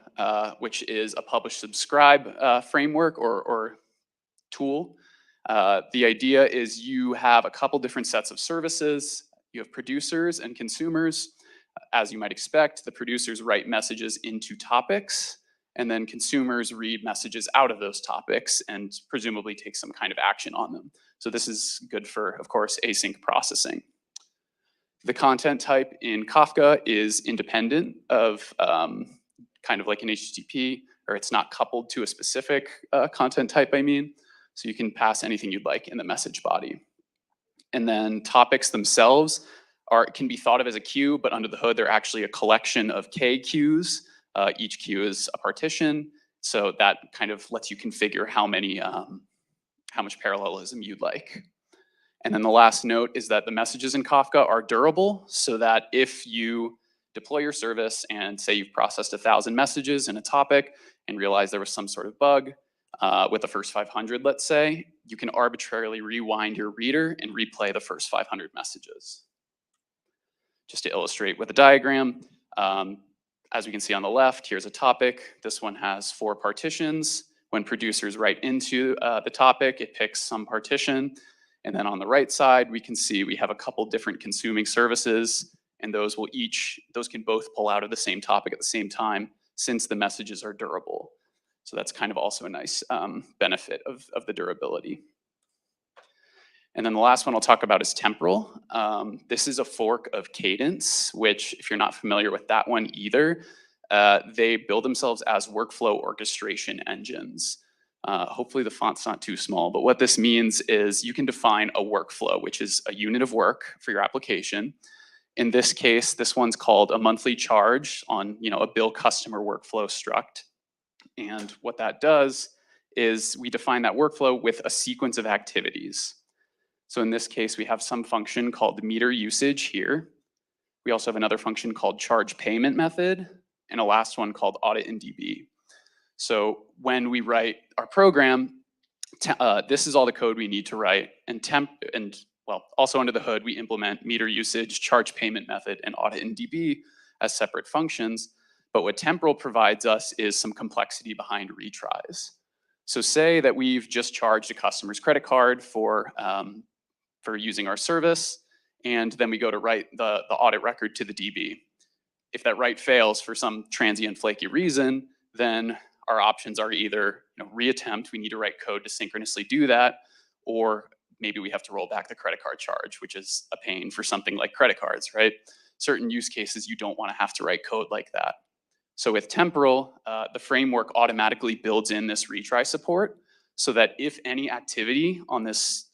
which is a publish-subscribe framework or tool. The idea is you have a couple different sets of services. You have producers and consumers. As you might expect, the producers write messages into topics, and then consumers read messages out of those topics and presumably take some kind of action on them. So this is good for, of course, async processing. The content type in Kafka is independent of kind of like an HTTP, or it's not coupled to a specific content type, I mean. So you can pass anything you'd like in the message body. And then topics themselves can be thought of as a queue, but under the hood, they're actually a collection of K queues. Each queue is a partition. So that kind of lets you configure how much parallelism you'd like. And then the last note is that the messages in Kafka are durable, so that if you deploy your service and say you've processed 1,000 messages in a topic and realize there was some sort of bug with the first 500, let's say, you can arbitrarily rewind your reader and replay the first 500 messages. Just to illustrate with a diagram, as we can see on the left, here's a topic. This one has 4 partitions. When producers write into the topic, it picks some partition. And then on the right side, we can see we have a couple different consuming services, and those can both pull out of the same topic at the same time, since the messages are durable. So that's kind of also a nice benefit of the durability. And then the last one I'll talk about is temporal. This is a fork of Cadence, which, if you're not familiar with that one either, they build themselves as workflow orchestration engines. Hopefully the font's not too small, but what this means is you can define a workflow, which is a unit of work for your application. In this case, this one's called a monthly charge on a bill customer workflow struct. And what that does is we define that workflow with a sequence of activities. So in this case, we have some function called meter usage here. We also have another function called charge payment method, and a last one called audit in DB. So when we write our program, this is all the code we need to write. And also under the hood, we implement meter usage, charge payment method, and audit in DB as separate functions. But what temporal provides us is some complexity behind retries. So say that we've just charged a customer's credit card for using our service, and then we go to write the audit record to the DB. If that write fails for some transient flaky reason, then our options are either reattempt, we need to write code to synchronously do that, or maybe we have to roll back the credit card charge, which is a pain for something like credit cards, right? Certain use cases, you don't want to have to write code like that. So with temporal, the framework automatically builds in this retry support, so that if any activity on this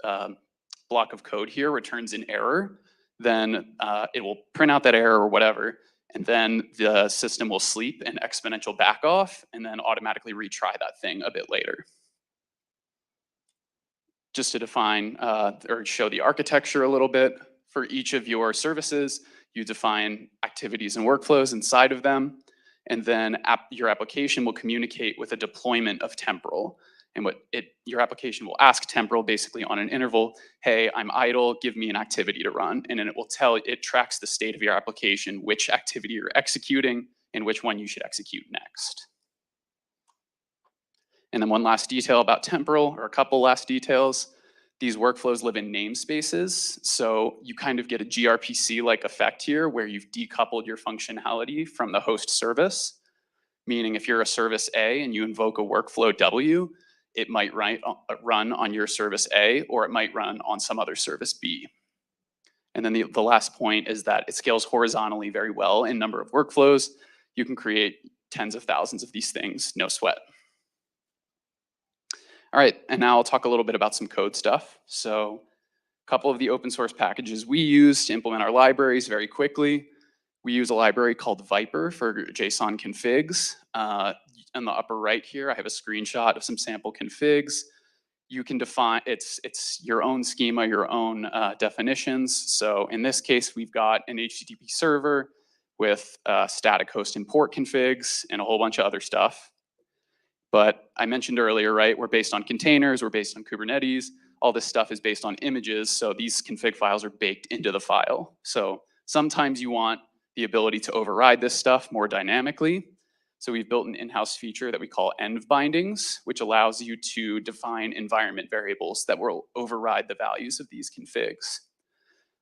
block of code here returns an error, then it will print out that error or whatever, and then the system will sleep and exponential back off, and then automatically retry that thing a bit later. Just to define or show the architecture a little bit, for each of your services, you define activities and workflows inside of them, and then your application will communicate with a deployment of temporal. And your application will ask temporal basically on an interval, hey, I'm idle, give me an activity to run. And then it tracks the state of your application, which activity you're executing, and which one you should execute next. And then one last detail about temporal, or a couple last details. These workflows live in namespaces. So you kind of get a gRPC-like effect here, where you've decoupled your functionality from the host service. Meaning if you're a service A and you invoke a workflow W, it might run on your service A, or it might run on some other service B. And then the last point is that it scales horizontally very well in number of workflows. You can create tens of thousands of these things, no sweat. All right, and now I'll talk a little bit about some code stuff. So a couple of the open source packages we use to implement our libraries very quickly. We use a library called Viper for JSON configs. In the upper right here, I have a screenshot of some sample configs. You can define, it's your own schema, your own definitions. So in this case, we've got an HTTP server with static host import configs and a whole bunch of other stuff. But I mentioned earlier, right, we're based on containers, we're based on Kubernetes, all this stuff is based on images, so these config files are baked into the file. So sometimes you want the ability to override this stuff more dynamically. So we've built an in-house feature that we call env bindings, which allows you to define environment variables that will override the values of these configs.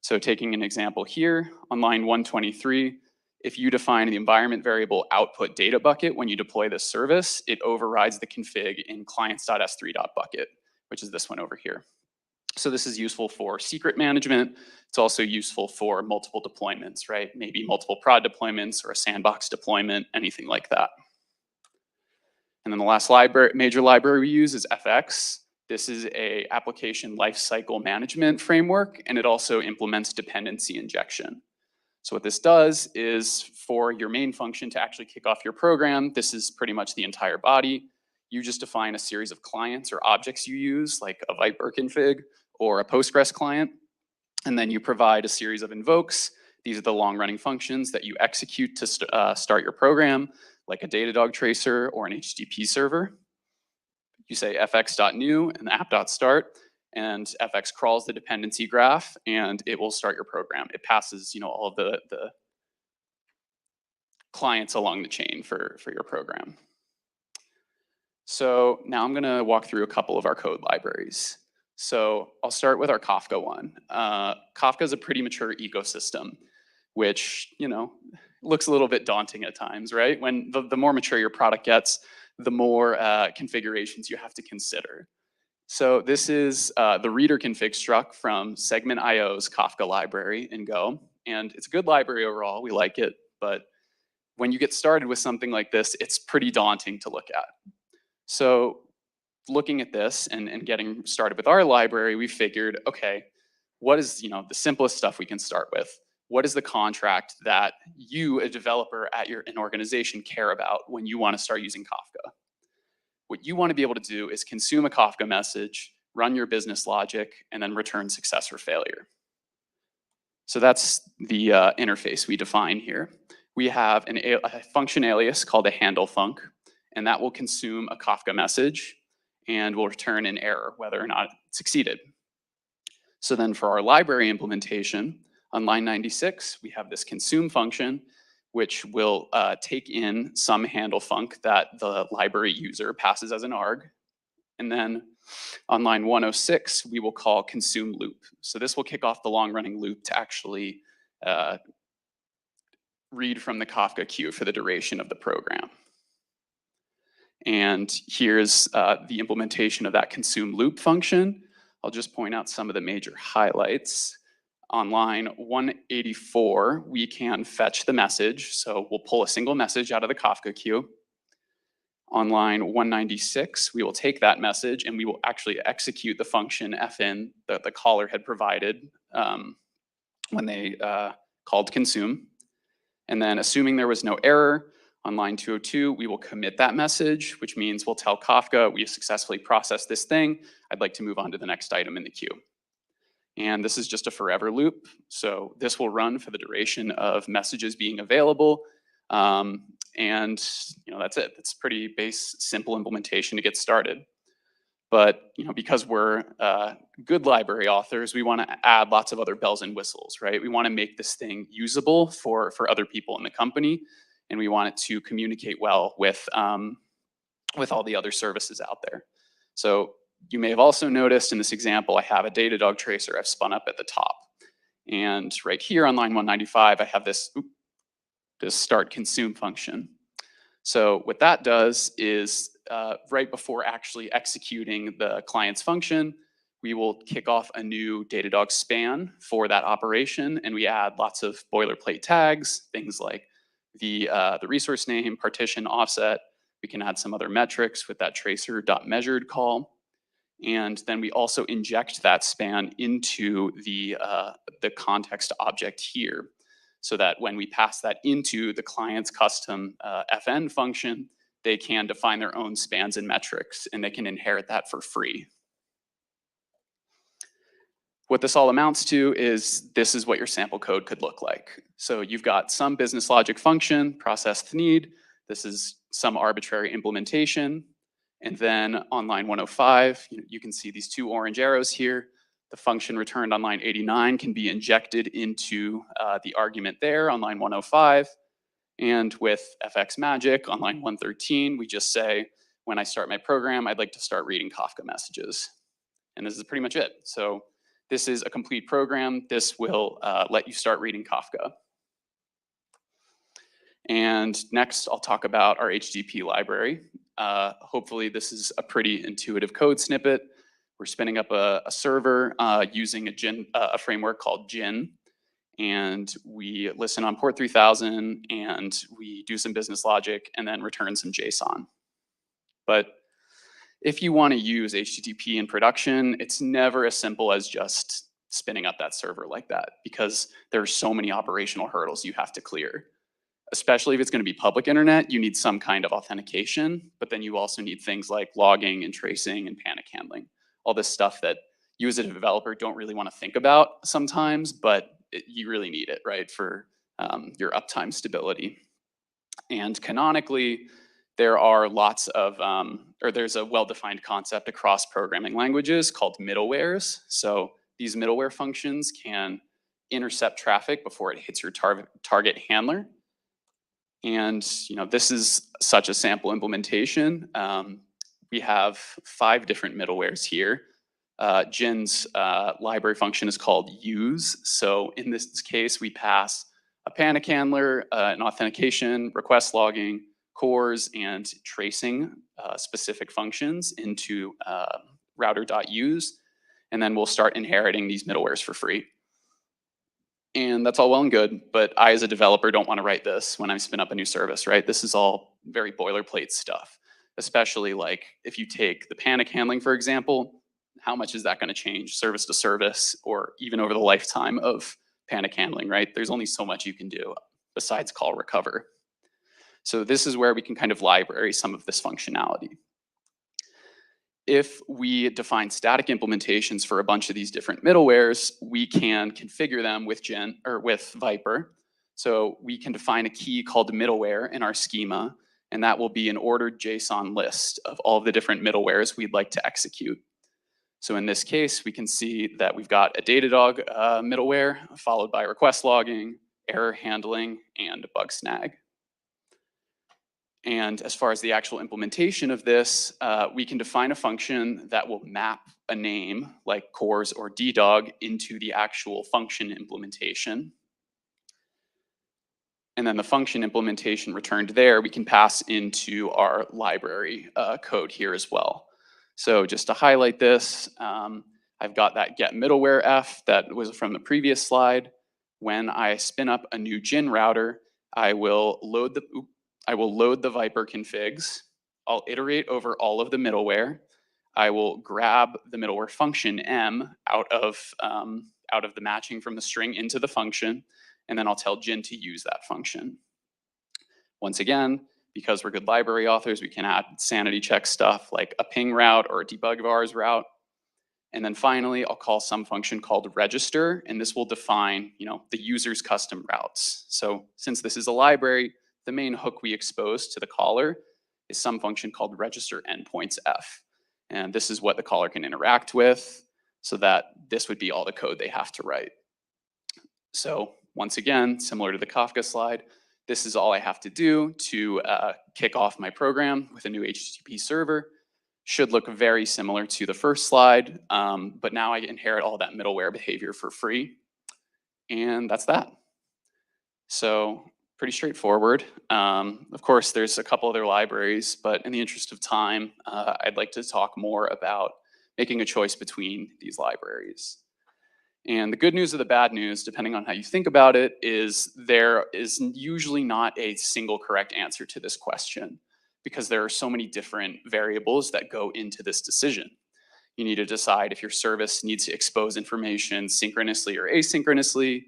So taking an example here, on line 123, if you define the environment variable output data bucket when you deploy this service, it overrides the config in clients.s3.bucket, which is this one over here. So this is useful for secret management. It's also useful for multiple deployments, right? Maybe multiple prod deployments or a sandbox deployment, anything like that. And then the last major library we use is FX. This is a application lifecycle management framework, and it also implements dependency injection. So what this does is for your main function to actually kick off your program, this is pretty much the entire body. You just define a series of clients or objects you use, like a Viper config or a Postgres client, and then you provide a series of invokes. These are the long-running functions that you execute to start your program, like a Datadog tracer or an HTTP server. You say fx.new and the app.start, and FX crawls the dependency graph, and it will start your program. It passes, all of the clients along the chain for your program. So now I'm gonna walk through a couple of our code libraries. So I'll start with our Kafka one. Kafka is a pretty mature ecosystem, which, looks a little bit daunting at times, right? When the more mature your product gets, the more configurations you have to consider. So this is the reader config struct from Segment.io's Kafka library in Go. And it's a good library overall, we like it, but when you get started with something like this, it's pretty daunting to look at. So looking at this and getting started with our library, we figured, okay, what is the simplest stuff we can start with? What is the contract that you, a developer at an organization, care about when you want to start using Kafka? What you want to be able to do is consume a Kafka message, run your business logic, and then return success or failure. So that's the interface we define here. We have a function alias called a handle func, and that will consume a Kafka message and will return an error, whether or not it succeeded. So then for our library implementation, on line 96, we have this consume function, which will take in some handle func that the library user passes as an arg. And then on line 106, we will call consume loop. So this will kick off the long-running loop to actually read from the Kafka queue for the duration of the program. And here's the implementation of that consume loop function. I'll just point out some of the major highlights. On line 184, we can fetch the message. So we'll pull a single message out of the Kafka queue. On line 196, we will take that message and we will actually execute the function fin that the caller had provided when they called consume. And then assuming there was no error, on line 202, we will commit that message, which means we'll tell Kafka, we successfully processed this thing. I'd like to move on to the next item in the queue. And this is just a forever loop. So this will run for the duration of messages being available. And that's it. It's pretty simple implementation to get started. But because we're good library authors, we want to add lots of other bells and whistles, right? We want to make this thing usable for other people in the company, and we want it to communicate well with all the other services out there. So you may have also noticed in this example, I have a Datadog tracer I've spun up at the top. And right here on line 195, I have this start consume function. So what that does is right before actually executing the client's function, we will kick off a new Datadog span for that operation, and we add lots of boilerplate tags, things like the resource name, partition, offset. We can add some other metrics with that tracer.measured call. And then we also inject that span into the context object here, so that when we pass that into the client's custom FN function, they can define their own spans and metrics, and they can inherit that for free. What this all amounts to is this is what your sample code could look like. So you've got some business logic function, processed need. This is some arbitrary implementation. And then on line 105, you can see these two orange arrows here. The function returned on line 89 can be injected into the argument there on line 105. And with FX magic on line 113, we just say, when I start my program, I'd like to start reading Kafka messages. And this is pretty much it. So this is a complete program. This will let you start reading Kafka. And next, I'll talk about our HTTP library. Hopefully, this is a pretty intuitive code snippet. We're spinning up a server using a framework called Gin. And we listen on port 3000, and we do some business logic, and then return some JSON. But if you want to use HTTP in production, it's never as simple as just spinning up that server like that, because there are so many operational hurdles you have to clear. Especially if it's going to be public internet, you need some kind of authentication, but then you also need things like logging and tracing and panic handling. All this stuff that you as a developer don't really want to think about sometimes, but you really need it, right, for your uptime stability. And canonically, there are lots of, or there's a well-defined concept across programming languages called middlewares. So these middleware functions can intercept traffic before it hits your target handler. And this is such a sample implementation. We have 5 different middlewares here. Gin's library function is called use. So in this case, we pass a panic handler, an authentication, request logging, cores, and tracing specific functions into router.use. And then we'll start inheriting these middlewares for free. And that's all well and good, but I as a developer don't want to write this when I spin up a new service, right? This is all very boilerplate stuff, especially like if you take the panic handling, for example, how much is that going to change service to service or even over the lifetime of panic handling, right? There's only so much you can do besides call recover. So this is where we can kind of library some of this functionality. If we define static implementations for a bunch of these different middlewares, we can configure them with Viper. So we can define a key called middleware in our schema, and that will be an ordered JSON list of all of the different middlewares we'd like to execute. So in this case, we can see that we've got a Datadog middleware followed by request logging, error handling, and bug snag. And as far as the actual implementation of this, we can define a function that will map a name like cores or ddog into the actual function implementation. And then the function implementation returned there, we can pass into our library code here as well. So just to highlight this, I've got that get middleware f that was from the previous slide. When I spin up a new Gin router, I will load the Viper configs. I'll iterate over all of the middleware. I will grab the middleware function m out of the matching from the string into the function, and then I'll tell Gin to use that function. Once again, because we're good library authors, we can add sanity check stuff like a ping route or a debug vars route. And then finally, I'll call some function called register, and this will define, the user's custom routes. So since this is a library, the main hook we expose to the caller is some function called register endpoints f. And this is what the caller can interact with, so that this would be all the code they have to write. So once again, similar to the Kafka slide, this is all I have to do to kick off my program with a new HTTP server. Should look very similar to the first slide, but now I inherit all that middleware behavior for free. And that's that. So pretty straightforward. Of course, there's a couple other libraries, but in the interest of time, I'd like to talk more about making a choice between these libraries. And the good news or the bad news, depending on how you think about it, is there is usually not a single correct answer to this question, because there are so many different variables that go into this decision. You need to decide if your service needs to expose information synchronously or asynchronously.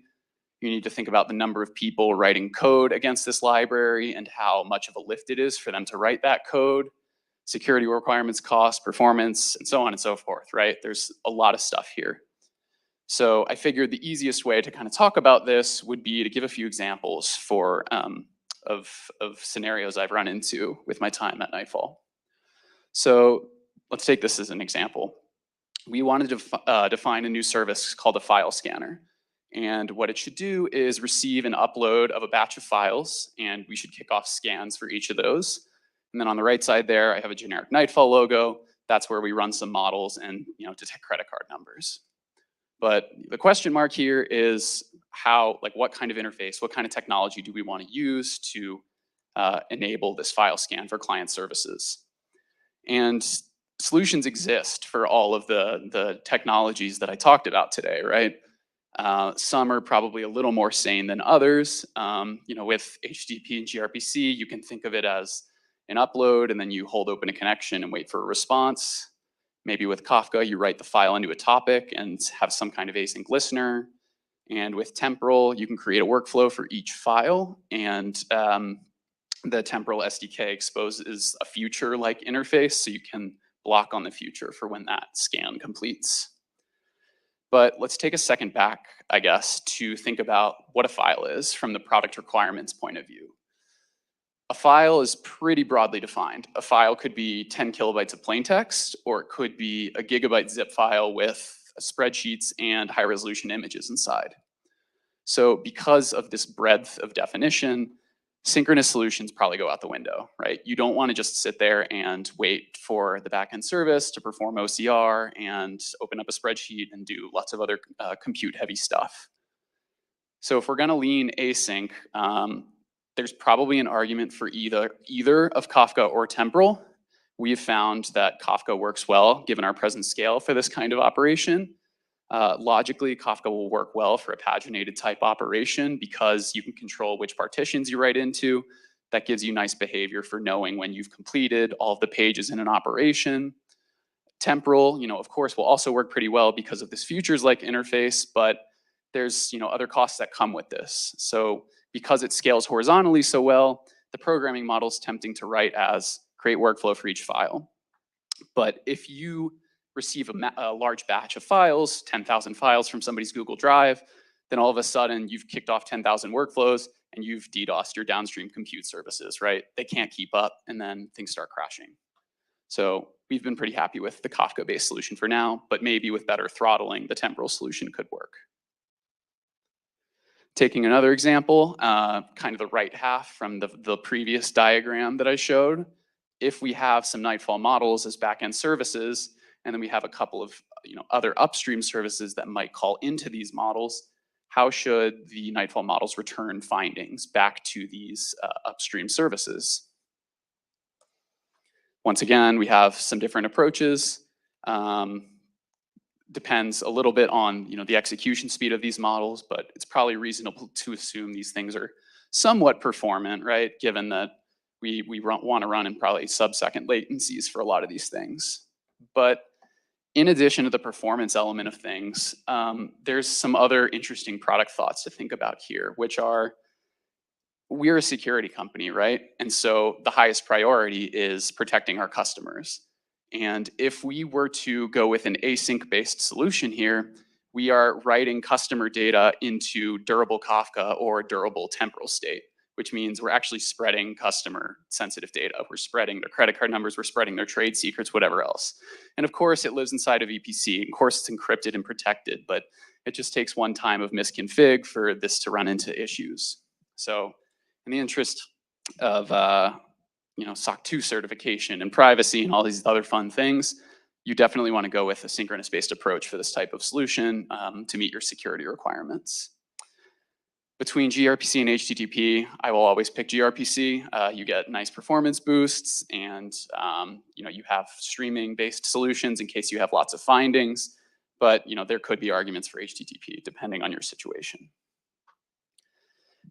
You need to think about the number of people writing code against this library and how much of a lift it is for them to write that code, security requirements, cost, performance, and so on and so forth, right? There's a lot of stuff here. So I figured the easiest way to kind of talk about this would be to give a few examples for of scenarios I've run into with my time at Nightfall. So let's take this as an example. We wanted to define a new service called a file scanner. And what it should do is receive an upload of a batch of files, and we should kick off scans for each of those. And then on the right side there, I have a generic Nightfall logo. That's where we run some models and detect credit card numbers. But the question mark here is what kind of interface, what kind of technology do we want to use to enable this file scan for client services? And solutions exist for all of the technologies that I talked about today, right? Some are probably a little more sane than others. With HTTP and gRPC, you can think of it as an upload, and then you hold open a connection and wait for a response. Maybe with Kafka, you write the file into a topic and have some kind of async listener. And with Temporal, you can create a workflow for each file, and the Temporal SDK exposes a future-like interface, so you can block on the future for when that scan completes. But let's take a second back, I guess, to think about what a file is from the product requirements point of view. A file is pretty broadly defined. A file could be 10 kilobytes of plain text, or it could be a gigabyte zip file with spreadsheets and high-resolution images inside. So because of this breadth of definition, synchronous solutions probably go out the window, right? You don't want to just sit there and wait for the backend service to perform OCR and open up a spreadsheet and do lots of other compute-heavy stuff. So if we're going to lean async, there's probably an argument for either of Kafka or Temporal. We've found that Kafka works well, given our present scale for this kind of operation. Logically, Kafka will work well for a paginated type operation because you can control which partitions you write into. That gives you nice behavior for knowing when you've completed all of the pages in an operation. Temporal, of course, will also work pretty well because of this futures-like interface, but there's other costs that come with this. So because it scales horizontally so well, the programming model is tempting to write as create workflow for each file. But if you receive a large batch of files, 10,000 files from somebody's Google Drive, then all of a sudden you've kicked off 10,000 workflows and you've DDoSed your downstream compute services, right? They can't keep up and then things start crashing. So we've been pretty happy with the Kafka-based solution for now, but maybe with better throttling, the Temporal solution could work. Taking another example, kind of the right half from the previous diagram that I showed, if we have some Nightfall models as backend services, and then we have a couple of other upstream services that might call into these models, how should the Nightfall models return findings back to these upstream services? Once again, we have some different approaches. Depends a little bit on the execution speed of these models, but it's probably reasonable to assume these things are somewhat performant, right? Given that we want to run in probably sub-second latencies for a lot of these things. But in addition to the performance element of things, there's some other interesting product thoughts to think about here, which are, we're a security company, right? And so the highest priority is protecting our customers. And if we were to go with an async-based solution here, we are writing customer data into durable Kafka or durable temporal state, which means we're actually spreading customer sensitive data. We're spreading their credit card numbers, we're spreading their trade secrets, whatever else. And of course, it lives inside of VPC. Of course, it's encrypted and protected, but it just takes one time of misconfig for this to run into issues. So in the interest of SOC 2 certification and privacy and all these other fun things, you definitely want to go with a synchronous-based approach for this type of solution to meet your security requirements. Between gRPC and HTTP, I will always pick gRPC. You get nice performance boosts, and you have streaming-based solutions in case you have lots of findings. But there could be arguments for HTTP depending on your situation.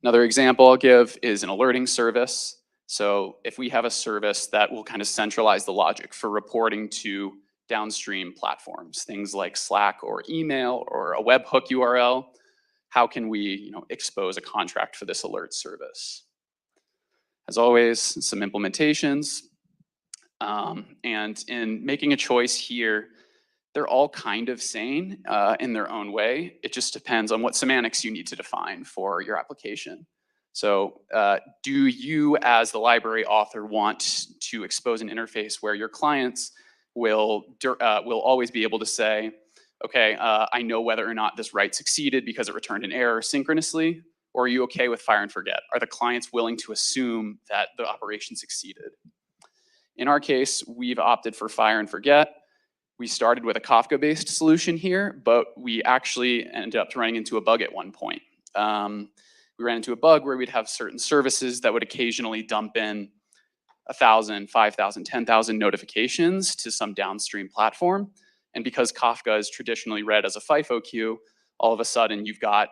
Another example I'll give is an alerting service. So if we have a service that will kind of centralize the logic for reporting to downstream platforms, things like Slack or email or a webhook URL, how can we expose a contract for this alert service? As always, some implementations. And in making a choice here, They're all kind of sane in their own way. It just depends on what semantics you need to define for your application. So do you, as the library author, want to expose an interface where your clients will always be able to say, okay, I know whether or not this write succeeded because it returned an error synchronously? Or are you okay with fire and forget? Are the clients willing to assume that the operation succeeded? In our case, we've opted for fire and forget. We started with a Kafka-based solution here, but we actually ended up running into a bug at one point. We ran into a bug where we'd have certain services that would occasionally dump in 1,000, 5,000, 10,000 notifications to some downstream platform. And because Kafka is traditionally read as a FIFO queue, all of a sudden you've got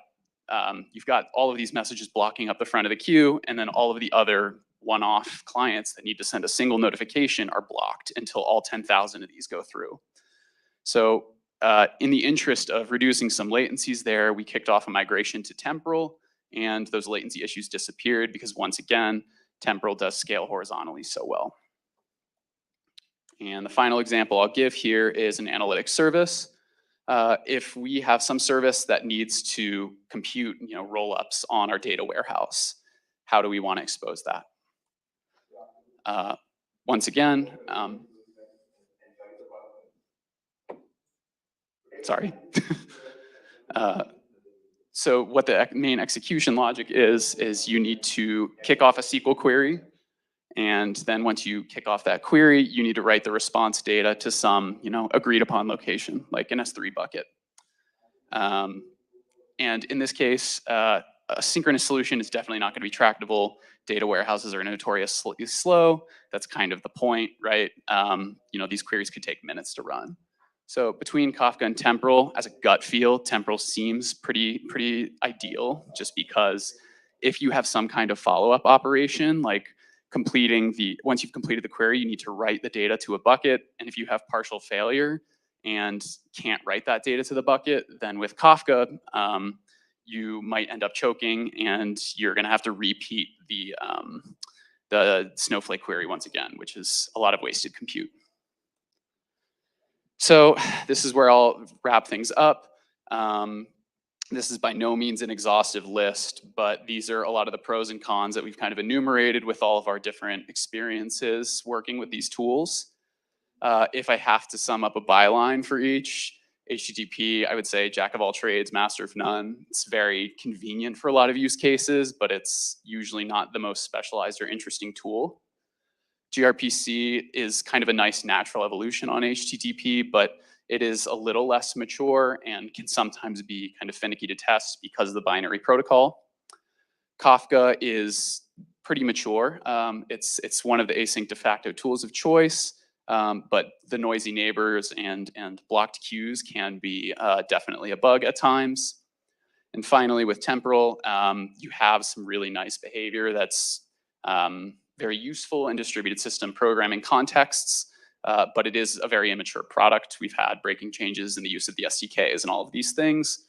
all of these messages blocking up the front of the queue, and then all of the other one-off clients that need to send a single notification are blocked until all 10,000 of these go through. So in the interest of reducing some latencies there, we kicked off a migration to temporal, and those latency issues disappeared because, once again, temporal does scale horizontally so well. And the final example I'll give here is an analytics service. If we have some service that needs to compute, roll-ups on our data warehouse, how do we want to expose that? Once again, sorry. So what the main execution logic is you need to kick off a SQL query. And then once you kick off that query, you need to write the response data to some, agreed upon location, like an S3 bucket. And in this case, a synchronous solution is definitely not going to be tractable. Data warehouses are notoriously slow. That's kind of the point, right? These queries could take minutes to run. So between Kafka and temporal, as a gut feel, temporal seems pretty ideal, just because if you have some kind of follow-up operation, like once you've completed the query, you need to write the data to a bucket. And if you have partial failure and can't write that data to the bucket, then with Kafka, you might end up choking, and you're going to have to repeat the Snowflake query once again, which is a lot of wasted compute. So this is where I'll wrap things up. This is by no means an exhaustive list, but these are a lot of the pros and cons that we've kind of enumerated with all of our different experiences working with these tools. If I have to sum up a byline for each, HTTP, I would say jack of all trades, master of none. It's very convenient for a lot of use cases, but it's usually not the most specialized or interesting tool. gRPC is kind of a nice natural evolution on HTTP, but it is a little less mature and can sometimes be kind of finicky to test because of the binary protocol. Kafka is pretty mature. It's one of the async de facto tools of choice, but the noisy neighbors and blocked queues can be definitely a bug at times. And finally, with temporal, you have some really nice behavior that's very useful in distributed system programming contexts, but it is a very immature product. We've had breaking changes in the use of the SDKs and all of these things.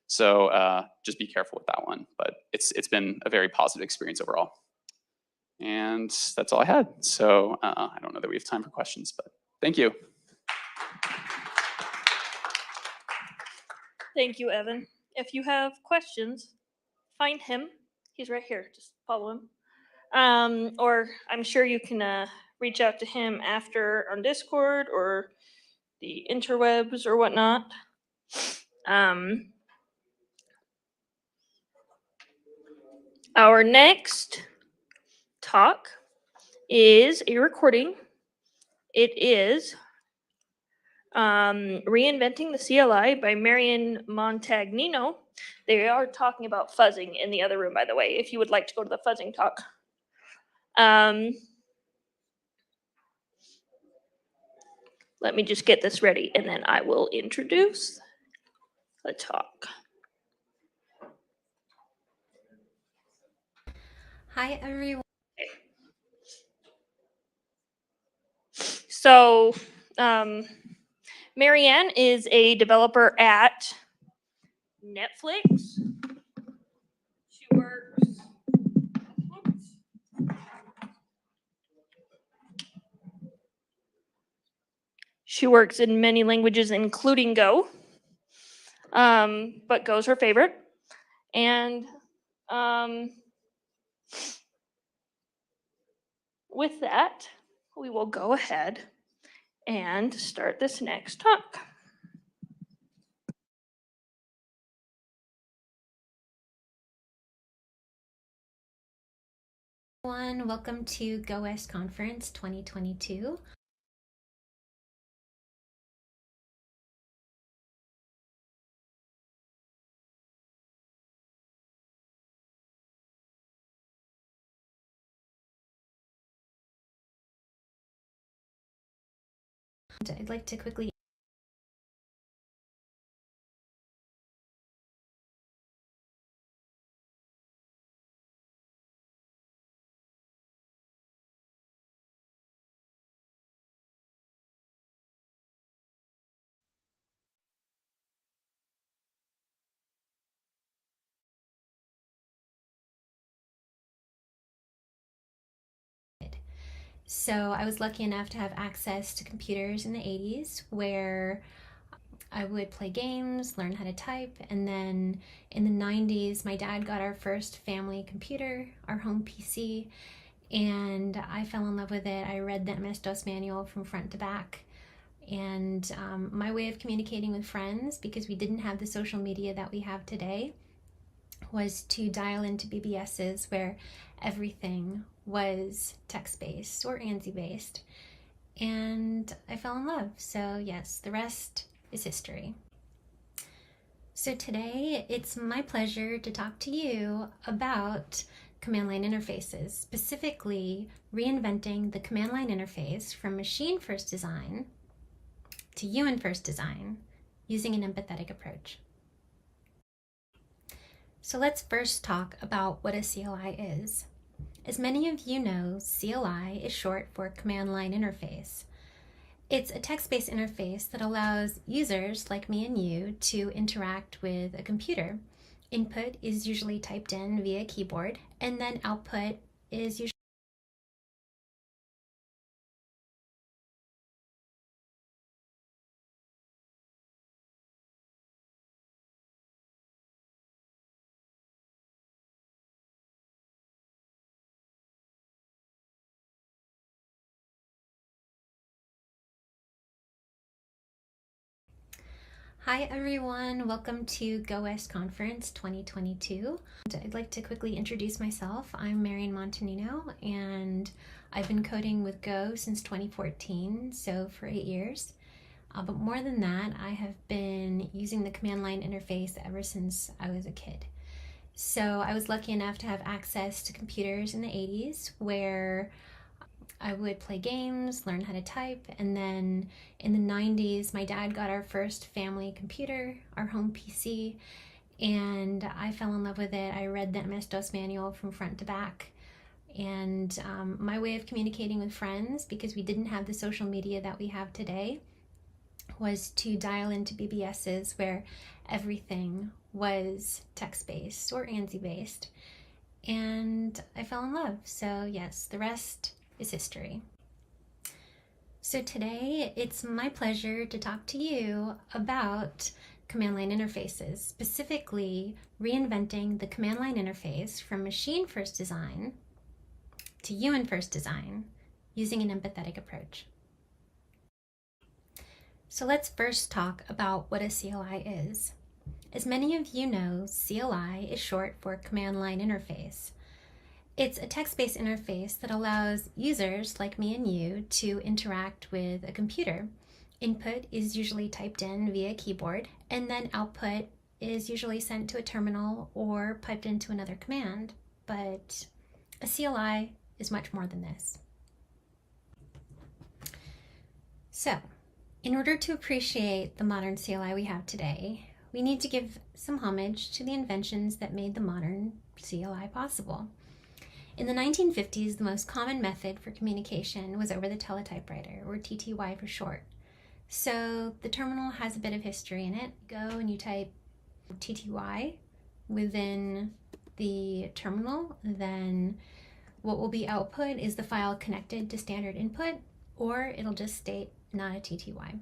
So just be careful with that one, but it's been a very positive experience overall. And that's all I had. So I don't know that we have time for questions, but thank you. Thank you, Evan. If you have questions, find him. He's right here. Just follow him. Or I'm sure you can reach out to him after on Discord or the interwebs or whatnot. Our next talk is a recording. It is Reinventing the CLI by Marian Montagnino. They are talking about fuzzing in the other room, by the way, if you would like to go to the fuzzing talk. Let me just get this ready, and then I will introduce the talk. Hi, everyone. So, Marianne is a developer at Netflix. She works in many languages, including Go, but Go's her favorite. And with that, we will go ahead and start this next talk. Everyone, welcome to GoWestConf 2022. I'd like to quickly So I was lucky enough to have access to computers in the 80s where I would play games, learn how to type, and then in the 90s, my dad got our first family computer, our home PC, and I fell in love with it. I read the MS-DOS manual from front to back. And my way of communicating with friends, because we didn't have the social media that we have today, was to dial into BBSs where everything was text-based or ANSI-based. And I fell in love. So yes, the rest is history. So today, it's my pleasure to talk to you about command line interfaces, specifically reinventing the command line interface from machine first design to human first design using an empathetic approach. So let's first talk about what a CLI is. As many of you know, CLI is short for Command Line Interface. It's a text-based interface that allows users like me and you to interact with a computer. Input is usually typed in via keyboard, and then output is usually Hi everyone, welcome to GoWestConf 2022. I'd like to quickly introduce myself. I'm Marian Montanino and I've been coding with Go since 2014, so for 8 years. But more than that, I have been using the command line interface ever since I was a kid. So I was lucky enough to have access to computers in the 80s where I would play games, learn how to type, and then in the 90s, my dad got our first family computer, our home PC, and I fell in love with it. I read the MS-DOS manual from front to back. And my way of communicating with friends, because we didn't have the social media that we have today, was to dial into BBSs where everything was text-based or ANSI-based. And I fell in love. So yes, the rest is history. So today, it's my pleasure to talk to you about command line interfaces, specifically reinventing the command line interface from machine first design to human first design using an empathetic approach. So let's first talk about what a CLI is. As many of you know, CLI is short for Command Line Interface. It's a text-based interface that allows users like me and you to interact with a computer. Input is usually typed in via keyboard, and then output is usually sent to a terminal or piped into another command. But a CLI is much more than this. So, in order to appreciate the modern CLI we have today, we need to give some homage to the inventions that made the modern CLI possible. In the 1950s, the most common method for communication was over the teletypewriter, or TTY for short. So the terminal has a bit of history in it. Go and you type TTY within the terminal, then what will be output is the file connected to standard input, or it'll just state not a TTY.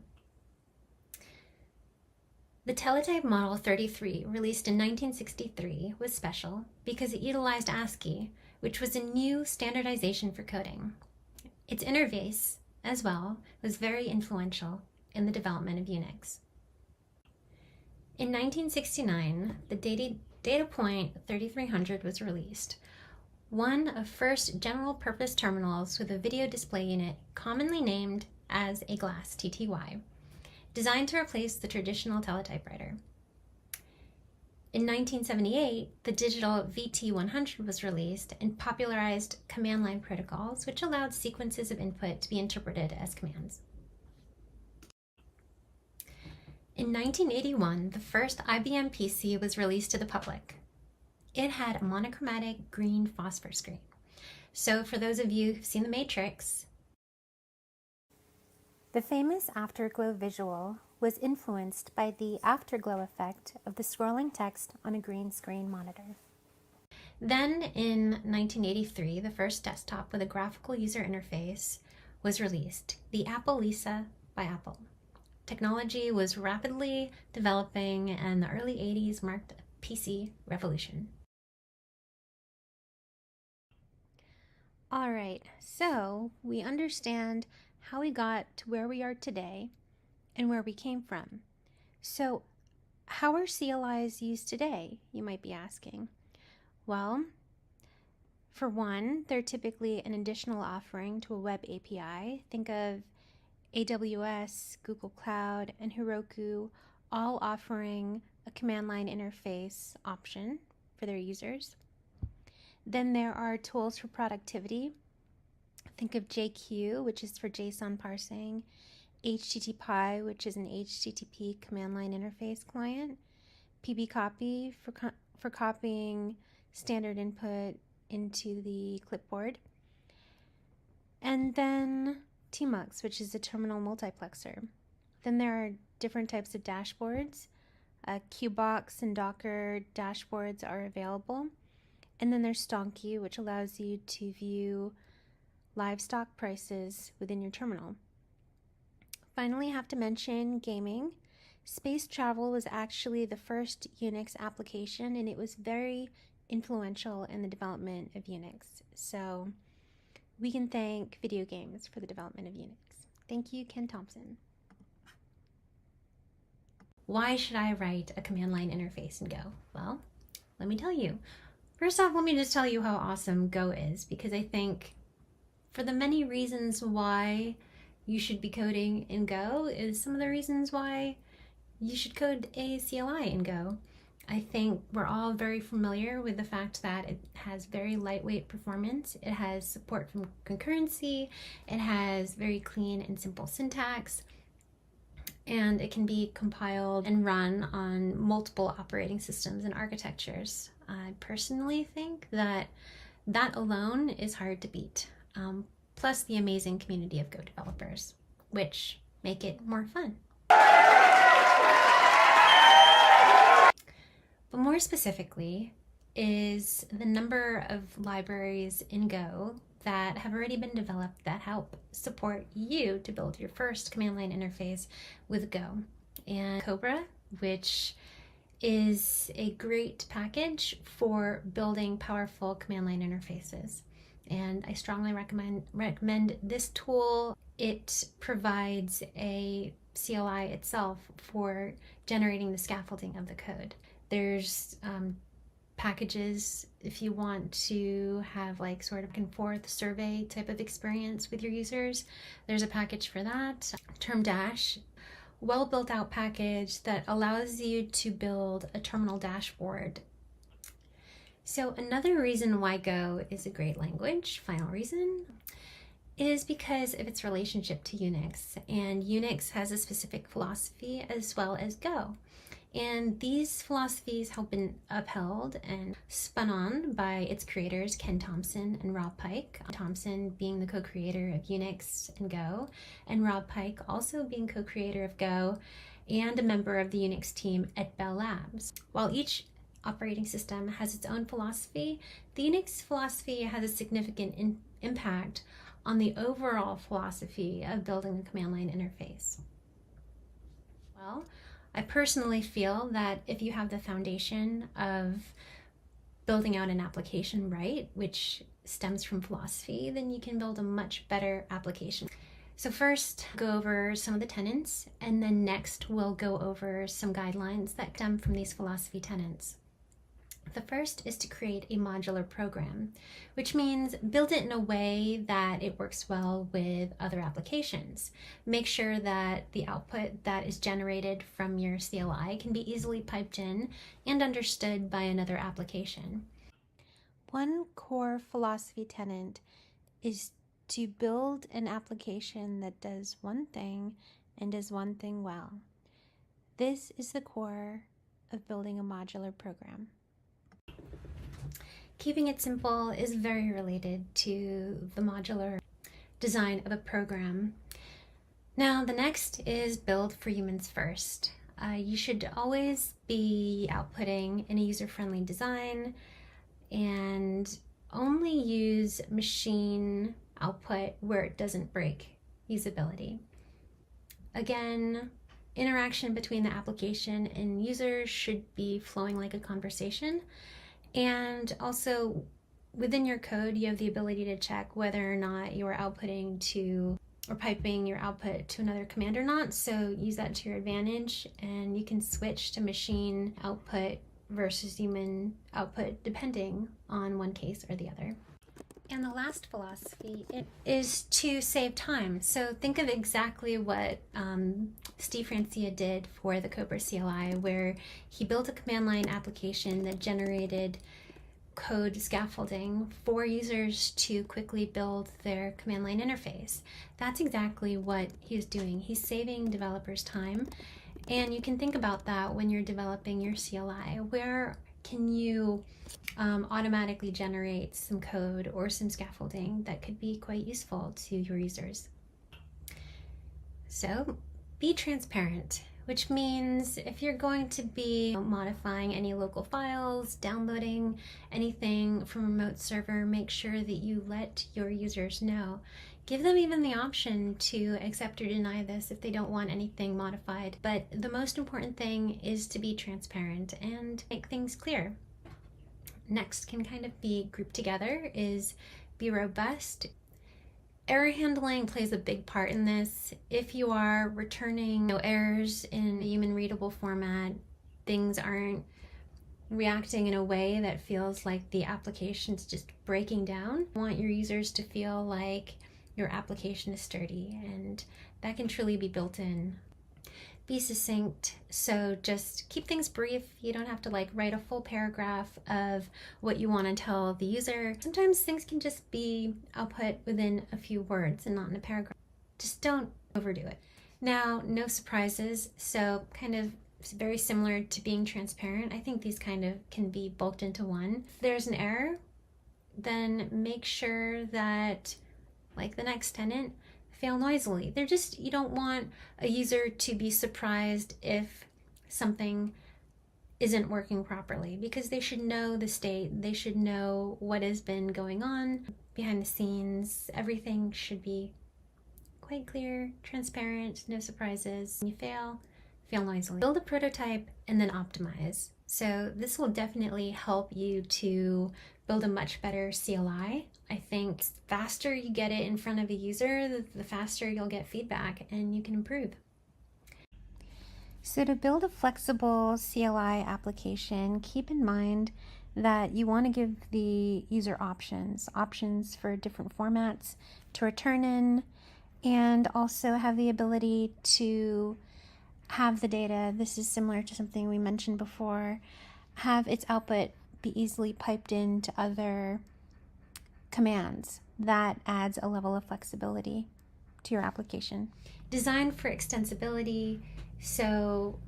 The teletype model 33, released in 1963, was special because it utilized ASCII, which was a new standardization for coding. Its interface, as well, was very influential in the development of Unix. In 1969, the data point 3300 was released, one of first general-purpose terminals with a video display unit commonly named as a glass TTY, designed to replace the traditional teletypewriter. In 1978, the digital VT100 was released and popularized command line protocols, which allowed sequences of input to be interpreted as commands. In 1981, the first IBM PC was released to the public. It had a monochromatic green phosphor screen. So for those of you who've seen The Matrix, the famous afterglow visual was influenced by the afterglow effect of the scrolling text on a green screen monitor. Then in 1983, the first desktop with a graphical user interface was released, the Apple Lisa by Apple. Technology was rapidly developing, and the early 80s marked a PC revolution. All right, so we understand how we got to where we are today and where we came from. So how are CLIs used today, you might be asking? Well, for one, they're typically an additional offering to a web API. Think of AWS, Google Cloud, and Heroku all offering a command line interface option for their users. Then there are tools for productivity. Think of JQ, which is for JSON parsing, HTTPy, which is an HTTP command line interface client, PBCopy for copying standard input into the clipboard, and then TMUX, which is a terminal multiplexer. Then there are different types of dashboards. Qbox and Docker dashboards are available. And then there's Stonky, which allows you to view livestock prices within your terminal. Finally, I have to mention gaming. Space Travel was actually the first Unix application, and it was very influential in the development of Unix. So we can thank video games for the development of Unix. Thank you, Ken Thompson. Why should I write a command line interface in Go? Well, let me tell you. First off, let me just tell you how awesome Go is, because I think for the many reasons why you should be coding in Go is some of the reasons why you should code a CLI in Go. I think we're all very familiar with the fact that it has very lightweight performance, it has support from concurrency, it has very clean and simple syntax, and it can be compiled and run on multiple operating systems and architectures. I personally think that that alone is hard to beat, plus the amazing community of Go developers, which make it more fun. But more specifically is the number of libraries in Go that have already been developed that help support you to build your first command line interface with Go. And Cobra, which is a great package for building powerful command line interfaces. And I strongly recommend this tool. It provides a CLI itself for generating the scaffolding of the code. There's packages if you want to have like sort of back and forth survey type of experience with your users. There's a package for that. Term Dash, well built out package that allows you to build a terminal dashboard. So another reason why Go is a great language, final reason, is because of its relationship to Unix. And Unix has a specific philosophy as well as Go. And these philosophies have been upheld and spun on by its creators, Ken Thompson and Rob Pike. Thompson being the co-creator of Unix and Go, and Rob Pike also being co-creator of Go and a member of the Unix team at Bell Labs. While each operating system has its own philosophy, the Unix philosophy has a significant impact on the overall philosophy of building the command line interface. Well, I personally feel that if you have the foundation of building out an application right, which stems from philosophy, then you can build a much better application. So first, go over some of the tenets, and then next we'll go over some guidelines that stem from these philosophy tenets. The first is to create a modular program, which means build it in a way that it works well with other applications. Make sure that the output that is generated from your CLI can be easily piped in and understood by another application. One core philosophy tenet is to build an application that does one thing and does one thing well. This is the core of building a modular program. Keeping it simple is very related to the modular design of a program. Now, the next is build for humans first. You should always be outputting in a user-friendly design and only use machine output where it doesn't break usability. Again, interaction between the application and users should be flowing like a conversation. And also within your code, you have the ability to check whether or not you are outputting to or piping your output to another command or not. So use that to your advantage, and you can switch to machine output versus human output depending on one case or the other. And the last philosophy is to save time. So think of exactly what Steve Francia did for the Cobra CLI, where he built a command line application that generated code scaffolding for users to quickly build their command line interface. That's exactly what he's doing. He's saving developers time. And you can think about that when you're developing your CLI. Where can you automatically generate some code or some scaffolding that could be quite useful to your users? So be transparent, which means if you're going to be modifying any local files, downloading anything from a remote server, make sure that you let your users know. Give them even the option to accept or deny this if they don't want anything modified. But the most important thing is to be transparent and make things clear. Next can kind of be grouped together is be robust. Error handling plays a big part in this. If you are returning errors in a human readable format, things aren't reacting in a way that feels like the application's just breaking down. You want your users to feel like your application is sturdy, and that can truly be built in. Be succinct, so just keep things brief. You don't have to write a full paragraph of what you want to tell the user. Sometimes things can just be output within a few words and not in a paragraph. Just don't overdo it. Now, no surprises, so kind of very similar to being transparent. I think these kind of can be bulked into one. If there's an error, then make sure that, like the next tenant, fail noisily. You don't want a user to be surprised if something isn't working properly, because they should know the state, they should know what has been going on behind the scenes. Everything should be quite clear, transparent, no surprises. When you fail noisily. Build a prototype and then optimize. So this will definitely help you to build a much better CLI. I think the faster you get it in front of a user, the faster you'll get feedback and you can improve. So to build a flexible CLI application, keep in mind that you want to give the user options for different formats to return in, and also have the ability to have the data, this is similar to something we mentioned before, have its output be easily piped into other commands. That adds a level of flexibility to your application. Designed for extensibility, so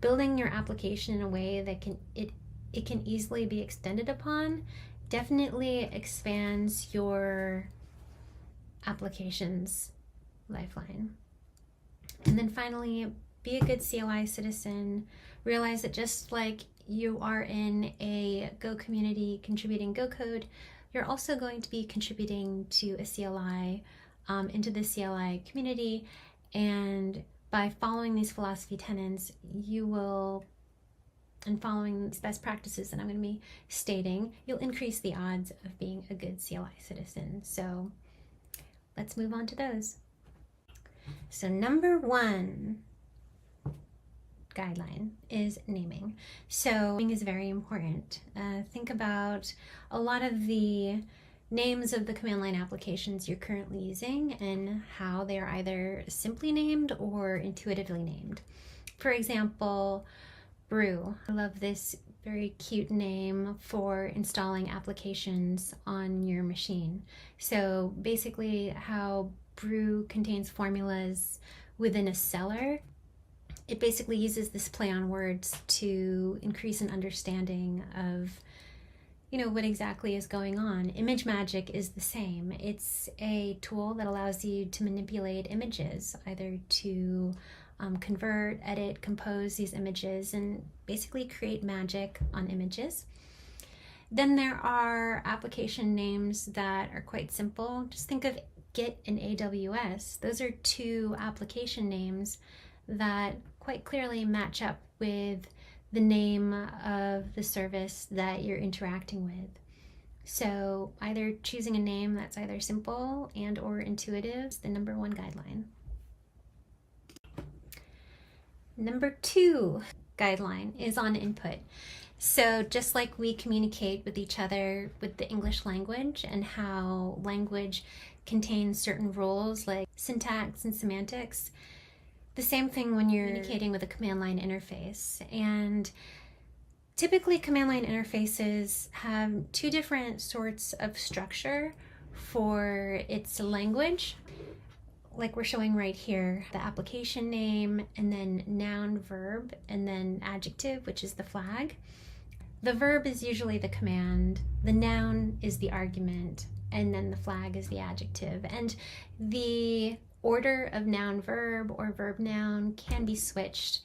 building your application in a way that it can easily be extended upon definitely expands your application's lifeline. And then finally, be a good CLI citizen. Realize that just like you are in a Go community contributing Go code, you're also going to be contributing to a CLI, into the CLI community, and by following these philosophy tenets, you will, and following these best practices that I'm going to be stating, you'll increase the odds of being a good CLI citizen. So let's move on to those. So number 1 guideline is naming. So naming is very important. Think about a lot of the names of the command line applications you're currently using and how they are either simply named or intuitively named. For example, Brew. I love this very cute name for installing applications on your machine. So basically how Brew contains formulas within a seller, it basically uses this play on words to increase an understanding of, you know, what exactly is going on. ImageMagick is the same. It's a tool that allows you to manipulate images, either to convert, edit, compose these images, and basically create magic on images. Then there are application names that are quite simple. Just think of Git and AWS. Those are 2 application names that quite clearly match up with the name of the service that you're interacting with. So either choosing a name that's either simple and or intuitive is the number 1 guideline. Number 2 guideline is on input. So just like we communicate with each other with the English language and how language contains certain rules like syntax and semantics, the same thing when you're communicating with a command line interface. And typically command line interfaces have 2 different sorts of structure for its language, like we're showing right here, the application name, and then noun, verb, and then adjective, which is the flag. The verb is usually the command, the noun is the argument, and then the flag is the adjective. And the order of noun verb or verb noun can be switched.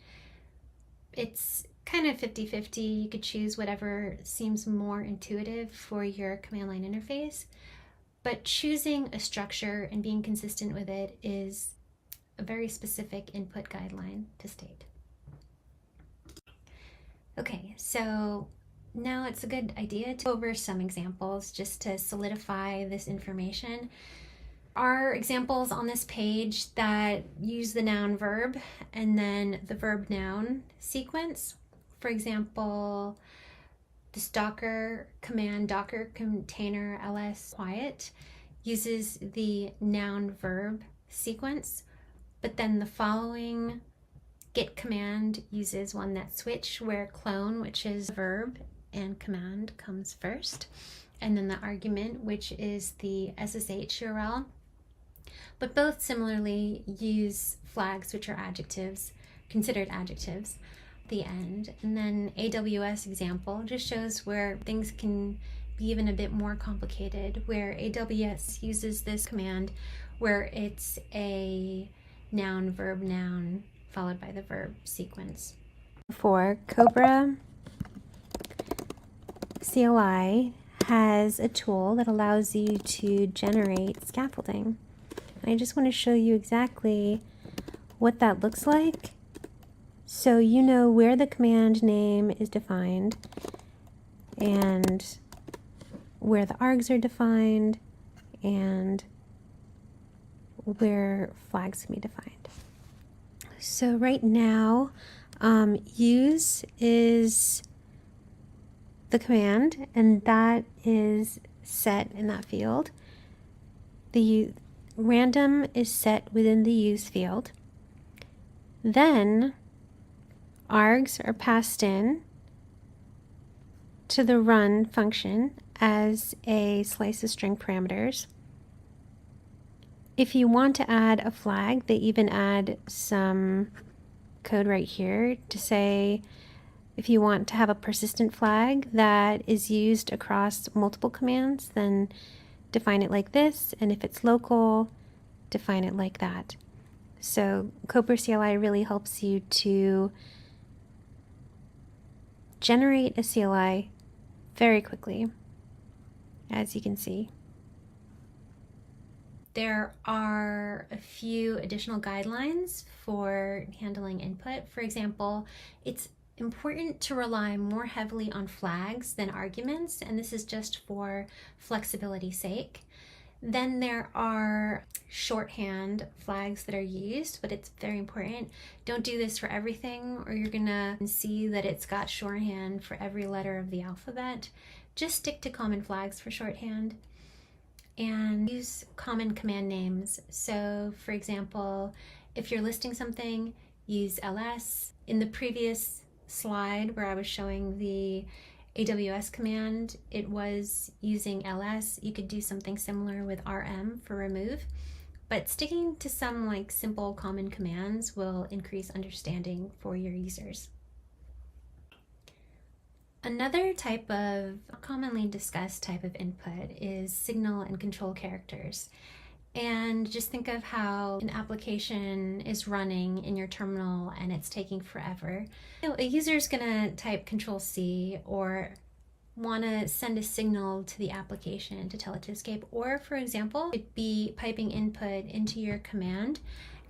It's kind of 50-50. You could choose whatever seems more intuitive for your command line interface, but choosing a structure and being consistent with it is a very specific input guideline to state. Okay, so now it's a good idea to go over some examples just to solidify this information. Are examples on this page that use the noun verb and then the verb noun sequence. For example, this Docker command, Docker container ls quiet, uses the noun verb sequence, but then the following git command uses one that switch, where clone, which is verb, and command comes first, and then the argument, which is the SSH URL. But both similarly use flags, which are adjectives, considered adjectives, at the end. And then AWS example just shows where things can be even a bit more complicated, where AWS uses this command where it's a noun, verb, noun, followed by the verb sequence. For Cobra CLI has a tool that allows you to generate scaffolding. I just want to show you exactly what that looks like, so you know where the command name is defined and where the args are defined and where flags can be defined. So right now, use is the command, and that is set in that field. The random is set within the use field. Then args are passed in to the run function as a slice of string parameters. If you want to add a flag, they even add some code right here to say if you want to have a persistent flag that is used across multiple commands, then define it like this, and if it's local, define it like that. So Cobra CLI really helps you to generate a CLI very quickly, as you can see. There are a few additional guidelines for handling input. For example, it's important to rely more heavily on flags than arguments, and this is just for flexibility's sake. Then there are shorthand flags that are used, but it's very important. Don't do this for everything, or you're gonna see that it's got shorthand for every letter of the alphabet. Just stick to common flags for shorthand. And use common command names. So for example, if you're listing something, use ls. In the previous slide where I was showing the AWS command, it was using ls. You could do something similar with rm for remove, but sticking to some like simple common commands will increase understanding for your users. Another type of commonly discussed type of input is signal and control characters. And just think of how an application is running in your terminal and it's taking forever. So a user is going to type Control-C or want to send a signal to the application to tell it to escape. Or for example, it'd be piping input into your command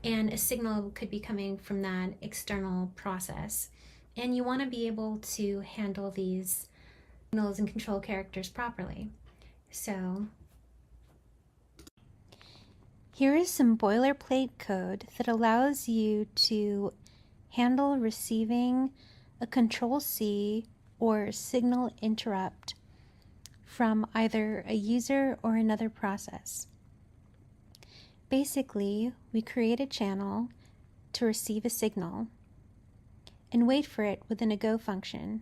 and a signal could be coming from that external process. And you want to be able to handle these signals and control characters properly. So here is some boilerplate code that allows you to handle receiving a Control-C or signal interrupt from either a user or another process. Basically, we create a channel to receive a signal and wait for it within a Go function.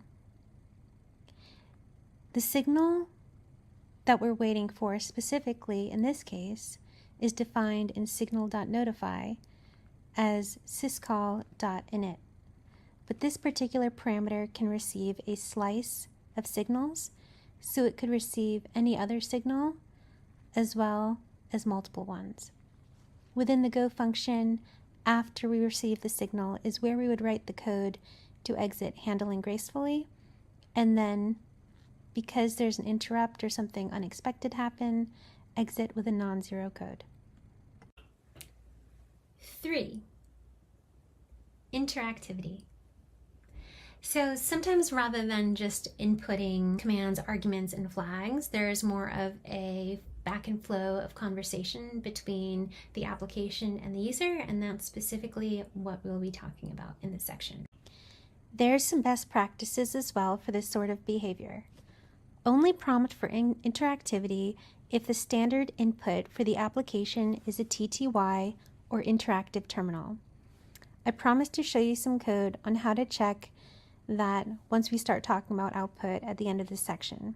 The signal that we're waiting for specifically in this case is defined in signal.notify as syscall.init. But this particular parameter can receive a slice of signals, so it could receive any other signal as well as multiple ones. Within the Go function, after we receive the signal is where we would write the code to exit handling gracefully, and then because there's an interrupt or something unexpected happen, exit with a non-zero code. 3. Interactivity. So sometimes rather than just inputting commands, arguments, and flags, there's more of a back and flow of conversation between the application and the user, and that's specifically what we'll be talking about in this section. There's some best practices as well for this sort of behavior. Only prompt for interactivity if the standard input for the application is a TTY or interactive terminal. I promise to show you some code on how to check that once we start talking about output at the end of this section.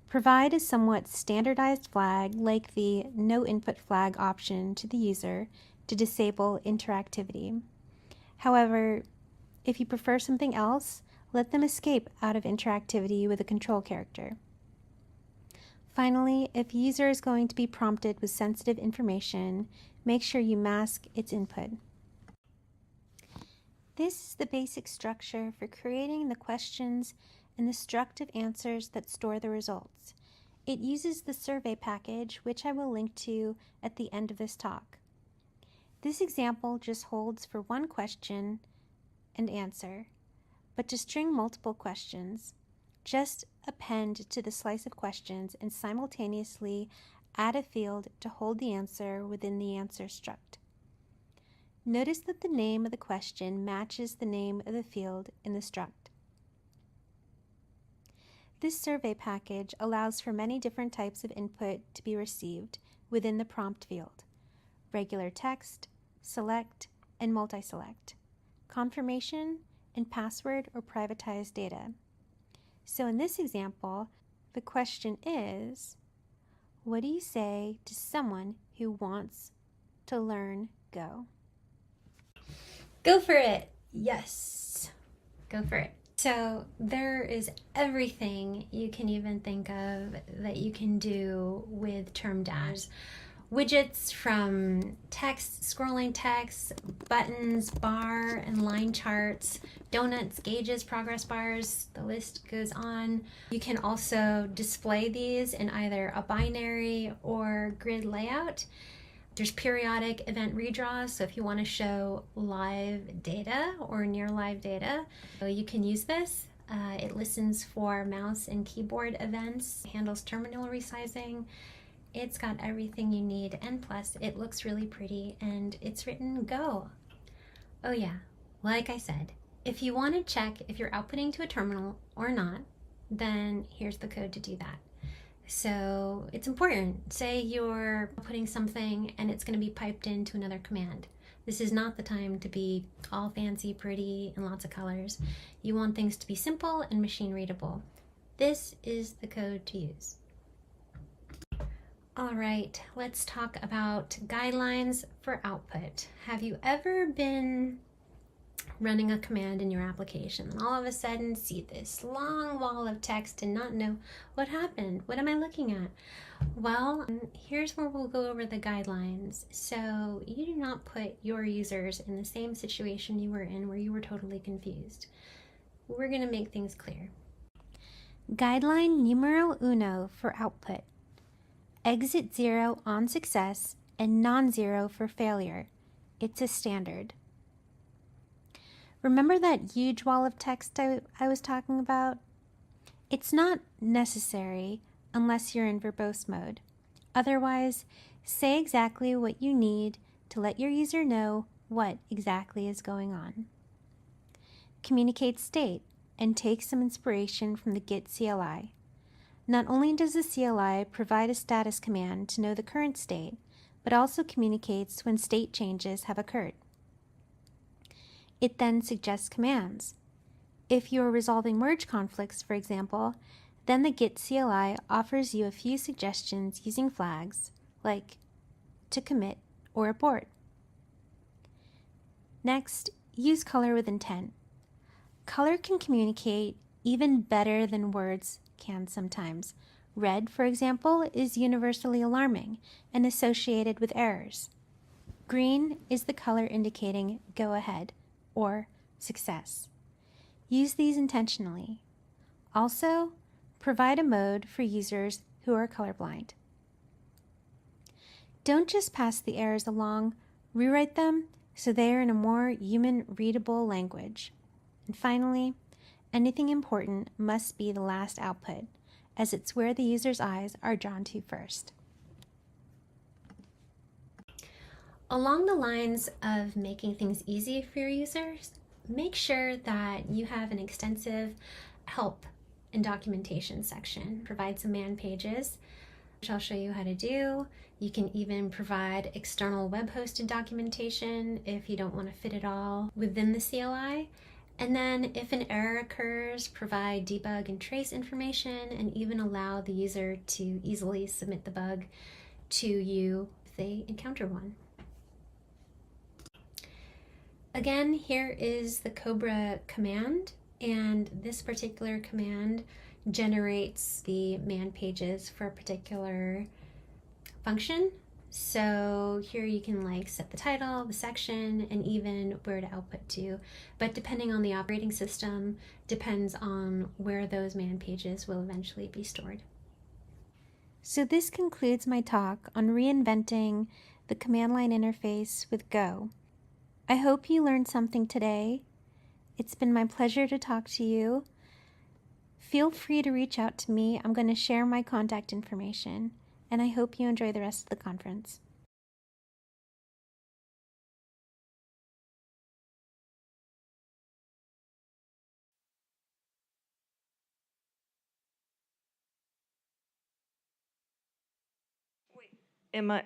Provide a somewhat standardized flag like the no input flag option to the user to disable interactivity. However, if you prefer something else, let them escape out of interactivity with a control character. Finally, if a user is going to be prompted with sensitive information, make sure you mask its input. This is the basic structure for creating the questions and the structured answers that store the results. It uses the survey package, which I will link to at the end of this talk. This example just holds for one question and answer, but to string multiple questions, just append to the slice of questions and simultaneously add a field to hold the answer within the answer struct. Notice that the name of the question matches the name of the field in the struct. This survey package allows for many different types of input to be received within the prompt field: regular text, select, and multi-select, confirmation, and password or privatized data. So in this example, the question is, what do you say to someone who wants to learn Go? Go for it. Yes. Go for it. So there is everything you can even think of that you can do with term dash. widgets from text, scrolling text, buttons, bar and line charts, donuts, gauges, progress bars, the list goes on. You can also display these in either a binary or grid layout. There's periodic event redraws, so if you want to show live data or near live data, you can use this. It listens for mouse and keyboard events, handles terminal resizing. It's got everything you need, and plus it looks really pretty and it's written Go. Oh yeah, like I said, if you want to check if you're outputting to a terminal or not, then here's the code to do that. So it's important. Say you're putting something and it's going to be piped into another command. This is not the time to be all fancy, pretty, and lots of colors. You want things to be simple and machine readable. This is the code to use. All right, let's talk about guidelines for output. Have you ever been running a command in your application and all of a sudden see this long wall of text and not know what happened? What am I looking at? Well, here's where we'll go over the guidelines. So you do not put your users in the same situation you were in where you were totally confused. We're going to make things clear. Guideline numero uno for output. Exit 0 on success and non-zero for failure. It's a standard. Remember that huge wall of text I was talking about? It's not necessary unless you're in verbose mode. Otherwise, say exactly what you need to let your user know what exactly is going on. Communicate state and take some inspiration from the Git CLI. Not only does the CLI provide a status command to know the current state, but also communicates when state changes have occurred. It then suggests commands. If you are resolving merge conflicts, for example, then the Git CLI offers you a few suggestions using flags, like to commit or abort. Next, use color with intent. Color can communicate even better than words can sometimes. Red, for example, is universally alarming and associated with errors. Green is the color indicating go ahead or success. Use these intentionally. Also, provide a mode for users who are colorblind. Don't just pass the errors along, rewrite them so they are in a more human-readable language. And finally, anything important must be the last output, as it's where the user's eyes are drawn to first. Along the lines of making things easy for your users, make sure that you have an extensive help and documentation section. Provide some man pages, which I'll show you how to do. You can even provide external web-hosted documentation if you don't want to fit it all within the CLI. And then if an error occurs, provide debug and trace information, and even allow the user to easily submit the bug to you if they encounter one. Again, here is the Cobra command, and this particular command generates the man pages for a particular function. So here you can like set the title, the section, and even where to output to. But depending on the operating system, depends on where those man pages will eventually be stored. So this concludes my talk on reinventing the command line interface with Go. I hope you learned something today. It's been my pleasure to talk to you. Feel free to reach out to me. I'm going to share my contact information, and I hope you enjoy the rest of the conference.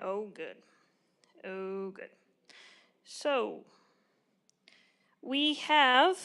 Oh, good. Oh, good. So, we have